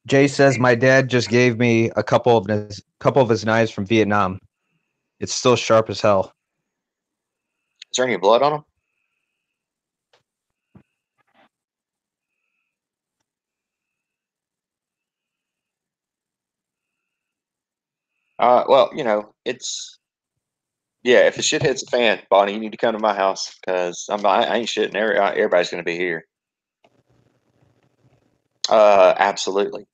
Jay says my dad just gave me a couple of his knives from Vietnam. It's still sharp as hell. Is there any blood on them? Well, it's yeah. If the shit hits the fan, Bonnie, you need to come to my house because I ain't shitting. Everybody's gonna be here. Absolutely.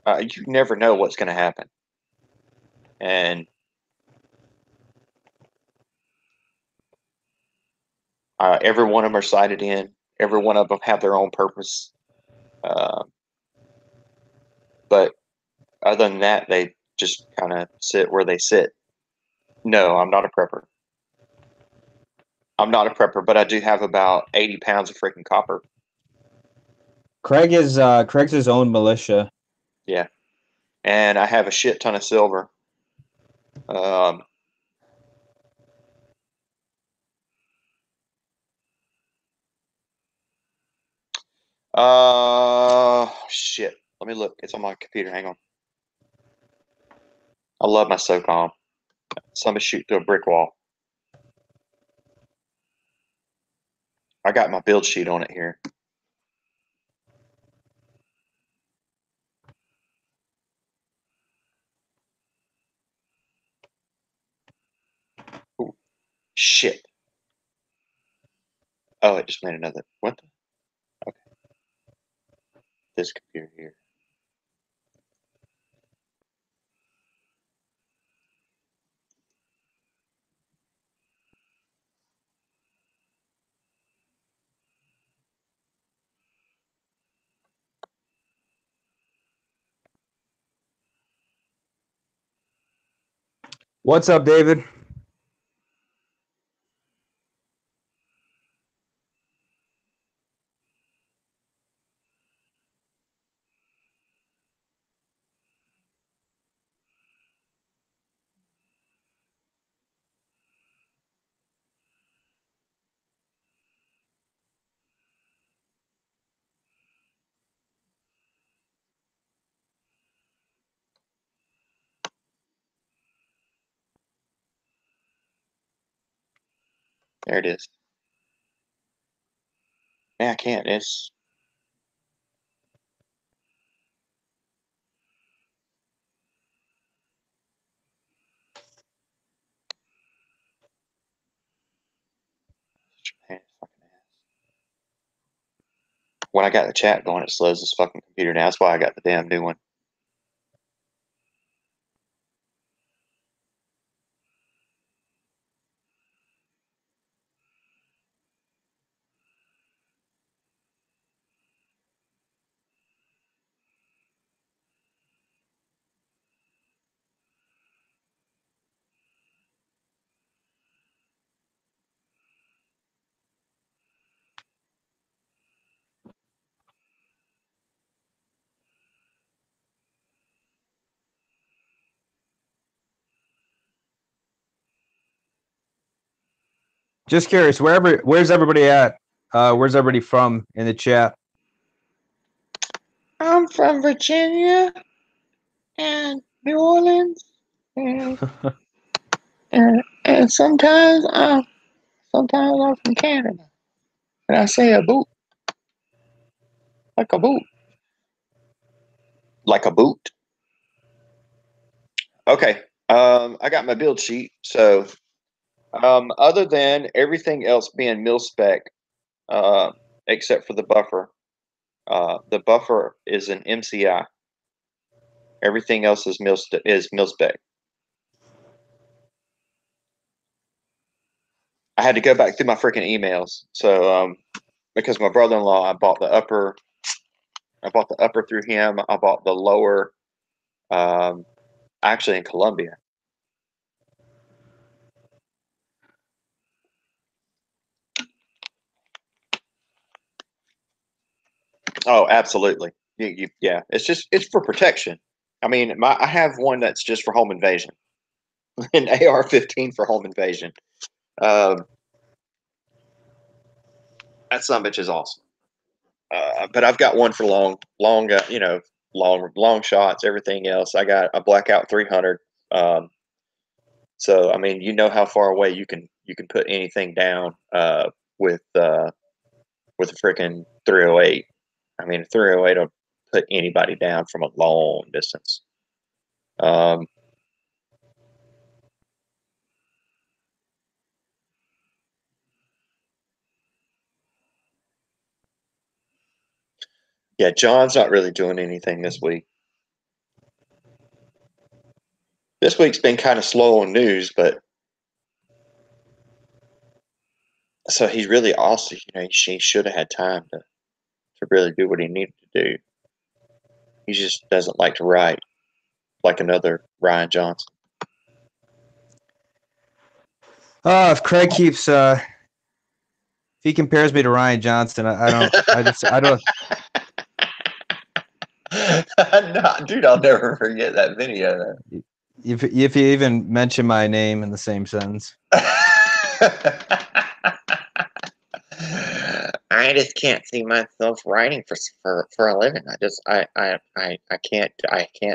You never know what's gonna happen, and every one of them are sighted in. Every one of them have their own purpose. Uh, but other than that, they just kind of sit where they sit. No, I'm not a prepper. I'm not a prepper, but I do have about 80 pounds of freaking copper. Craig's his own militia. Yeah. And I have a shit ton of silver. Um, Shit. Let me look. It's on my computer. Hang on. I love my SOCOM. Somebody shoot through a brick wall. I got my build sheet on it here. Ooh, shit. Oh, it just made another. What the? Okay. This computer here. What's up, David? There it is. Yeah, I can't. It's man, fucking ass. When I got the chat going, it slows this fucking computer down. That's why I got the damn new one. Just curious, where's everybody at? Where's everybody from in the chat? I'm from Virginia and New Orleans, and and sometimes I'm from Canada, and I say a boot like a boot, like a boot. Okay. I got my build sheet. So, other than everything else being mil spec, except for the buffer. The buffer is an MCI. Everything else is mil spec. I had to go back through my freaking emails. So because my brother-in-law, I bought the upper through him. I bought the lower, actually in Colombia. Oh, absolutely. Yeah, it's for protection. I mean, I have one that's just for home invasion, an AR-15 for home invasion. Um, that son of a bitch is awesome. But I've got one for long shots. Everything else, I got a Blackout 300. So I mean, you know how far away you can put anything down with a freaking 308. I mean, a 308 will put anybody down from a long distance. Um, yeah, John's not really doing anything this week. This week's been kind of slow on news, but so he's really also, he should have had time to really do what he needed to do. He just doesn't like to write like another Ryan Johnson. If Craig keeps if he compares me to Ryan Johnson, I don't. No, dude, I'll never forget that video. If you even mention my name in the same sentence. I just can't see myself writing for a living. I can't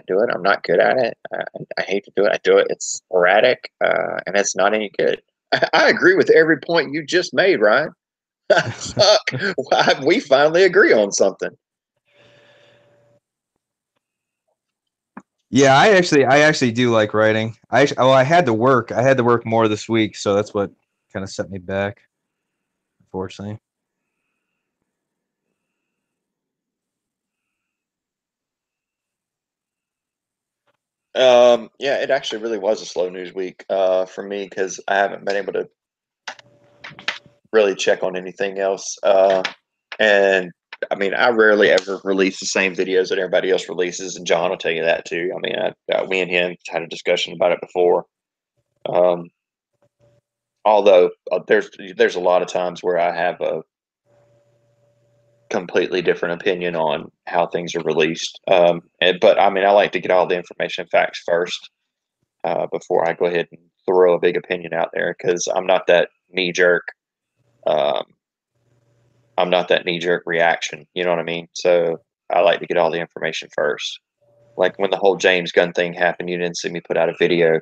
do it. I'm not good at it. I hate to do it. I do it. It's sporadic, and it's not any good. I agree with every point you just made, Ryan. Fuck, we finally agree on something. Yeah, I actually do like writing. I had to work. I had to work more this week, so that's what kind of set me back, unfortunately. Yeah, it actually really was a slow news week for me because I haven't been able to really check on anything else. And I mean, I rarely ever release the same videos that everybody else releases, and John will tell you that too. I mean, we and him had a discussion about it before. Although there's a lot of times where I have a completely different opinion on how things are released. But I mean, I like to get all the information and facts first before I go ahead and throw a big opinion out there because I'm not that knee jerk. Um, I'm not that knee jerk reaction. You know what I mean? So I like to get all the information first. Like when the whole James Gunn thing happened, you didn't see me put out a video.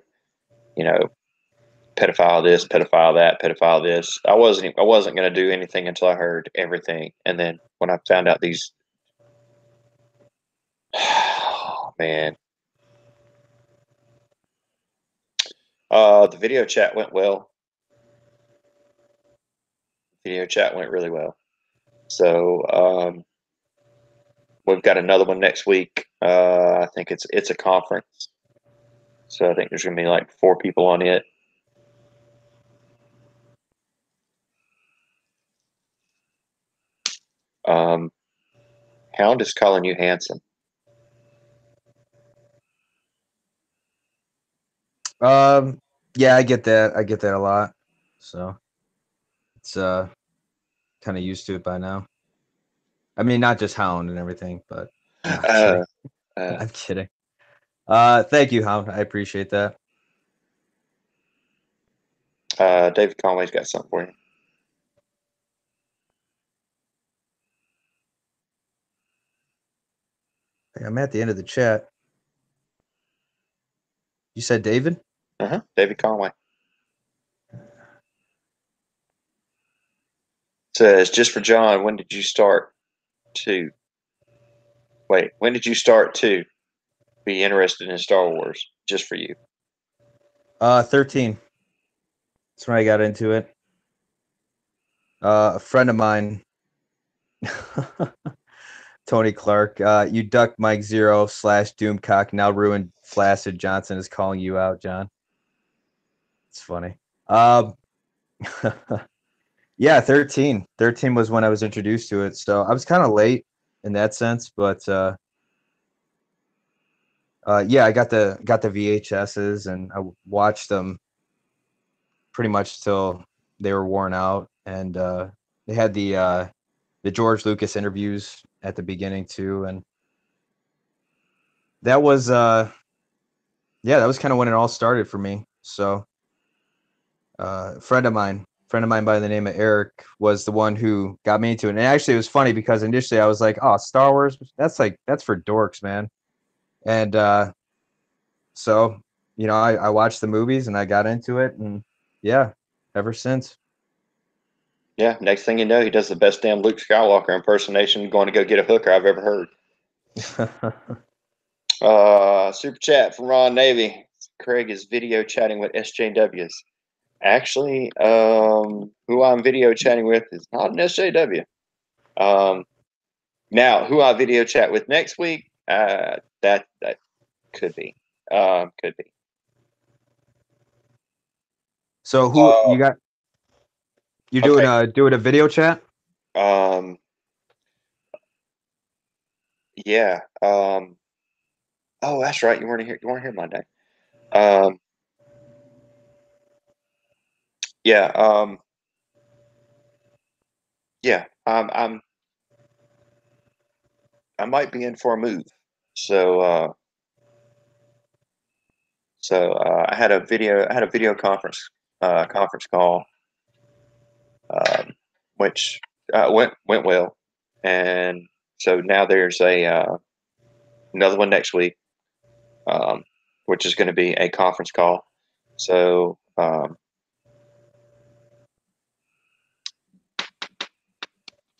You know, pedophile this, pedophile that, pedophile this. I wasn't going to do anything until I heard everything, and then when I found out these, oh man, the video chat went well. Video chat went really well. So we've got another one next week. I think it's a conference, so I think there's going to be like 4 people on it. Hound is calling you handsome. Yeah, I get that. I get that a lot. So it's kind of used to it by now. I mean, not just Hound and everything, but no, I'm kidding. I'm kidding. Thank you, Hound. I appreciate that. David Conway's got something for you. I'm at the end of the chat. You said David? David Conway says, just for John, when did you start to be interested in Star Wars? Just for you. 13. That's when I got into it. A friend of mine, Tony Clark, you ducked Mike Zero / Doomcock, now ruined Flaccid Johnson is calling you out, John. It's funny. Yeah, 13. 13 was when I was introduced to it. So I was kind of late in that sense, but yeah, I got the VHSs and I watched them pretty much till they were worn out. And they had the George Lucas interviews at the beginning too, and that was yeah, that was kind of when it all started for me. So a friend of mine by the name of Eric was the one who got me into it. And actually it was funny because initially I was like, oh, Star Wars, that's for dorks, man. And so, you know, I watched the movies and I got into it, and yeah, ever since. Yeah, next thing you know, he does the best damn Luke Skywalker impersonation going to go get a hooker I've ever heard. Super chat from Ron Navy. Craig is video chatting with SJWs. Actually, who I'm video chatting with is not an SJW. Now, who I video chat with next week, that could be. Could be. So who you got? You doing a video chat? Yeah. Oh, that's right. You weren't here. You weren't here Monday. Um, yeah. Yeah. I might be in for a move. So, I had a video conference call, which Went well, and so now there's another one next week, which is going to be a conference call. So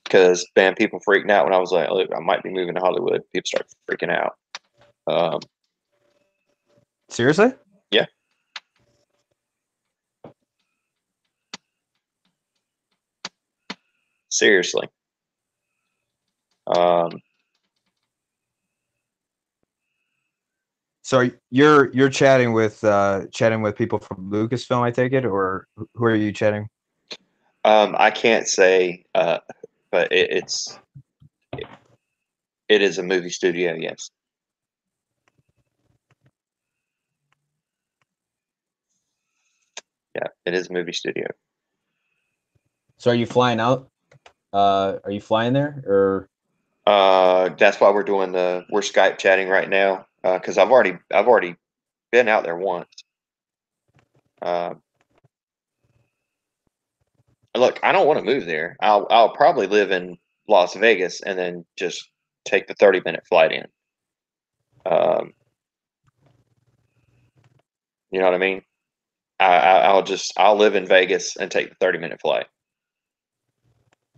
because man, people freaking out when I was like, look, I might be moving to Hollywood. People start freaking out. Seriously? Yeah. Seriously. So you're chatting with people from Lucasfilm, I take it, or who are you chatting? I can't say, but it is a movie studio. Yes. Yeah, it is a movie studio. So are you flying out? Are you flying there, or? That's why we're Skype chatting right now, because I've already been out there once. Look, I don't want to move there. I'll probably live in Las Vegas and then just take the 30-minute flight in. You know what I mean? I'll live in Vegas and take the 30-minute flight.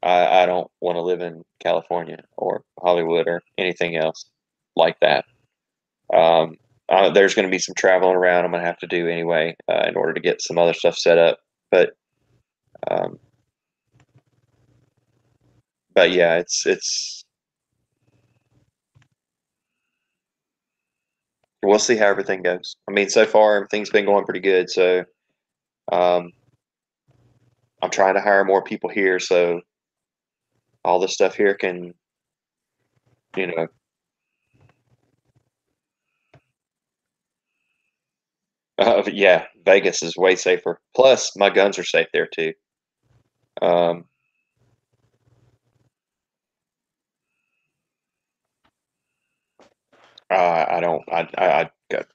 I don't want to live in California or Hollywood or anything else like that. There's going to be some traveling around I'm going to have to do anyway in order to get some other stuff set up. Um, but yeah, it's we'll see how everything goes. I mean, so far everything's been going pretty good. So um, I'm trying to hire more people here, so all this stuff here can, you know, yeah, Vegas is way safer. Plus, my guns are safe there too. Um, I don't.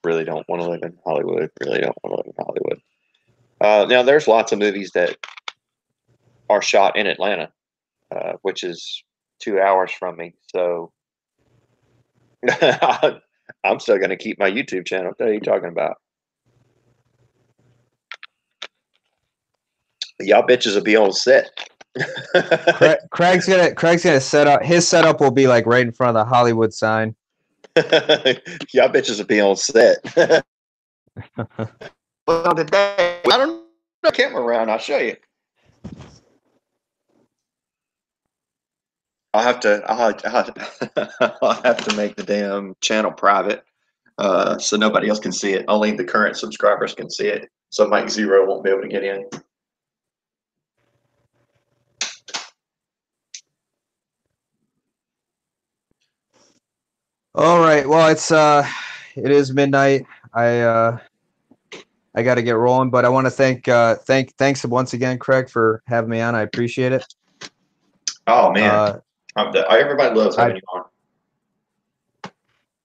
Really don't want to live in Hollywood. Really don't want to live in Hollywood. Now, there's lots of movies that are shot in Atlanta, which is 2 hours from me. So I'm still going to keep my YouTube channel. What are you talking about? Y'all bitches will be on set. Craig's gonna set up. His setup will be like right in front of the Hollywood sign. Y'all bitches will be on set. Well, today I don't know camera around. I'll show you. I'll have to. I'll have to make the damn channel private, so nobody else can see it. Only the current subscribers can see it. So Mike Zero won't be able to get in. All right. Well, it is midnight. I got to get rolling, but I want to thanks once again, Craig, for having me on. I appreciate it. Oh man, everybody loves having you on.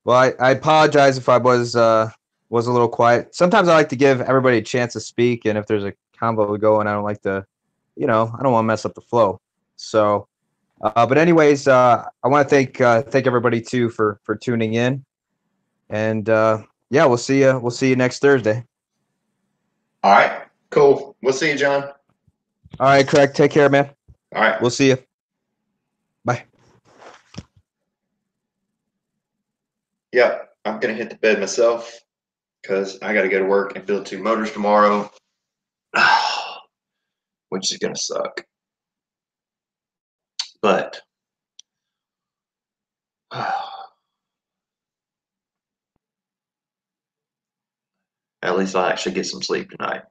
Well, I apologize if I was a little quiet. Sometimes I like to give everybody a chance to speak, and if there's a convo going, I don't like to, I don't want to mess up the flow. So, but anyways, I want to thank everybody too for tuning in, and yeah, we'll see you. We'll see you next Thursday. All right, cool. We'll see you, John. All right, Craig. Take care, man. All right. We'll see you. Bye. Yeah, I'm gonna hit the bed myself because I got to go to work and build 2 motors tomorrow, which is gonna suck. But at least I'll actually get some sleep tonight.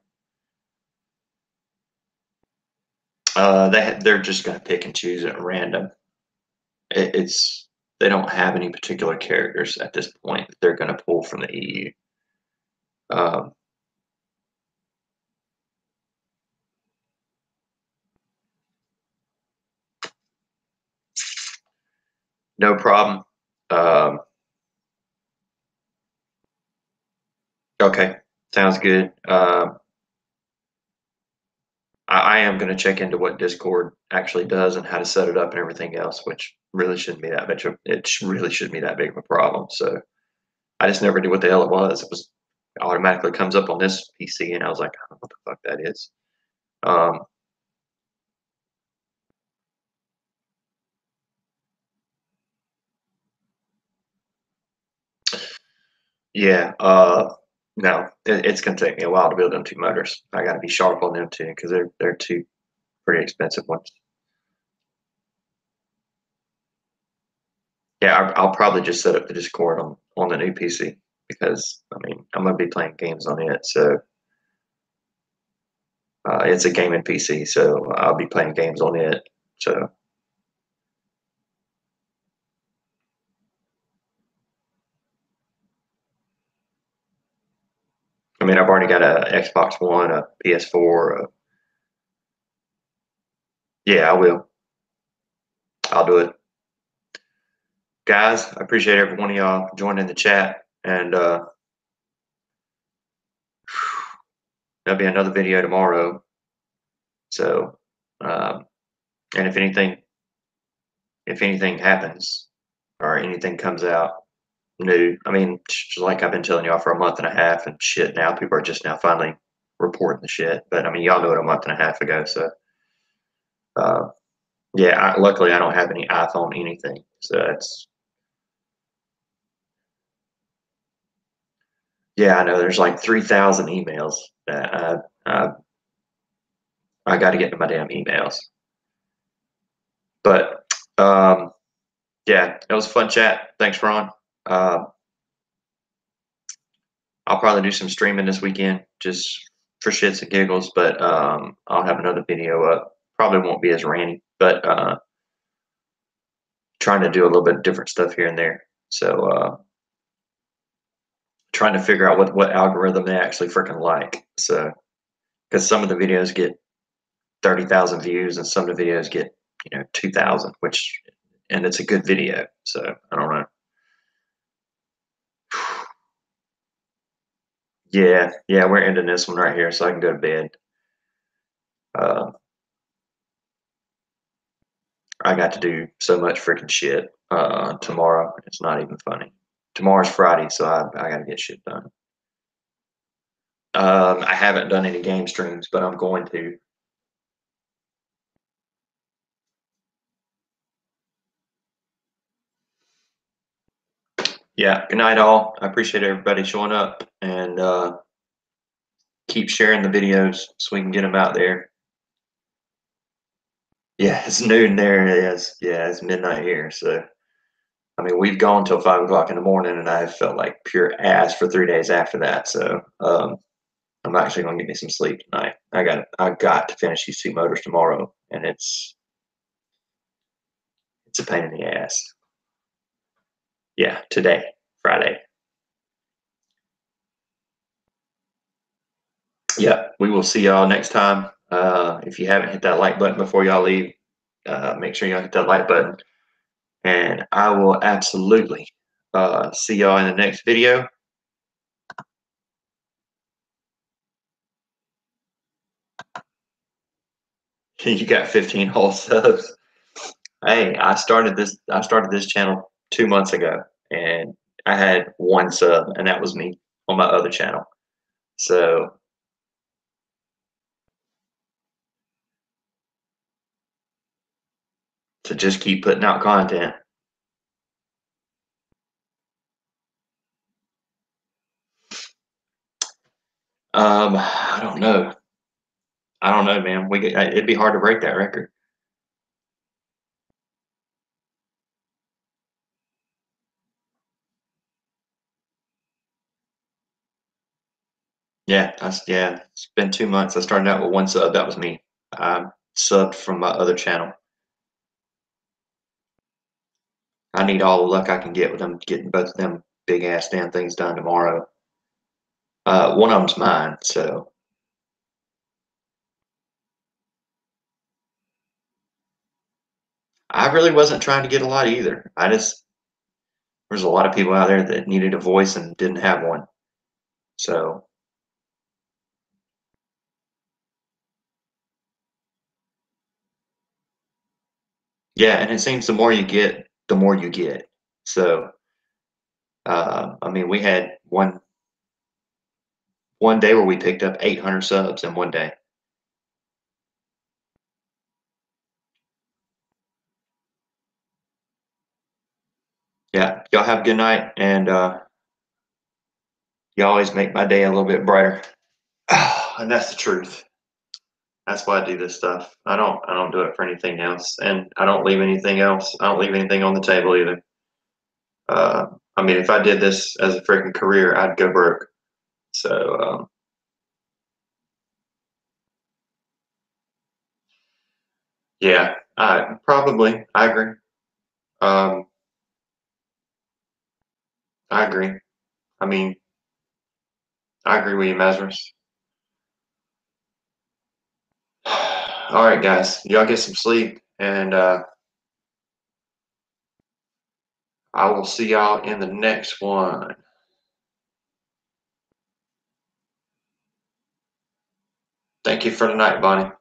They're just gonna pick and choose at random. They don't have any particular characters at this point that they're gonna pull from the EU. No problem. Okay, sounds good. I am going to check into what Discord actually does and how to set it up and everything else, which really shouldn't be that much. Really shouldn't be that big of a problem. So I just never knew what the hell it was. It was automatically comes up on this PC, and I was like, I don't know what the fuck that is. Yeah. No, it's going to take me a while to build them two motors. I got to be sharp on them too because they're two pretty expensive ones. Yeah, I'll probably just set up the Discord on the new PC because I mean I'm gonna be playing games on it, so it's a gaming PC, so I'll be playing games on it. So I mean I've already got a Xbox One, a PS4. Yeah, I will. I'll do it, guys. I appreciate every one of y'all joining the chat, and there'll be another video tomorrow. So, and if anything happens or anything comes out new, I mean, like I've been telling y'all for a month and a half and shit. Now people are just now finally reporting the shit. But I mean, y'all knew it a month and a half ago. So, yeah. Luckily, I don't have any iPhone anything. So that's yeah. I know there's like 3,000 emails that I got to get to my damn emails. But yeah, it was a fun chat. Thanks, Ron. I'll probably do some streaming this weekend just for shits and giggles, but I'll have another video up. Probably won't be as ranty, but trying to do a little bit of different stuff here and there. So trying to figure out what algorithm they actually freaking like. So because some of the videos get 30,000 views and some of the videos get 2,000, and it's a good video. So I don't know. Yeah, we're ending this one right here so I can go to bed. I got to do so much freaking shit tomorrow. It's not even funny. Tomorrow's Friday, so I got to get shit done. I haven't done any game streams, but I'm going to. Yeah, good night, all. I appreciate everybody showing up, and keep sharing the videos so we can get them out there. Yeah, it's noon there. It is. Yeah, it's midnight here. So, I mean, we've gone till 5 o'clock in the morning, and I felt like pure ass for 3 days after that. So, I'm actually going to get me some sleep tonight. I got to finish these two motors tomorrow, and it's a pain in the ass. Yeah, today, Friday. Yeah, we will see y'all next time. If you haven't hit that like button before y'all leave, make sure y'all hit that like button. And I will absolutely see y'all in the next video. You got 15 whole subs. Hey, I started this channel 2 months ago, and I had 1 sub, and that was me on my other channel. So to just keep putting out content. I don't know. Man. It'd be hard to break that record. Yeah, it's been 2 months. I started out with 1 sub. That was me. I subbed from my other channel. I need all the luck I can get with them getting both of them big ass damn things done tomorrow. One of them's mine, so I really wasn't trying to get a lot either. There's a lot of people out there that needed a voice and didn't have one. So Yeah, and it seems the more you get, the more you get. So, I mean, we had one day where we picked up 800 subs in one day. Yeah, y'all have a good night, and you always make my day a little bit brighter. And that's the truth. That's why I do this stuff. I don't do it for anything else, and I don't leave anything else. I don't leave anything on the table either. I mean, if I did this as a freaking career, I'd go broke. So, yeah, I agree. Um, I agree. I mean, I agree with you, Mazarus. All right, guys, y'all get some sleep, and I will see y'all in the next one. Thank you for tonight, Bonnie.